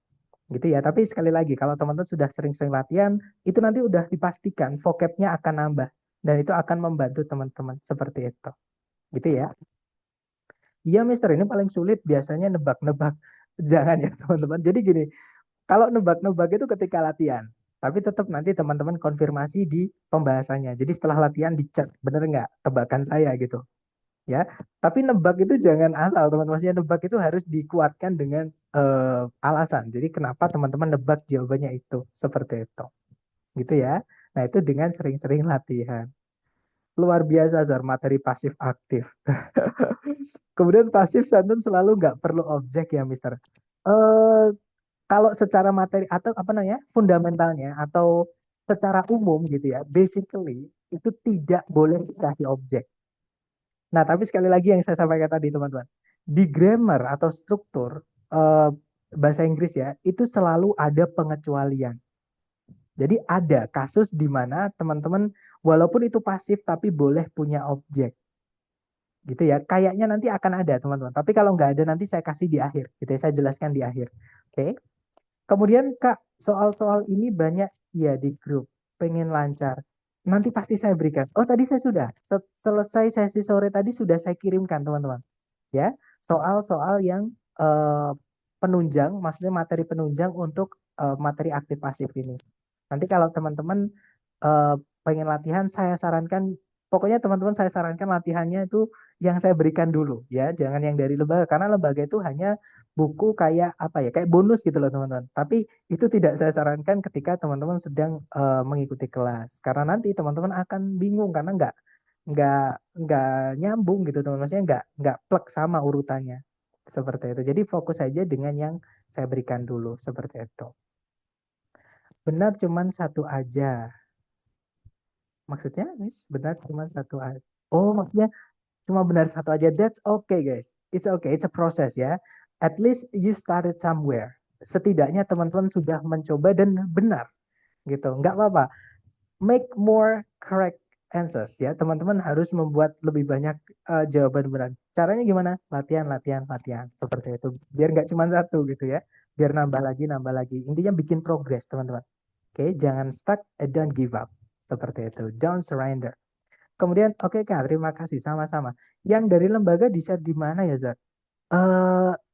[SPEAKER 1] gitu ya. Tapi sekali lagi, kalau teman-teman sudah sering-sering latihan, itu nanti udah dipastikan vocabnya akan nambah dan itu akan membantu teman-teman seperti itu. Gitu ya. Iya, Mister, ini paling sulit biasanya nebak-nebak. Jangan ya, teman-teman. Jadi gini, kalau nebak-nebak itu ketika latihan. Tapi tetap nanti teman-teman konfirmasi di pembahasannya. Jadi setelah latihan dicek, bener nggak tebakan saya gitu. Ya, tapi nebak itu jangan asal, teman-teman. Maksudnya nebak itu harus dikuatkan dengan alasan. Jadi kenapa teman-teman nebak jawabannya itu. Seperti itu. Gitu ya. Nah, itu dengan sering-sering latihan. Luar biasa, Zar, materi pasif aktif. Kemudian pasif sentence selalu nggak perlu objek ya, Mister. Eh, kalau secara materi atau apa namanya fundamentalnya atau secara umum gitu ya, basically itu tidak boleh dikasih objek. Nah, tapi sekali lagi yang saya sampaikan tadi teman-teman, di grammar atau struktur bahasa Inggris ya, itu selalu ada pengecualian. Jadi ada kasus di mana teman-teman walaupun itu pasif tapi boleh punya objek gitu ya. Kayaknya nanti akan ada teman-teman. Tapi kalau nggak ada nanti saya kasih di akhir gitu ya. Saya jelaskan di akhir. Oke. Kemudian Kak, soal-soal ini banyak ya di grup. Pengen lancar. Nanti pasti saya berikan. Oh, tadi saya sudah. Selesai sesi sore tadi sudah saya kirimkan teman-teman. Ya, soal-soal yang eh, penunjang, maksudnya materi penunjang untuk materi aktif pasif ini. Nanti kalau teman-teman eh, pengen latihan, saya sarankan, pokoknya teman-teman saya sarankan latihannya itu yang saya berikan dulu ya, jangan yang dari lembaga, karena lembaga itu hanya buku kayak apa ya, kayak bonus gitu loh teman-teman. Tapi itu tidak saya sarankan ketika teman-teman sedang mengikuti kelas, karena nanti teman-teman akan bingung karena nggak nggak nyambung gitu teman-teman, maksudnya nggak plek sama urutannya seperti itu. Jadi fokus saja dengan yang saya berikan dulu seperti itu. Benar cuman satu aja. Maksudnya, Miss, benar cuma satu aja. Oh, maksudnya cuma benar satu aja. That's okay, guys. It's okay. It's a process ya. At least you started somewhere. Setidaknya teman-teman sudah mencoba dan benar gitu. Nggak apa-apa. Make more correct answers ya. Teman-teman harus membuat lebih banyak jawaban benar. Caranya gimana? Latihan, latihan, latihan. Seperti itu. Biar nggak cuma satu gitu ya. Biar nambah lagi, nambah lagi. Intinya bikin progress, teman-teman. Oke, jangan stuck and don't give up. Seperti itu. Don't surrender. Kemudian, oke Kak, terima kasih sama-sama. Yang dari lembaga di share di mana ya, Zat?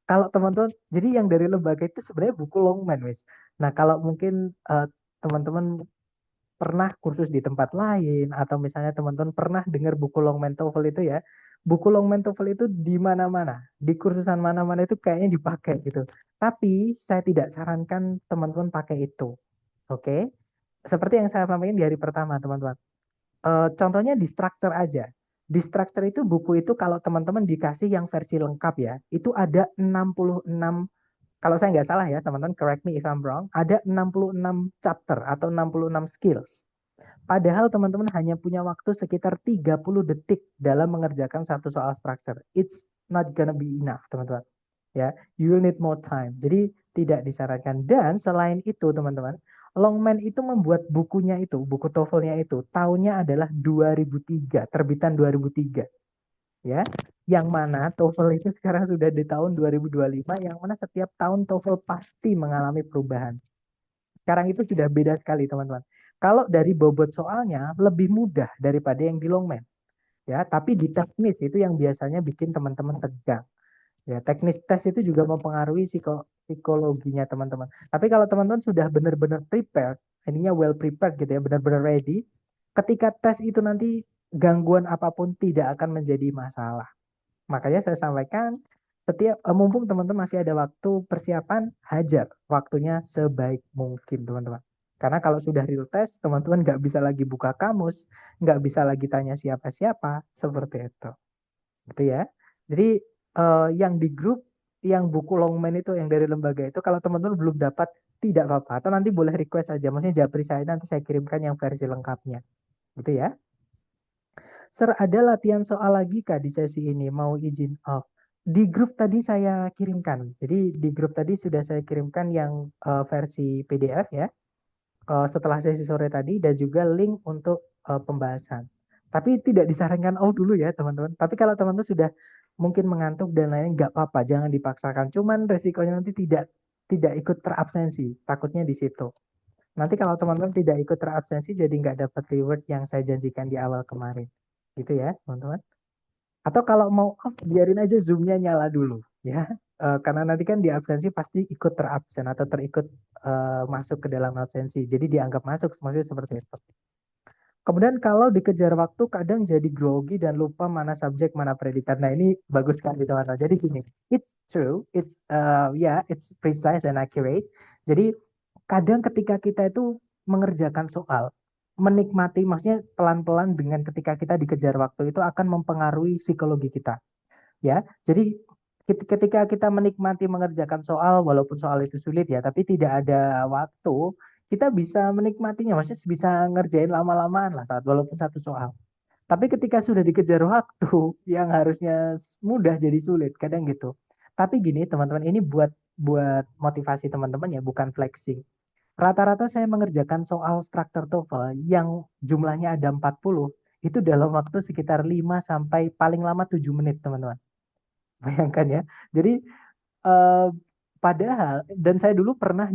[SPEAKER 1] Kalau teman-teman, jadi yang dari lembaga itu sebenarnya buku Longman, wis. Nah, kalau mungkin teman-teman pernah kursus di tempat lain atau misalnya teman-teman pernah dengar buku Longman TOEFL itu ya, buku Longman TOEFL itu di mana-mana, di kursusan mana-mana itu kayaknya dipakai gitu. Tapi saya tidak sarankan teman-teman pakai itu. Oke? Seperti yang saya sampaikan di hari pertama, teman-teman. Contohnya di structure aja. Di structure itu buku itu kalau teman-teman dikasih yang versi lengkap ya, itu ada 66, kalau saya nggak salah ya teman-teman, correct me if I'm wrong, ada 66 chapter atau 66 skills. Padahal teman-teman hanya punya waktu sekitar 30 detik dalam mengerjakan satu soal structure. It's not gonna be enough, teman-teman. Ya, you will need more time. Jadi tidak disarankan. Dan selain itu, teman-teman, Longman itu membuat bukunya itu, buku TOEFL-nya itu, tahunnya adalah 2003, terbitan 2003. Ya, yang mana TOEFL itu sekarang sudah di tahun 2025, yang mana setiap tahun TOEFL pasti mengalami perubahan. Sekarang itu sudah beda sekali, teman-teman. Kalau dari bobot soalnya lebih mudah daripada yang di Longman. Ya, tapi di teknis itu yang biasanya bikin teman-teman tegang. Ya, teknis tes itu juga mempengaruhi psikologinya teman-teman. Tapi kalau teman-teman sudah benar-benar prepared, ininya well prepared gitu ya, benar-benar ready, ketika tes itu nanti gangguan apapun tidak akan menjadi masalah. Makanya saya sampaikan setiap mumpung teman-teman masih ada waktu persiapan, hajar waktunya sebaik mungkin teman-teman. Karena kalau sudah real test, teman-teman nggak bisa lagi buka kamus, nggak bisa lagi tanya siapa-siapa, seperti itu. Gitu ya. Jadi yang di grup, yang buku Longman itu, yang dari lembaga itu, kalau teman-teman belum dapat, tidak apa-apa. Atau nanti boleh request aja, maksudnya japri saya, nanti saya kirimkan yang versi lengkapnya. Gitu ya. Sir, ada latihan soal lagi Kak di sesi ini? Mau izin off. Di grup tadi saya kirimkan. Jadi di grup tadi sudah saya kirimkan yang versi PDF ya. Setelah sesi sore tadi dan juga link untuk pembahasan. Tapi tidak disarankan dulu ya teman-teman. Tapi kalau teman-teman sudah mungkin mengantuk dan lain nggak apa-apa, jangan dipaksakan. Cuman resikonya nanti tidak ikut terabsensi. Takutnya di situ. Nanti kalau teman-teman tidak ikut terabsensi jadi nggak dapat reward yang saya janjikan di awal kemarin. Gitu ya, teman-teman. Atau kalau mau off, biarin aja Zoom-nya nyala dulu ya. Karena nanti kan di absensi pasti ikut terabsen atau terikut masuk ke dalam absensi. Jadi dianggap masuk, maksudnya seperti itu. Kemudian kalau dikejar waktu kadang jadi grogi dan lupa mana subjek, mana predikat. Nah ini bagus sekali teman-teman. Jadi gini, it's true, it's precise and accurate. Jadi kadang ketika kita itu mengerjakan soal, menikmati, maksudnya pelan-pelan dengan ketika kita dikejar waktu itu akan mempengaruhi psikologi kita. Ya, jadi ketika kita menikmati mengerjakan soal, walaupun soal itu sulit ya, tapi tidak ada waktu, kita bisa menikmatinya, maksudnya bisa ngerjain lama-lamaan lah saat walaupun satu soal. Tapi ketika sudah dikejar waktu yang harusnya mudah jadi sulit, kadang gitu. Tapi gini teman-teman, ini buat buat motivasi teman-teman ya, bukan flexing. Rata-rata saya mengerjakan soal struktur TOEFL yang jumlahnya ada 40, itu dalam waktu sekitar 5 sampai paling lama 7 menit, teman-teman. Bayangkan ya. Jadi eh, padahal dan saya dulu pernah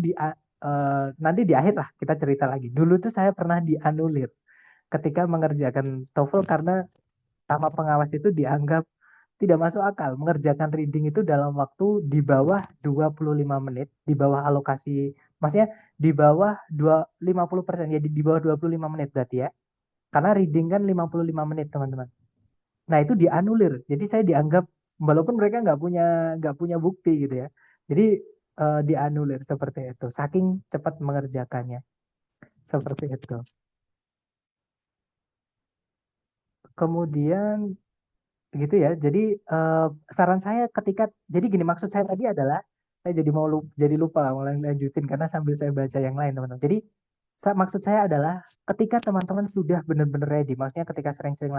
[SPEAKER 1] nanti di akhir lah kita cerita lagi. Dulu tuh saya pernah dianulir ketika mengerjakan TOEFL karena sama pengawas itu dianggap tidak masuk akal mengerjakan reading itu dalam waktu di bawah 25 menit, di bawah alokasi, maksudnya di bawah 50%, ya di bawah 25 menit berarti ya. Karena reading kan 55 menit, teman-teman. Nah, itu dianulir. Jadi saya dianggap walaupun mereka nggak punya bukti gitu ya. Jadi dianulir seperti itu. Saking cepat mengerjakannya. Seperti itu. Kemudian gitu ya. Jadi saran saya ketika jadi gini, maksud saya tadi adalah saya jadi jadi lupa mau lanjutin karena sambil saya baca yang lain, teman-teman. Jadi maksud saya adalah ketika teman-teman sudah benar-benar ready, maksudnya ketika sering-sering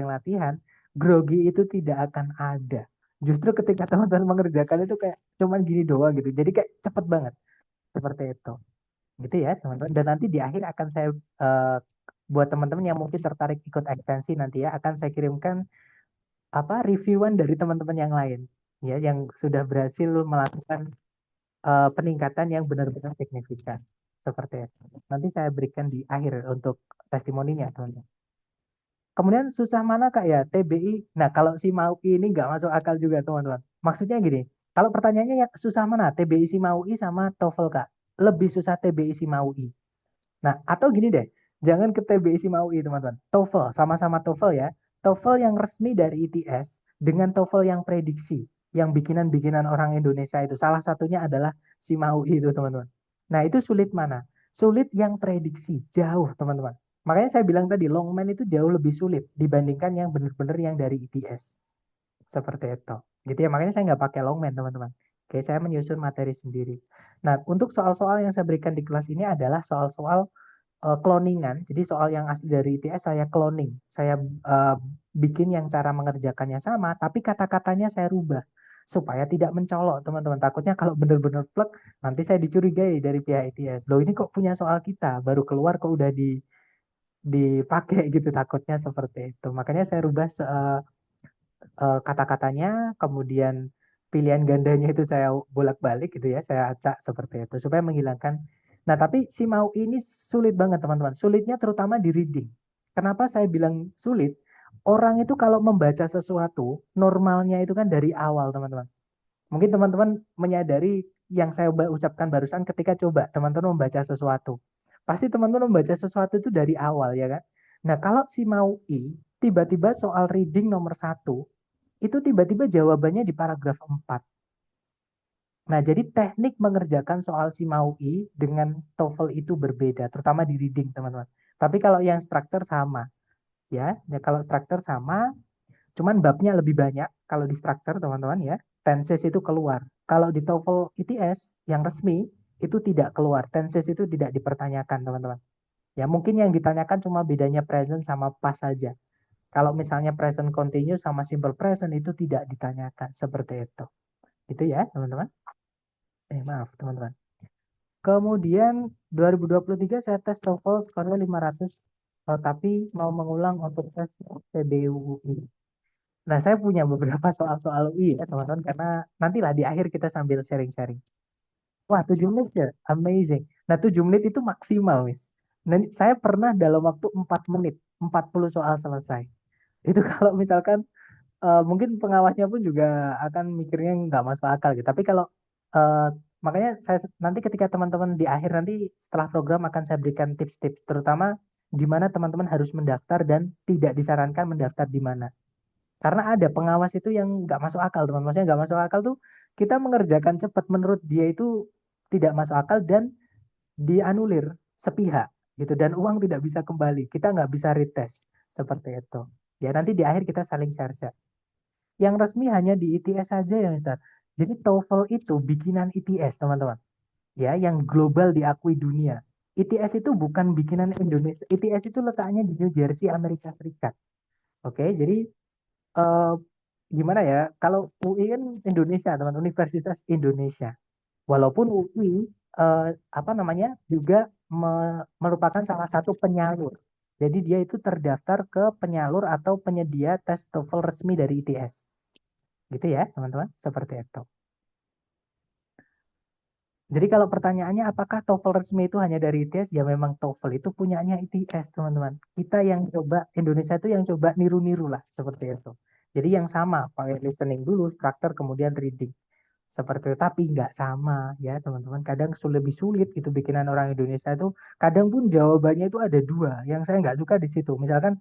[SPEAKER 1] latihan, grogi itu tidak akan ada. Justru ketika teman-teman mengerjakan itu kayak cuman gini doang gitu. Jadi kayak cepet banget seperti itu. Gitu ya, teman-teman. Dan nanti di akhir akan saya buat teman-teman yang mungkin tertarik ikut ekstensi nanti ya, akan saya kirimkan reviewan dari teman-teman yang lain ya yang sudah berhasil melakukan peningkatan yang benar-benar signifikan seperti itu. Nanti saya berikan di akhir untuk testimoninya, teman-teman. Kemudian susah mana Kak ya TBI. Nah, kalau si mau ini nggak masuk akal juga, teman-teman. Maksudnya gini, Kalau pertanyaannya yang susah mana? TBI SIMAUI sama TOEFL, Kak. Lebih susah TBI SIMAUI. Nah, atau gini deh, jangan ke TBI SIMAUI, teman-teman. TOEFL, sama-sama TOEFL ya. TOEFL yang resmi dari ITS dengan TOEFL yang prediksi, yang bikinan-bikinan orang Indonesia itu. Salah satunya adalah SIMAUI itu, teman-teman. Nah, itu sulit mana? Sulit yang prediksi, jauh, teman-teman. Makanya saya bilang tadi, longman itu jauh lebih sulit dibandingkan yang benar-benar yang dari ITS. Seperti itu. Gitu ya, makanya saya nggak pakai longman, teman-teman. Oke, saya menyusun materi sendiri. Nah, untuk soal-soal yang saya berikan di kelas ini adalah soal-soal cloningan. Jadi soal yang asli dari ITS saya cloning. Saya bikin yang cara mengerjakannya sama, tapi kata-katanya saya rubah supaya tidak mencolok, teman-teman. Takutnya kalau benar-benar plek, nanti saya dicurigai dari pihak ITS. Loh, ini kok punya soal kita, baru keluar kok udah dipakai gitu, takutnya seperti itu. Makanya saya rubah kata-katanya, kemudian pilihan gandanya itu saya bolak-balik gitu ya, saya acak seperti itu supaya menghilangkan. Nah, tapi si mau ini sulit banget, teman-teman. Sulitnya terutama di reading. Kenapa saya bilang sulit? Orang itu kalau membaca sesuatu, normalnya itu kan dari awal, teman-teman. Mungkin teman-teman menyadari yang saya ucapkan barusan ketika coba teman-teman membaca sesuatu. Pasti teman-teman membaca sesuatu itu dari awal, ya kan? Nah, kalau si Maui tiba-tiba soal reading nomor satu itu tiba-tiba jawabannya di paragraf 4. Nah, jadi teknik mengerjakan soal si Maui dengan TOEFL itu berbeda, terutama di reading, teman-teman. Tapi kalau yang structure sama, ya. Ya kalau structure sama, cuman babnya lebih banyak kalau di structure, teman-teman ya. Tenses itu keluar. Kalau di TOEFL ITS yang resmi itu tidak keluar. Tenses itu tidak dipertanyakan, teman-teman. Ya, mungkin yang ditanyakan cuma bedanya present sama past saja. Kalau misalnya present continuous sama simple present itu tidak ditanyakan seperti itu. Itu ya, teman-teman. Maaf, teman-teman. Kemudian 2023 saya tes TOEFL skornya 500, tapi mau mengulang untuk tes PBUI. Nah, saya punya beberapa soal-soal UI ya, teman-teman, karena nantilah di akhir kita sambil sharing-sharing. Wah, 7 menit ya, amazing. Nah, 7 menit itu maksimal, Miss. Nah, saya pernah dalam waktu 4 menit, 40 soal selesai. Itu kalau misalkan mungkin pengawasnya pun juga akan mikirnya nggak masuk akal gitu. Tapi kalau uh, makanya saya nanti ketika teman-teman di akhir nanti setelah program akan saya berikan tips-tips, terutama di mana teman-teman harus mendaftar dan tidak disarankan mendaftar di mana. Karena ada pengawas itu yang nggak masuk akal, teman. Maksudnya nggak masuk akal tuh kita mengerjakan cepat menurut dia itu tidak masuk akal dan dianulir sepihak gitu dan uang tidak bisa kembali. Kita nggak bisa retest seperti itu. Ya nanti di akhir kita saling share-share. Yang resmi hanya di ITS saja ya, Mister. Jadi TOEFL itu bikinan ITS, teman-teman. Ya, yang global diakui dunia. ITS itu bukan bikinan Indonesia. ITS itu letaknya di New Jersey, Amerika Serikat. Oke, jadi eh, gimana ya? Kalau UI kan Indonesia, teman, Universitas Indonesia. Walaupun UI apa namanya juga merupakan salah satu penyalur. Jadi dia itu terdaftar ke penyalur atau penyedia tes TOEFL resmi dari ITS. Gitu ya, teman-teman. Seperti itu. Jadi kalau pertanyaannya apakah TOEFL resmi itu hanya dari ITS? Ya memang TOEFL itu punyanya ITS, teman-teman. Kita yang coba, Indonesia itu yang coba niru-niru lah, seperti itu. Jadi yang sama, pakai listening dulu, structure, kemudian reading. Seperti itu, tapi nggak sama ya teman-teman. Kadang lebih sulit gitu bikinan orang Indonesia itu. Kadang pun jawabannya itu ada dua. Yang saya nggak suka di situ. Misalkan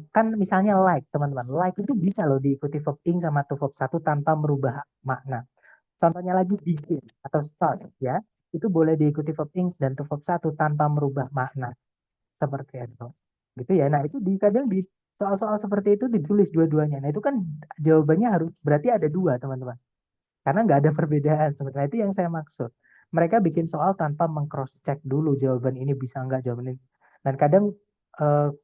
[SPEAKER 1] kan misalnya like, teman-teman. Like itu bisa loh diikuti verb ing sama to verb satu tanpa merubah makna. Contohnya lagi begin atau start ya. Itu boleh diikuti verb ing dan to verb satu tanpa merubah makna. Seperti itu. Gitu ya. Nah, itu kadang di soal-soal seperti itu ditulis dua-duanya. Nah, itu kan jawabannya harus berarti ada dua, teman-teman. Karena nggak ada perbedaan. Sebenarnya itu yang saya maksud. Mereka bikin soal tanpa meng-cross check dulu jawaban ini bisa nggak jawaban ini. Dan kadang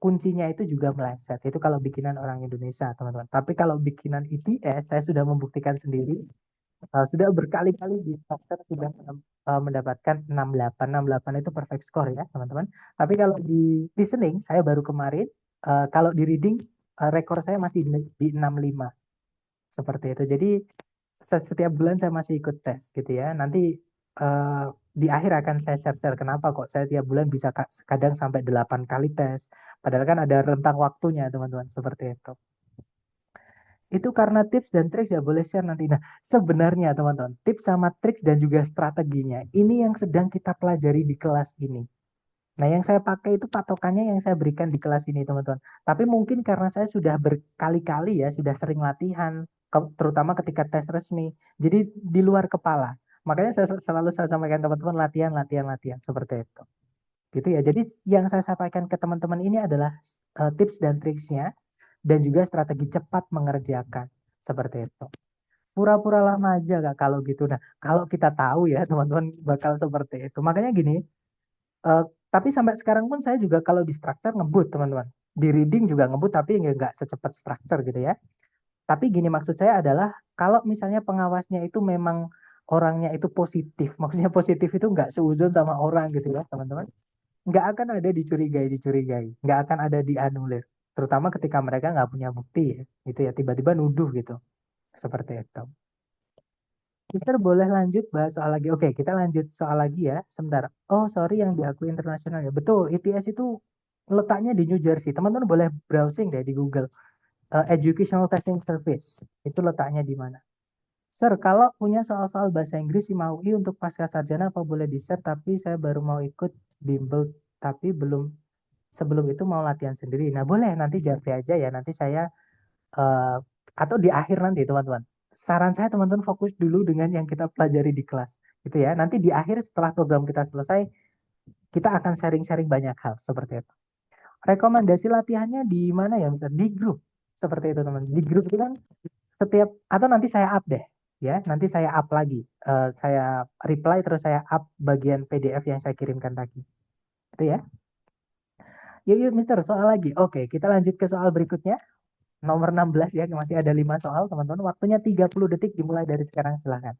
[SPEAKER 1] kuncinya itu juga meleset. Itu kalau bikinan orang Indonesia, teman-teman. Tapi kalau bikinan ITS, saya sudah membuktikan sendiri. Sudah berkali-kali di starter sudah mendapatkan 68. 68 itu perfect score ya, teman-teman. Tapi kalau di listening, saya baru kemarin. Kalau di reading, rekor saya masih di 65. Seperti itu. Jadi setiap bulan saya masih ikut tes gitu ya. Nanti eh, di akhir akan saya share-share kenapa kok saya tiap bulan bisa kadang sampai 8 kali tes. Padahal kan ada rentang waktunya, teman-teman, seperti itu. Itu karena tips dan trik ya boleh share nanti. Nah, sebenarnya teman-teman, tips sama trik dan juga strateginya ini yang sedang kita pelajari di kelas ini. Nah, yang saya pakai itu patokannya yang saya berikan di kelas ini, teman-teman. Tapi mungkin karena saya sudah berkali-kali ya, sudah sering latihan, terutama ketika tes resmi. Jadi di luar kepala. Makanya selalu saya sampaikan teman-teman latihan, latihan, latihan seperti itu. Gitu ya. Jadi yang saya sampaikan ke teman-teman ini adalah tips dan triksnya dan juga strategi cepat mengerjakan seperti itu. Pura-pura lama aja kak kalau gitu. Nah, kalau kita tahu ya teman-teman bakal seperti itu. Makanya gini, eh, tapi sampai sekarang pun saya juga kalau di structure ngebut teman-teman. Di reading juga ngebut tapi nggak secepat structure gitu ya. Tapi gini maksud saya adalah kalau misalnya pengawasnya itu memang orangnya itu positif, maksudnya positif itu nggak seuzon sama orang gitu ya teman-teman. Nggak akan ada dicurigai, nggak akan ada dianulir. Terutama ketika mereka nggak punya bukti ya, gitu ya tiba-tiba nuduh gitu, seperti itu. Mister boleh lanjut bahas soal lagi. Oke, kita lanjut soal lagi ya. Sebentar. Oh, sorry yang diakui internasional ya. Betul, ETS itu letaknya di New Jersey. Teman-teman boleh browsing deh di Google. Educational Testing Service. Itu letaknya di mana? Sir, kalau punya soal-soal bahasa Inggris di MAUI untuk pasca sarjana apa boleh di-share? Tapi saya baru mau ikut bimbel, tapi belum sebelum itu mau latihan sendiri. Nah, boleh nanti japri aja ya. Nanti saya eh, atau di akhir nanti teman-teman. Saran saya teman-teman fokus dulu dengan yang kita pelajari di kelas. Gitu ya. Nanti di akhir setelah program kita selesai, kita akan sharing-sharing banyak hal seperti itu. Rekomendasi latihannya di mana ya? Misalnya di grup. Seperti itu teman. Di grup itu kan setiap atau nanti saya up deh ya. Nanti saya up lagi. Saya reply terus saya up bagian PDF yang saya kirimkan tadi. Itu ya. Yuk, yuk, Mister, soal lagi. Oke, kita lanjut ke soal berikutnya. Nomor 16 ya, masih ada 5 soal, teman-teman. Waktunya 30 detik dimulai dari sekarang, silahkan.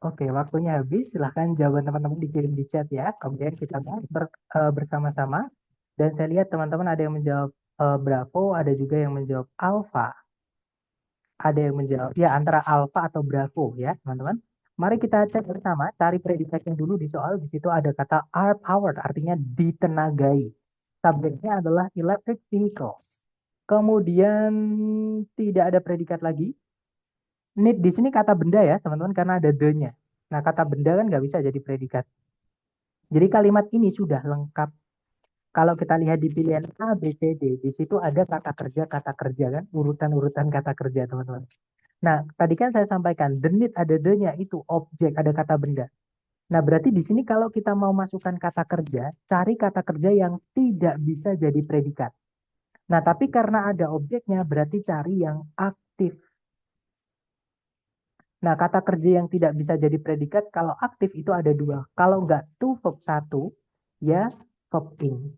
[SPEAKER 1] Oke, waktunya habis. Silahkan jawaban teman-teman dikirim di chat ya. Kemudian kita bahas bersama-sama. Dan saya lihat teman-teman ada yang menjawab Bravo, ada juga yang menjawab Alpha. Ada yang menjawab, ya antara Alpha atau Bravo ya, teman-teman. Mari kita cek bersama, cari predikatnya dulu di soal. Di situ ada kata are powered, artinya ditenagai. Subjeknya adalah electric vehicles. Kemudian tidak ada predikat lagi. Need di sini kata benda ya, teman-teman, karena ada the-nya. Nah, kata benda kan nggak bisa jadi predikat. Jadi kalimat ini sudah lengkap. Kalau kita lihat di pilihan A, B, C, D, di situ ada kata kerja kan, urutan-urutan kata kerja, teman-teman. Nah, tadi kan saya sampaikan, the need ada the-nya itu objek, ada kata benda. Nah, berarti di sini kalau kita mau masukkan kata kerja, cari kata kerja yang tidak bisa jadi predikat. Nah, tapi karena ada objeknya, berarti cari yang aktif. Nah, kata kerja yang tidak bisa jadi predikat kalau aktif itu ada dua. Kalau nggak to verb satu, ya verb ing.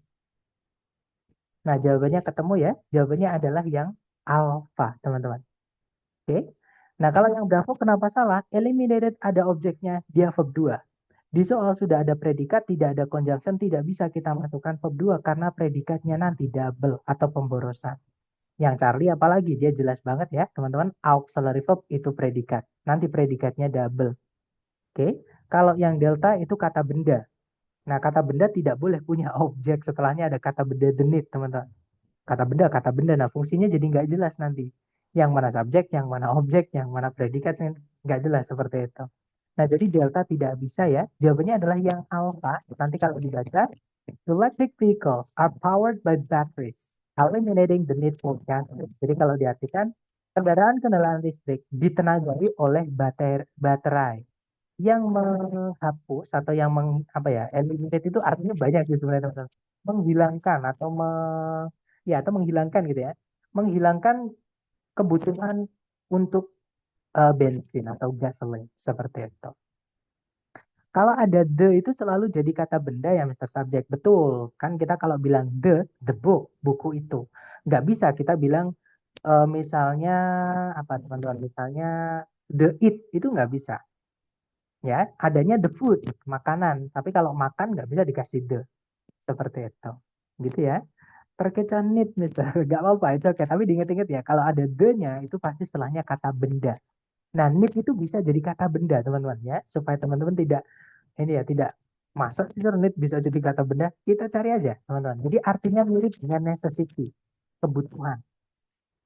[SPEAKER 1] Nah, jawabannya ketemu ya. Jawabannya adalah yang alpha, teman-teman. Oke. Nah, kalau yang bravo kenapa salah? Eliminated ada objeknya, dia verb 2. Di soal sudah ada predikat, tidak ada conjunction, tidak bisa kita masukkan verb 2 karena predikatnya nanti double atau pemborosan. Yang Charlie apalagi dia jelas banget ya, teman-teman. Auxiliary verb itu predikat. Nanti predikatnya double. Oke, kalau yang delta itu kata benda. Nah, kata benda tidak boleh punya objek. Setelahnya ada kata benda the need, teman-teman. Kata benda, kata benda. Nah, fungsinya jadi nggak jelas nanti. Yang mana subjek, yang mana objek, yang mana predikat, nggak jelas seperti itu. Nah, jadi delta tidak bisa ya. Jawabannya adalah yang alpha. Nanti kalau dibaca, electric vehicles are powered by batteries, eliminating the need for gasoline. Jadi kalau diartikan, kendaraan-kendaraan listrik ditenagai oleh baterai yang menghapus atau yang apa ya, eliminate itu artinya banyak sih sebenarnya teman-teman. Menghilangkan atau ya atau menghilangkan gitu ya. Menghilangkan kebutuhan untuk bensin atau gasoline seperti itu. Kalau ada the itu selalu jadi kata benda ya Mr. Subject. Betul. Kan kita kalau bilang the book, buku itu. Nggak bisa kita bilang misalnya apa teman-teman? Misalnya the eat itu nggak bisa. Ya, adanya the food, makanan. Tapi kalau makan nggak bisa dikasih the. Seperti itu. Gitu ya. Terkecoh need Mister. Nggak apa-apa, itu oke. Tapi diingat-ingat ya, kalau ada the-nya itu pasti setelahnya kata benda. Nah, need itu bisa jadi kata benda, teman-teman ya. Supaya teman-teman tidak ini ya tidak masa sih Sir, need bisa jadi kata benda, kita cari aja teman-teman. Jadi artinya mirip dengan necessity, kebutuhan.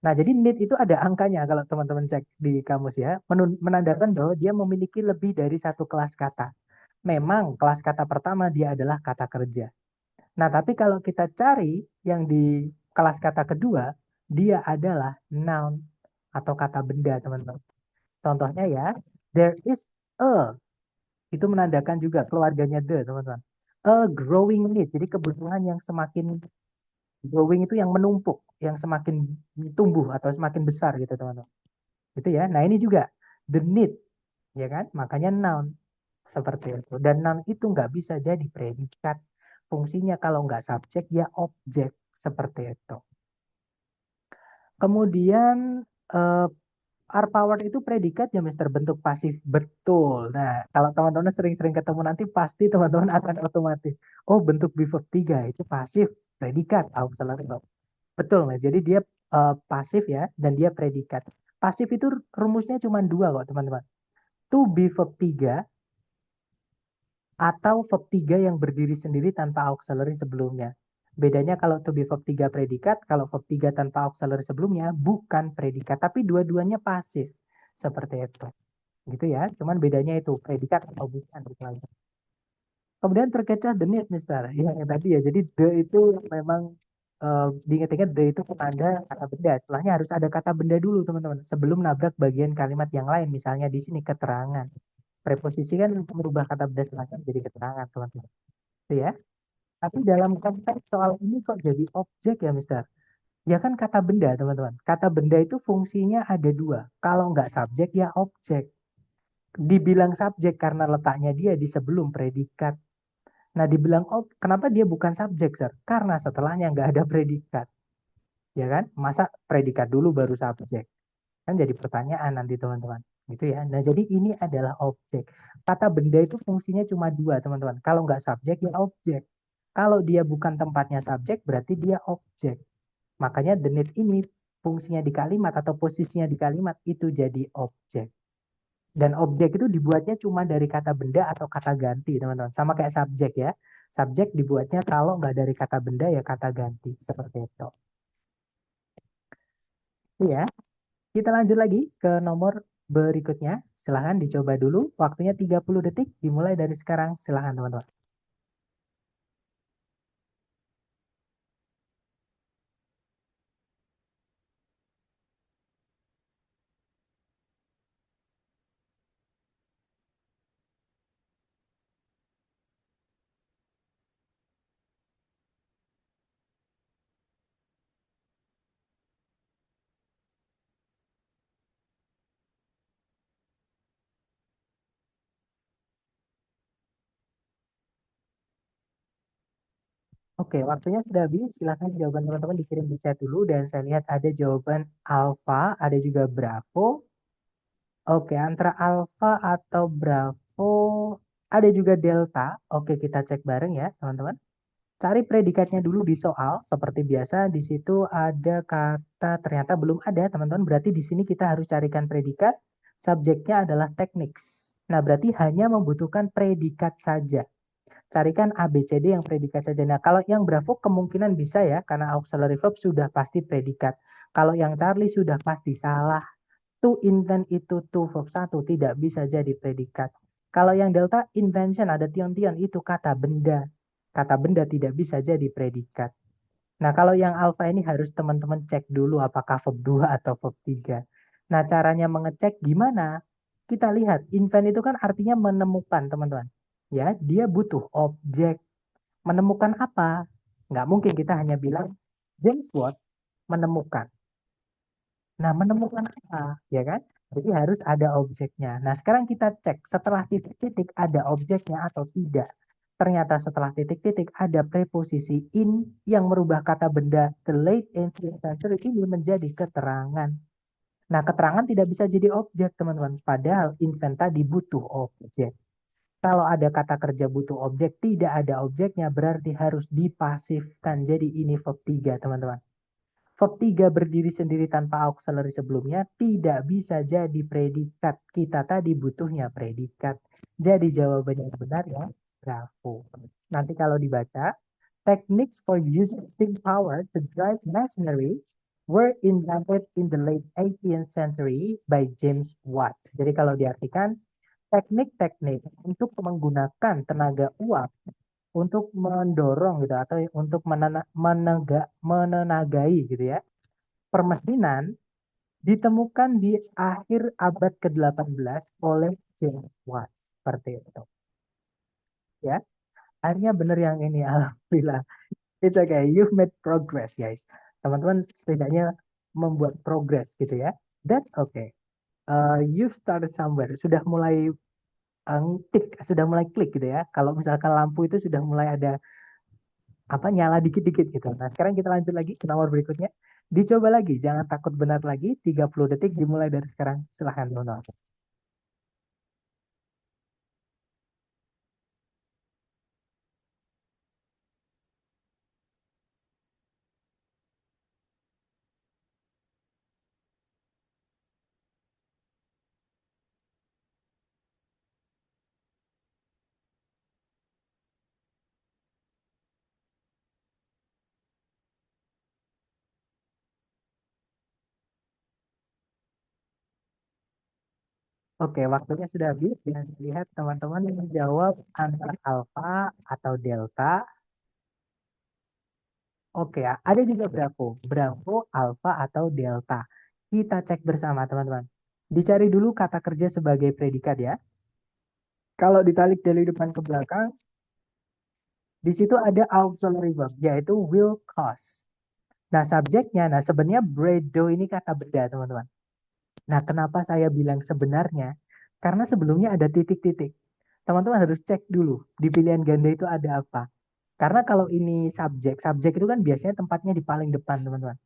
[SPEAKER 1] Nah, jadi need itu ada angkanya kalau teman-teman cek di kamus ya, menandakan bahwa dia memiliki lebih dari satu kelas kata. Memang kelas kata pertama dia adalah kata kerja. Nah, tapi kalau kita cari yang di kelas kata kedua, dia adalah noun atau kata benda, teman-teman. Contohnya ya, there is a, itu menandakan juga keluarganya the, teman-teman. A growing need, jadi kebutuhan yang semakin growing itu yang menumpuk, yang semakin tumbuh atau semakin besar gitu, teman-teman. Itu ya. Nah, ini juga the need, ya kan? Makanya noun seperti itu. Dan noun itu nggak bisa jadi predikat. Fungsinya kalau nggak subjek ya objek seperti itu. Kemudian eh, are powered itu predikat ya Mister bentuk pasif. Betul. Nah, kalau teman-teman sering-sering ketemu nanti pasti teman-teman akan otomatis. Oh, bentuk be verb 3 itu pasif, predikat, auxiliary verb. Betul, Mas. Jadi dia pasif ya dan dia predikat. Pasif itu rumusnya cuma dua kok, teman-teman. To be verb 3 atau verb 3 yang berdiri sendiri tanpa auxiliary sebelumnya. Bedanya kalau to be verb 3 predikat, kalau verb 3 tanpa auxiliary sebelumnya bukan predikat, tapi dua-duanya pasif. Seperti itu. Gitu ya. Cuman bedanya itu predikat atau bukan gitu aja. Kemudian terkecoh the need, Mister. Ya, yang tadi ya. Jadi the itu memang diingat-ingat the itu penanda kata benda. Setelahnya harus ada kata benda dulu, teman-teman. Sebelum nabrak bagian kalimat yang lain. Misalnya di sini keterangan. Preposisi kan merubah kata benda setelahnya menjadi keterangan, teman-teman. Itu ya. Tapi dalam konteks soal ini kok jadi objek ya, Mister? Ya kan kata benda, teman-teman. Kata benda itu fungsinya ada dua. Kalau nggak subjek, ya objek. Dibilang subjek karena letaknya dia di sebelum predikat. Nah, dibilang, oh, kenapa dia bukan subjek, Sir? Karena setelahnya nggak ada predikat. Ya kan? Masa predikat dulu baru subjek? Kan jadi pertanyaan nanti, teman-teman. Gitu ya. Nah, jadi ini adalah objek. Kata benda itu fungsinya cuma dua, teman-teman. Kalau nggak subjek, ya objek. Kalau dia bukan tempatnya subjek, berarti dia objek. Makanya the need ini fungsinya di kalimat atau posisinya di kalimat itu jadi objek. Dan objek itu dibuatnya cuma dari kata benda atau kata ganti, teman-teman. Sama kayak subjek ya. Subjek dibuatnya kalau nggak dari kata benda ya kata ganti. Seperti itu. Iya. Kita lanjut lagi ke nomor berikutnya. Silahkan dicoba dulu. Waktunya 30 detik. Dimulai dari sekarang. Silahkan teman-teman. Oke, waktunya sudah habis. Silahkan jawaban teman-teman dikirim di chat dulu. Dan saya lihat ada jawaban alpha, ada juga bravo. Oke, antara alpha atau bravo, ada juga delta. Oke, kita cek bareng ya, teman-teman. Cari predikatnya dulu di soal. Seperti biasa, di situ ada kata ternyata belum ada, teman-teman. Berarti di sini kita harus carikan predikat. Subjeknya adalah techniques. Nah, berarti hanya membutuhkan predikat saja. Carikan A, B, C, D yang predikat saja. Nah, kalau yang Bravo kemungkinan bisa ya, karena auxiliary verb sudah pasti predikat. Kalau yang Charlie sudah pasti salah. To invent itu to verb 1 tidak bisa jadi predikat. Kalau yang Delta invention ada tion-tion itu kata benda. Kata benda tidak bisa jadi predikat. Nah, kalau yang alpha ini harus teman-teman cek dulu apakah verb 2 atau verb 3. Nah, caranya mengecek gimana? Kita lihat, invent itu kan artinya menemukan, teman-teman. Ya, dia butuh objek. Menemukan apa? Nggak mungkin kita hanya bilang James Watt menemukan. Nah, menemukan apa? Ya kan? Jadi harus ada objeknya. Nah, sekarang kita cek setelah titik-titik ada objeknya atau tidak. Ternyata setelah titik-titik ada preposisi in yang merubah kata benda the late 18th century ini menjadi keterangan. Nah, keterangan tidak bisa jadi objek, teman-teman. Padahal invent tadi butuh objek. Kalau ada kata kerja butuh objek, tidak ada objeknya, berarti harus dipasifkan. Jadi ini verb 3, teman-teman. Verb 3 berdiri sendiri tanpa auxiliary sebelumnya tidak bisa jadi predikat. Kita tadi butuhnya predikat. Jadi jawabannya yang benar ya, bravo. Nanti kalau dibaca, techniques for using steam power to drive machinery were invented in the late 18th century by James Watt. Jadi kalau diartikan, teknik-teknik untuk menggunakan tenaga uap untuk mendorong gitu atau untuk menenagai gitu ya permesinan ditemukan di akhir abad ke-18 oleh James Watt. Seperti itu. Ya, akhirnya benar yang ini. Alhamdulillah. It's okay. You've made progress, guys. Teman-teman setidaknya membuat progress gitu ya. That's okay. You've started somewhere. Sudah mulai sudah mulai klik gitu ya. Kalau misalkan lampu itu sudah mulai ada apa nyala dikit-dikit gitu. Nah, sekarang kita lanjut lagi ke nomor berikutnya. Dicoba lagi, jangan takut benar lagi. 30 detik dimulai dari sekarang. Silahkan, Dono. Oke, waktunya sudah habis. Dan lihat teman-teman yang menjawab antara alfa atau delta. Oke, ada juga Bravo. Bravo, alfa atau delta. Kita cek bersama teman-teman. Dicari dulu kata kerja sebagai predikat ya. Kalau ditarik dari depan ke belakang, di situ ada auxiliary verb, yaitu will cause. Nah, subjeknya, nah sebenarnya bredo ini kata benda, teman-teman. Nah, kenapa saya bilang sebenarnya? Karena sebelumnya ada titik-titik. Teman-teman harus cek dulu di pilihan ganda itu ada apa. Karena kalau ini subjek, subjek itu kan biasanya tempatnya di paling depan, teman-teman.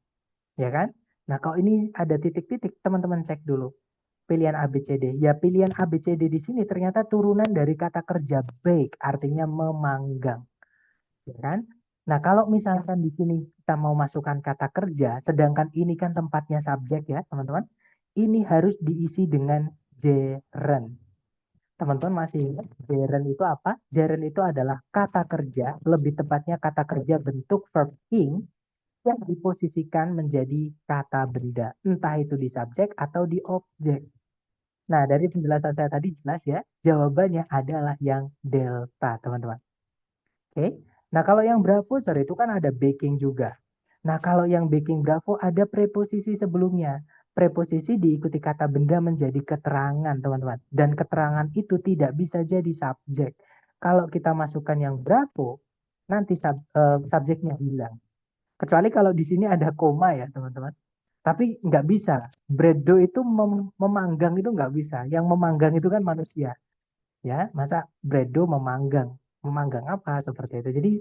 [SPEAKER 1] Ya kan? Nah, kalau ini ada titik-titik, teman-teman cek dulu. Pilihan A, B, C, D. Ya, pilihan A, B, C, D di sini ternyata turunan dari kata kerja bake, artinya memanggang. Ya kan? Nah, kalau misalkan di sini kita mau masukkan kata kerja, sedangkan ini kan tempatnya subjek ya, teman-teman. Ini harus diisi dengan gerund. Teman-teman masih ingat gerund itu apa? Gerund itu adalah kata kerja, lebih tepatnya kata kerja bentuk verb ing yang diposisikan menjadi kata benda, entah itu di subjek atau di objek. Nah, dari penjelasan saya tadi jelas ya, jawabannya adalah yang delta, teman-teman. Oke. Nah, kalau yang Bravo, sorry, itu kan ada backing juga. Nah, kalau yang backing Bravo ada preposisi sebelumnya. Preposisi diikuti kata benda menjadi keterangan, teman-teman. Dan keterangan itu tidak bisa jadi subjek. Kalau kita masukkan yang Bravo, nanti subjeknya hilang. Kecuali kalau di sini ada koma ya, teman-teman. Tapi nggak bisa. Bredo itu memanggang itu nggak bisa. Yang memanggang itu kan manusia ya masa Bredo memanggang apa seperti itu jadi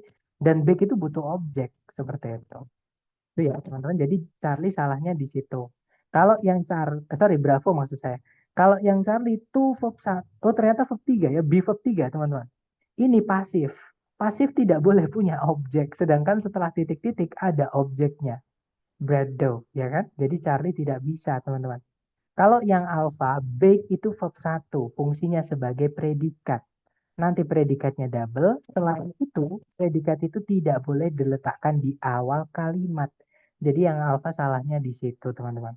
[SPEAKER 1] dan bake itu butuh objek seperti itu ya teman-teman jadi Charlie salahnya di situ kalau yang sorry Bravo maksud saya kalau yang Charlie itu verb oh ternyata verb 3 ya be verb 3 teman-teman ini pasif pasif tidak boleh punya objek sedangkan setelah titik-titik ada objeknya Bredo ya kan jadi Charlie tidak bisa teman-teman kalau yang alpha, bake itu verb 1, fungsinya sebagai predikat. Nanti predikatnya double, selain itu predikat itu tidak boleh diletakkan di awal kalimat. Jadi yang alpha salahnya di situ teman-teman.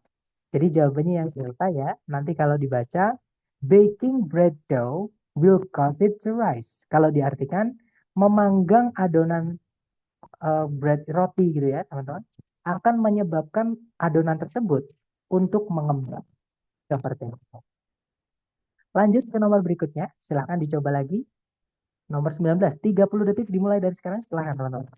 [SPEAKER 1] Jadi jawabannya yang delta ya. Nanti kalau dibaca, baking bread dough will cause it to rise. Kalau diartikan, memanggang adonan bread roti gitu ya teman-teman, akan menyebabkan adonan tersebut untuk mengembang. Seperti itu. Lanjut ke nomor berikutnya, silahkan dicoba lagi. Nomor 19, 30 detik dimulai dari sekarang. Silahkan teman-teman.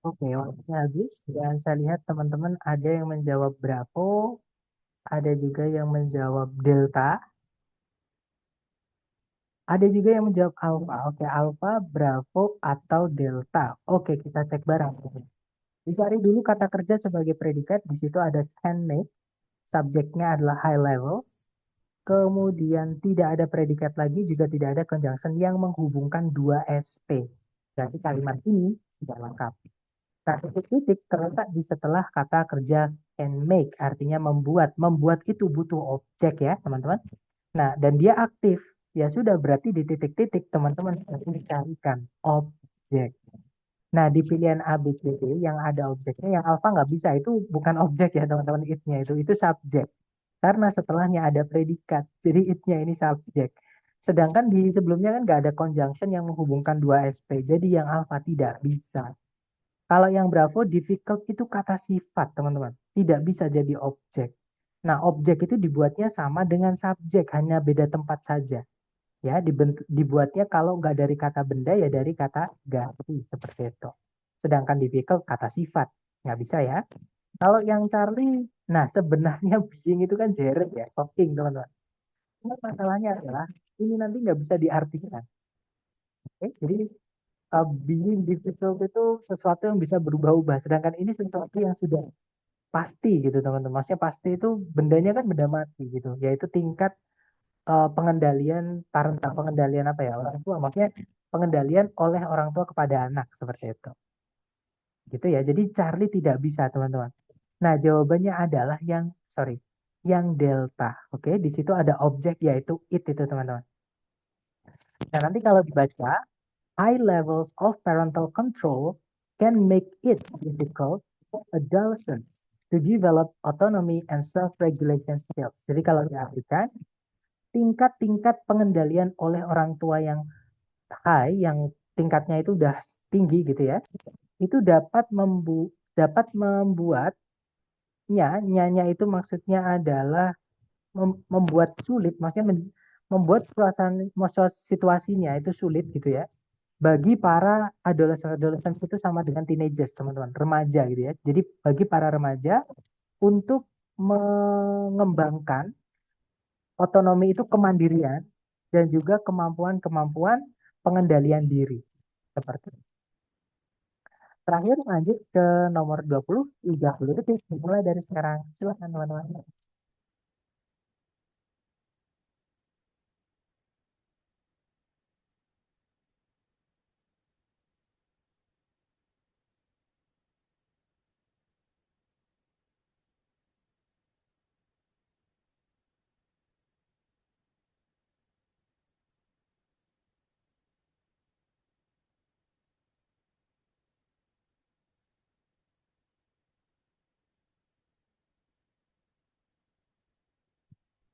[SPEAKER 1] Oke, waktunya habis. Dan saya lihat teman-teman ada yang menjawab Bravo, ada juga yang menjawab Delta, ada juga yang menjawab Alpha. Oke, Alpha, Bravo, atau Delta. Oke, kita cek bareng. Dicari dulu kata kerja sebagai predikat. Di situ ada can make. Subjeknya adalah high levels. Kemudian tidak ada predikat lagi, juga tidak ada conjunction yang menghubungkan dua SP. Jadi kalimat ini sudah lengkap. Nah, titik-titik terletak di setelah kata kerja can make, artinya membuat. Membuat itu butuh objek ya, teman-teman. Nah, dan dia aktif. Ya sudah, berarti di titik-titik teman-teman harus mencarikan objek. Nah, di pilihan A, B, C, D yang ada objeknya, yang alfa nggak bisa. Itu bukan objek ya, teman-teman. It-nya itu subjek. Karena setelahnya ada predikat. Jadi it-nya ini subjek. Sedangkan di sebelumnya kan nggak ada conjunction yang menghubungkan dua SP. Jadi yang alfa tidak bisa. Kalau yang Bravo, difficult itu kata sifat, teman-teman. Tidak bisa jadi objek. Nah, objek itu dibuatnya sama dengan subjek, hanya beda tempat saja. Ya, dibuatnya kalau nggak dari kata benda, ya dari kata ganti, seperti itu. Sedangkan difficult kata sifat. Nggak bisa ya. Kalau yang Charlie, nah sebenarnya being itu kan Jared ya, talking, teman-teman. Cuma masalahnya adalah, ini nanti nggak bisa diartikan. Oke? Jadi being difficult itu sesuatu yang bisa berubah-ubah. Sedangkan ini sesuatu yang sudah pasti gitu teman-teman. Maksudnya pasti itu bendanya kan benda mati gitu. Yaitu tingkat pengendalian parental, pengendalian apa ya orang tua. Maksudnya pengendalian oleh orang tua kepada anak seperti itu. Gitu ya. Jadi Charlie tidak bisa teman-teman. Nah jawabannya adalah yang sorry, yang delta. Oke, di situ ada objek yaitu it itu teman-teman. Nah nanti kalau dibaca high levels of parental control can make it difficult for adolescents to develop autonomy and self-regulation skills. Jadi kalau diartikan, tingkat-tingkat pengendalian oleh orang tua yang high, yang tingkatnya itu udah tinggi gitu ya, itu dapat membuatnya, nyanya itu maksudnya adalah membuat sulit, maksudnya membuat situasinya itu sulit gitu ya bagi para adolescent itu sama dengan teenagers teman-teman, remaja gitu ya. Jadi bagi para remaja untuk mengembangkan otonomi itu kemandirian dan juga kemampuan-kemampuan pengendalian diri seperti itu. Terakhir lanjut ke nomor 20, 30 detik mulai dari sekarang. Silakan teman-teman.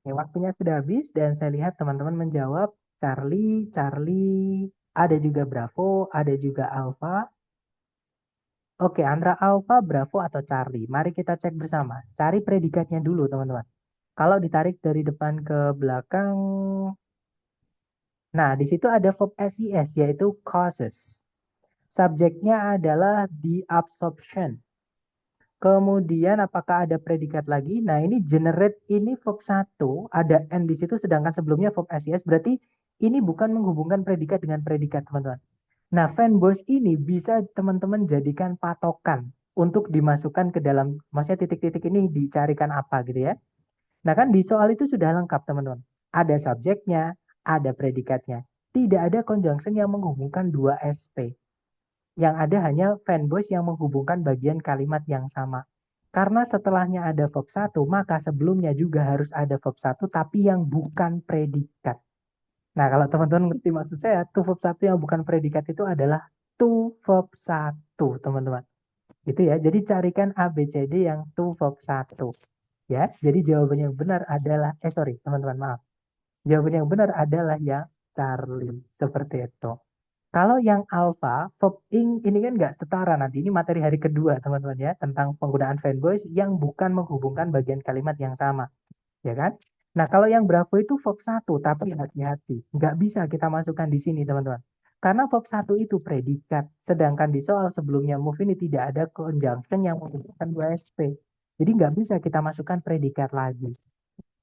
[SPEAKER 1] Oke, waktunya sudah habis dan saya lihat teman-teman menjawab Charlie, Charlie, ada juga Bravo, ada juga Alpha. Oke, antara Alpha, Bravo, atau Charlie. Mari kita cek bersama. Cari predikatnya dulu, teman-teman. Kalau ditarik dari depan ke belakang, nah di situ ada verb SES, yaitu causes. Subjeknya adalah the absorption. Kemudian apakah ada predikat lagi? Nah, ini generate ini verb 1, ada N di situ sedangkan sebelumnya verb SES, berarti ini bukan menghubungkan predikat dengan predikat, teman-teman. Nah, fanboys ini bisa teman-teman jadikan patokan untuk dimasukkan ke dalam, maksudnya titik-titik ini dicarikan apa gitu ya. Nah, kan di soal itu sudah lengkap, teman-teman. Ada subjeknya, ada predikatnya. Tidak ada conjunction yang menghubungkan dua SP. Yang ada hanya fanboys yang menghubungkan bagian kalimat yang sama. Karena setelahnya ada verb 1, maka sebelumnya juga harus ada verb 1, tapi yang bukan predikat. Nah, kalau teman-teman ngerti maksud saya, to verb 1 yang bukan predikat itu adalah to verb 1, teman-teman. Gitu ya. Jadi carikan A, B, C, D yang to verb 1. Ya, jadi jawabannya yang benar adalah, sorry, teman-teman, maaf. Jawaban yang benar adalah yang Charlie. Seperti itu. Kalau yang alpha, verb ing ini kan nggak setara nanti. Ini materi hari kedua, teman-teman ya, tentang penggunaan fanboys yang bukan menghubungkan bagian kalimat yang sama. Ya kan? Nah, kalau yang bravo itu verb 1, tapi hati-hati. Nggak bisa kita masukkan di sini, teman-teman. Karena verb 1 itu predikat, sedangkan di soal sebelumnya move ini tidak ada conjunction yang menunjukkan 2SP. Jadi nggak bisa kita masukkan predikat lagi.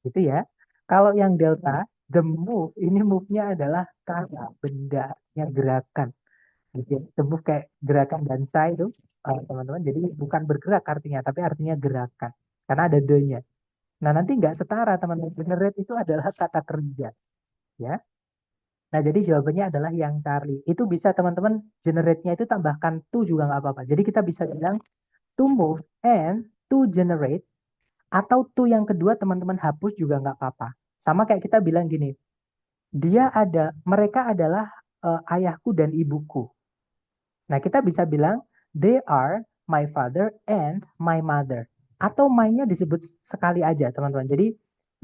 [SPEAKER 1] Gitu ya. Kalau yang delta, the move, ini move-nya adalah kata, benda, yang gerakan. Gitu ya. The move kayak gerakan dansa itu, teman-teman. Jadi bukan bergerak artinya, tapi artinya gerakan. Karena ada the-nya. Nah, nanti nggak setara, teman-teman. Generate itu adalah kata kerja. Ya. Nah, jadi jawabannya adalah yang cari. Itu bisa teman-teman generate-nya itu tambahkan to juga nggak apa-apa. Jadi kita bisa bilang to move and to generate, atau to yang kedua teman-teman hapus juga nggak apa-apa. Sama kayak kita bilang gini, mereka adalah ayahku dan ibuku. Nah, kita bisa bilang they are my father and my mother. Atau my-nya disebut sekali aja, teman-teman. Jadi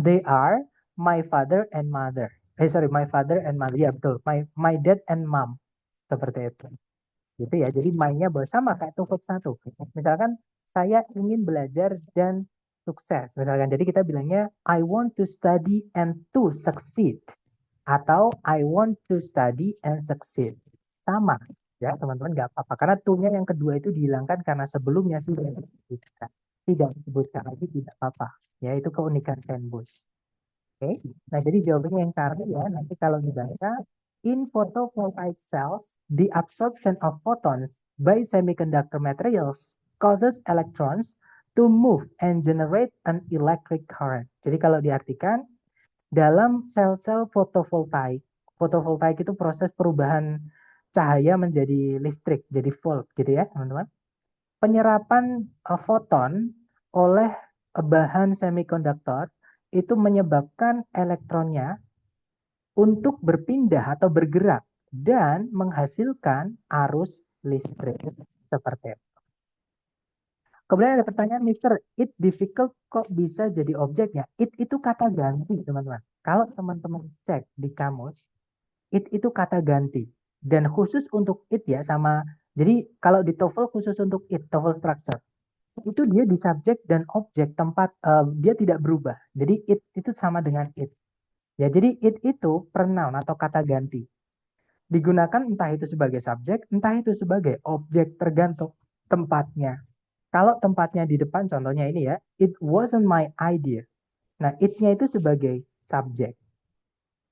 [SPEAKER 1] they are my father and mother. My father and mother. Ya, betul. My dad and mom. Seperti itu. Gitu ya. Jadi my-nya sama kayak verb 1. Misalkan saya ingin belajar dan sukses. Misalkan jadi kita bilangnya I want to study and to succeed. Atau I want to study and succeed. Sama ya teman-teman, nggak apa-apa. Karena to-nya yang kedua itu dihilangkan karena sebelumnya sudah disebutkan. Tidak disebutkan lagi tidak apa-apa. Ya itu keunikan Fanbus. Oke, nah jadi jawabannya yang cari ya, nanti kalau dibaca, in photovoltaic cells, the absorption of photons by semiconductor materials causes electrons to move and generate an electric current. Jadi kalau diartikan, dalam sel-sel fotovoltaik, fotovoltaik itu proses perubahan cahaya menjadi listrik, jadi volt gitu ya teman-teman. Penyerapan foton oleh bahan semikonduktor itu menyebabkan elektronnya untuk berpindah atau bergerak dan menghasilkan arus listrik. Seperti itu. Kemudian ada pertanyaan, Mister, it difficult kok bisa jadi objeknya? It itu kata ganti, teman-teman. Kalau teman-teman cek di kamus, it itu kata ganti. Dan khusus untuk it ya, jadi kalau di TOEFL khusus untuk it, TOEFL structure. Itu dia di subjek dan objek tempat, dia tidak berubah. Jadi it itu sama dengan it. Ya, jadi it itu pronoun atau kata ganti. Digunakan entah itu sebagai subjek, entah itu sebagai objek, tergantung tempatnya. Kalau tempatnya di depan, contohnya ini ya, it wasn't my idea. Nah, it-nya itu sebagai subjek.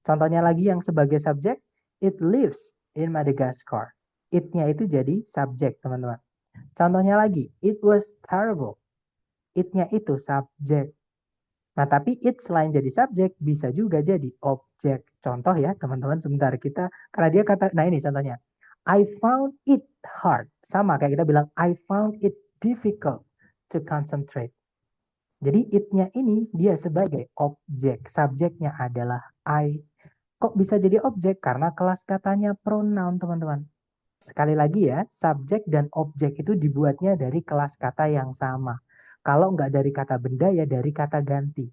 [SPEAKER 1] Contohnya lagi yang sebagai subjek, it lives in Madagascar. It-nya itu jadi subjek, teman-teman. Contohnya lagi, it was terrible. It-nya itu subjek. Nah, tapi it selain jadi subjek, bisa juga jadi objek. Contoh ya, teman-teman, sebentar karena dia kata, nah ini contohnya. I found it hard. Sama kayak kita bilang, I found it difficult to concentrate. Jadi it-nya ini dia sebagai objek. Subjeknya adalah I. Kok bisa jadi objek? Karena kelas katanya pronoun, teman-teman. Sekali lagi ya, subjek dan objek itu dibuatnya dari kelas kata yang sama. Kalau nggak dari kata benda, ya dari kata ganti.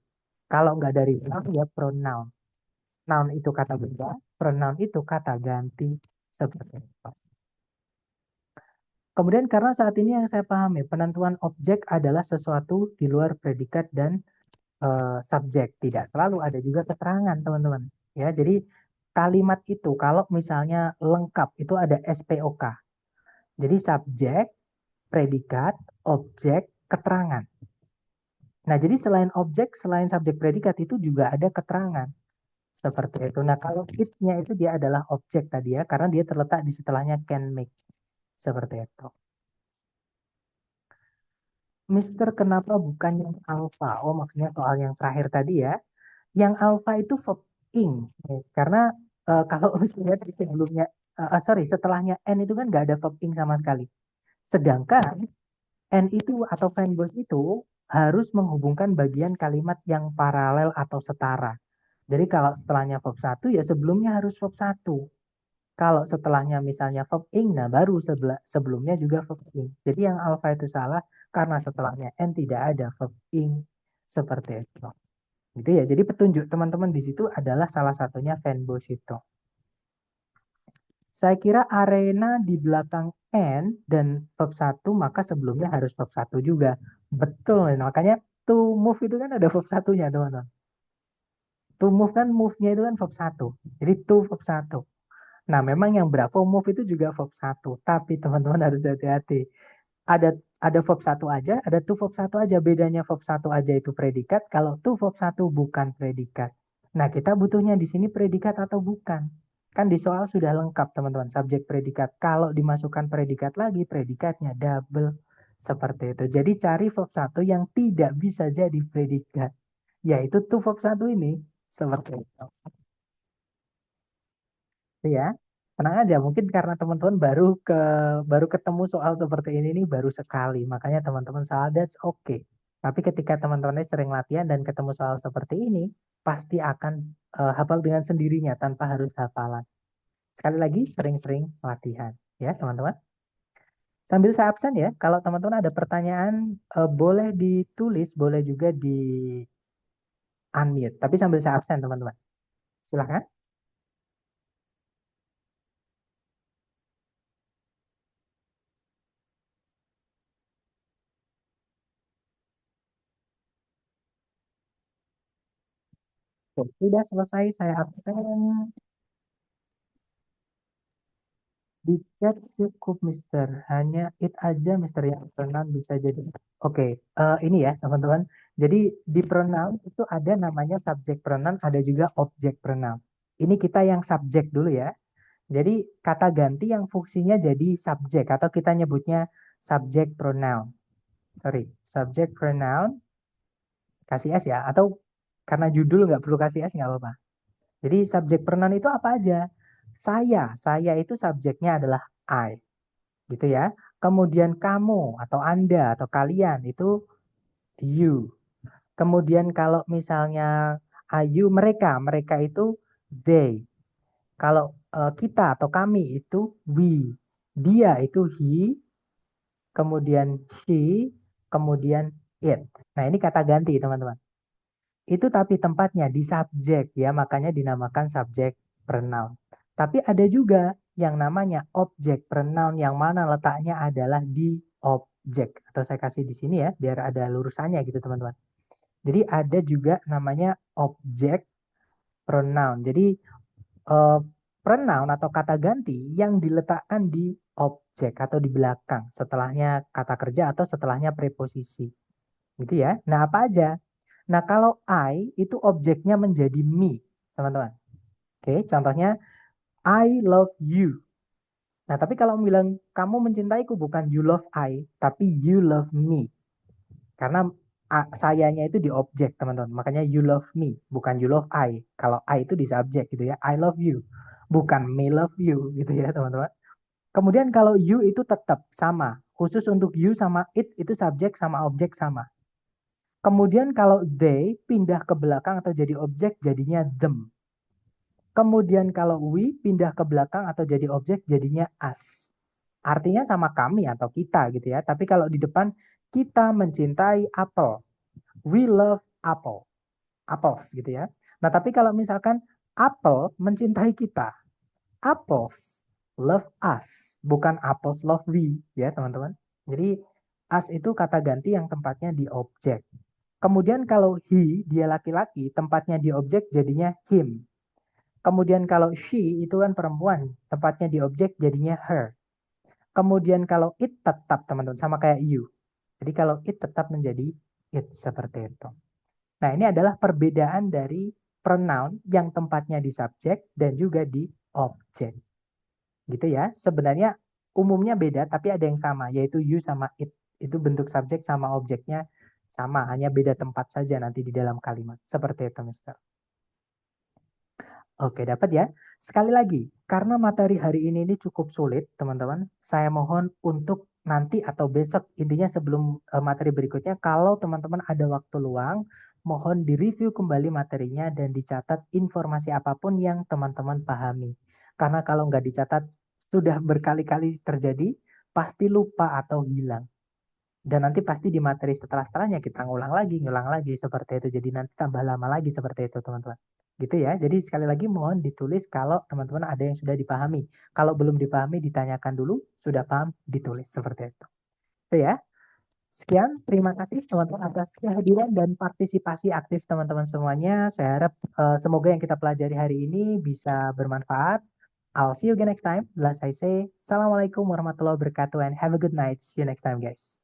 [SPEAKER 1] Kalau nggak dari noun, ya pronoun. Noun itu kata benda, pronoun itu kata ganti. Seperti itu. Kemudian karena saat ini yang saya pahami, penentuan objek adalah sesuatu di luar predikat dan subjek. Tidak selalu, ada juga keterangan, teman-teman. Ya, jadi kalimat itu kalau misalnya lengkap itu ada SPOK. Jadi subjek, predikat, objek, keterangan. Nah, jadi selain objek, selain subjek predikat itu juga ada keterangan. Seperti itu. Nah, kalau it-nya itu dia adalah objek tadi ya, karena dia terletak di setelahnya can make. Seperti itu. Mister, kenapa bukan yang alpha? Oh, maksudnya soal yang terakhir tadi ya. Yang alpha itu verb ing. Yes. Karena kalau misalnya di sebelumnya, setelahnya n itu kan nggak ada verb ing sama sekali. Sedangkan n itu atau fanbase itu harus menghubungkan bagian kalimat yang paralel atau setara. Jadi kalau setelahnya verb 1 ya sebelumnya harus verb 1. Kalau setelahnya misalnya verb ing, nah baru sebelumnya juga verb ing. Jadi yang alpha itu salah karena setelahnya n tidak ada verb ing. Seperti itu. Gitu ya. Jadi petunjuk teman-teman di situ adalah salah satunya fanbase itu. Saya kira arena di belakang N dan verb 1 maka sebelumnya harus verb 1 juga. Betul, makanya to move itu kan ada verb 1-nya, teman-teman. To move kan move-nya itu kan verb 1. Jadi to verb 1. Nah, memang yang bravo move itu juga verb satu, tapi teman-teman harus hati-hati. Ada verb satu aja, ada to verb satu aja. Bedanya verb satu aja itu predikat, kalau to verb satu bukan predikat. Nah, kita butuhnya di sini predikat atau bukan. Kan di soal sudah lengkap, teman-teman, subjek predikat. Kalau dimasukkan predikat lagi, predikatnya double. Seperti itu. Jadi cari verb satu yang tidak bisa jadi predikat, yaitu to verb satu ini. Seperti itu. Ya, tenang aja. Mungkin karena teman-teman baru ketemu soal seperti ini nih baru sekali, makanya teman-teman salah. That's okay. Tapi ketika teman-teman sering latihan dan ketemu soal seperti ini, pasti akan hafal dengan sendirinya tanpa harus hafalan. Sekali lagi, sering-sering latihan, ya teman-teman. Sambil saya absen ya, kalau teman-teman ada pertanyaan, boleh ditulis, boleh juga di unmute. Tapi sambil saya absen teman-teman. Silahkan. Tuh, sudah selesai saya absen. Di chat cukup Mister. Hanya it aja Mister yang pronoun bisa jadi. Oke, ini ya teman-teman. Jadi di pronoun itu ada namanya subject pronoun, ada juga object pronoun. Ini kita yang subjek dulu ya. Jadi kata ganti yang fungsinya jadi subjek atau kita nyebutnya subject pronoun. Sorry, subject pronoun kasih S ya. Atau karena judul nggak perlu kasih S nggak apa-apa. Jadi subject pronoun itu apa aja? Saya itu subjeknya adalah I. Gitu ya. Kemudian kamu atau Anda atau kalian itu you. Kemudian kalau misalnya you mereka itu they. Kalau kita atau kami itu we. Dia itu he, kemudian she, kemudian it. Nah, ini kata ganti, teman-teman. Itu tapi tempatnya di subjek ya, makanya dinamakan subjek pronoun. Tapi ada juga yang namanya objek pronoun yang mana letaknya adalah di objek. Atau saya kasih di sini ya, biar ada lurusannya gitu teman-teman. Jadi ada juga namanya objek pronoun. Jadi eh, pronoun atau kata ganti yang diletakkan di objek atau di belakang setelahnya kata kerja atau setelahnya preposisi. Gitu ya. Nah, apa aja? Nah, kalau I itu objeknya menjadi me, teman-teman. Oke, contohnya I love you. Nah, tapi kalau bilang kamu mencintaiku bukan you love I, tapi you love me. Karena sayanya itu di objek, teman-teman. Makanya you love me, bukan you love I. Kalau I itu di subjek gitu ya. I love you, bukan me love you gitu ya, teman-teman. Kemudian kalau you itu tetap sama. Khusus untuk you sama it itu subjek sama objek sama. Kemudian kalau they pindah ke belakang atau jadi objek jadinya them. Kemudian kalau we pindah ke belakang atau jadi objek jadinya us. Artinya sama kami atau kita gitu ya. Tapi kalau di depan kita mencintai apel. We love apple. Apples gitu ya. Nah, tapi kalau misalkan apel mencintai kita. Apples love us. Bukan apples love we ya teman-teman. Jadi us itu kata ganti yang tempatnya di objek. Kemudian kalau he, dia laki-laki, tempatnya di objek jadinya him. Kemudian kalau she itu kan perempuan, tempatnya di objek jadinya her. Kemudian kalau it tetap teman-teman sama kayak you. Jadi kalau it tetap menjadi it seperti itu. Nah, ini adalah perbedaan dari pronoun yang tempatnya di subjek dan juga di objek. Gitu ya. Sebenarnya umumnya beda tapi ada yang sama yaitu you sama it. Itu bentuk subjek sama objeknya sama, hanya beda tempat saja nanti di dalam kalimat. Seperti itu, Mister. Oke, dapat ya. Sekali lagi, karena materi hari ini cukup sulit, teman-teman, saya mohon untuk nanti atau besok, intinya sebelum materi berikutnya, kalau teman-teman ada waktu luang, mohon direview kembali materinya dan dicatat informasi apapun yang teman-teman pahami. Karena kalau nggak dicatat, sudah berkali-kali terjadi, pasti lupa atau hilang. Dan nanti pasti di materi setelah-setelahnya kita ngulang lagi seperti itu. Jadi nanti tambah lama lagi seperti itu teman-teman. Gitu ya. Jadi sekali lagi mohon ditulis kalau teman-teman ada yang sudah dipahami. Kalau belum dipahami ditanyakan dulu, sudah paham ditulis seperti itu. Itu ya. Sekian, terima kasih teman-teman atas kehadiran dan partisipasi aktif teman-teman semuanya. Saya harap semoga yang kita pelajari hari ini bisa bermanfaat. I'll see you again next time. Last I say, Assalamualaikum warahmatullahi wabarakatuh and have a good night. See you next time, guys.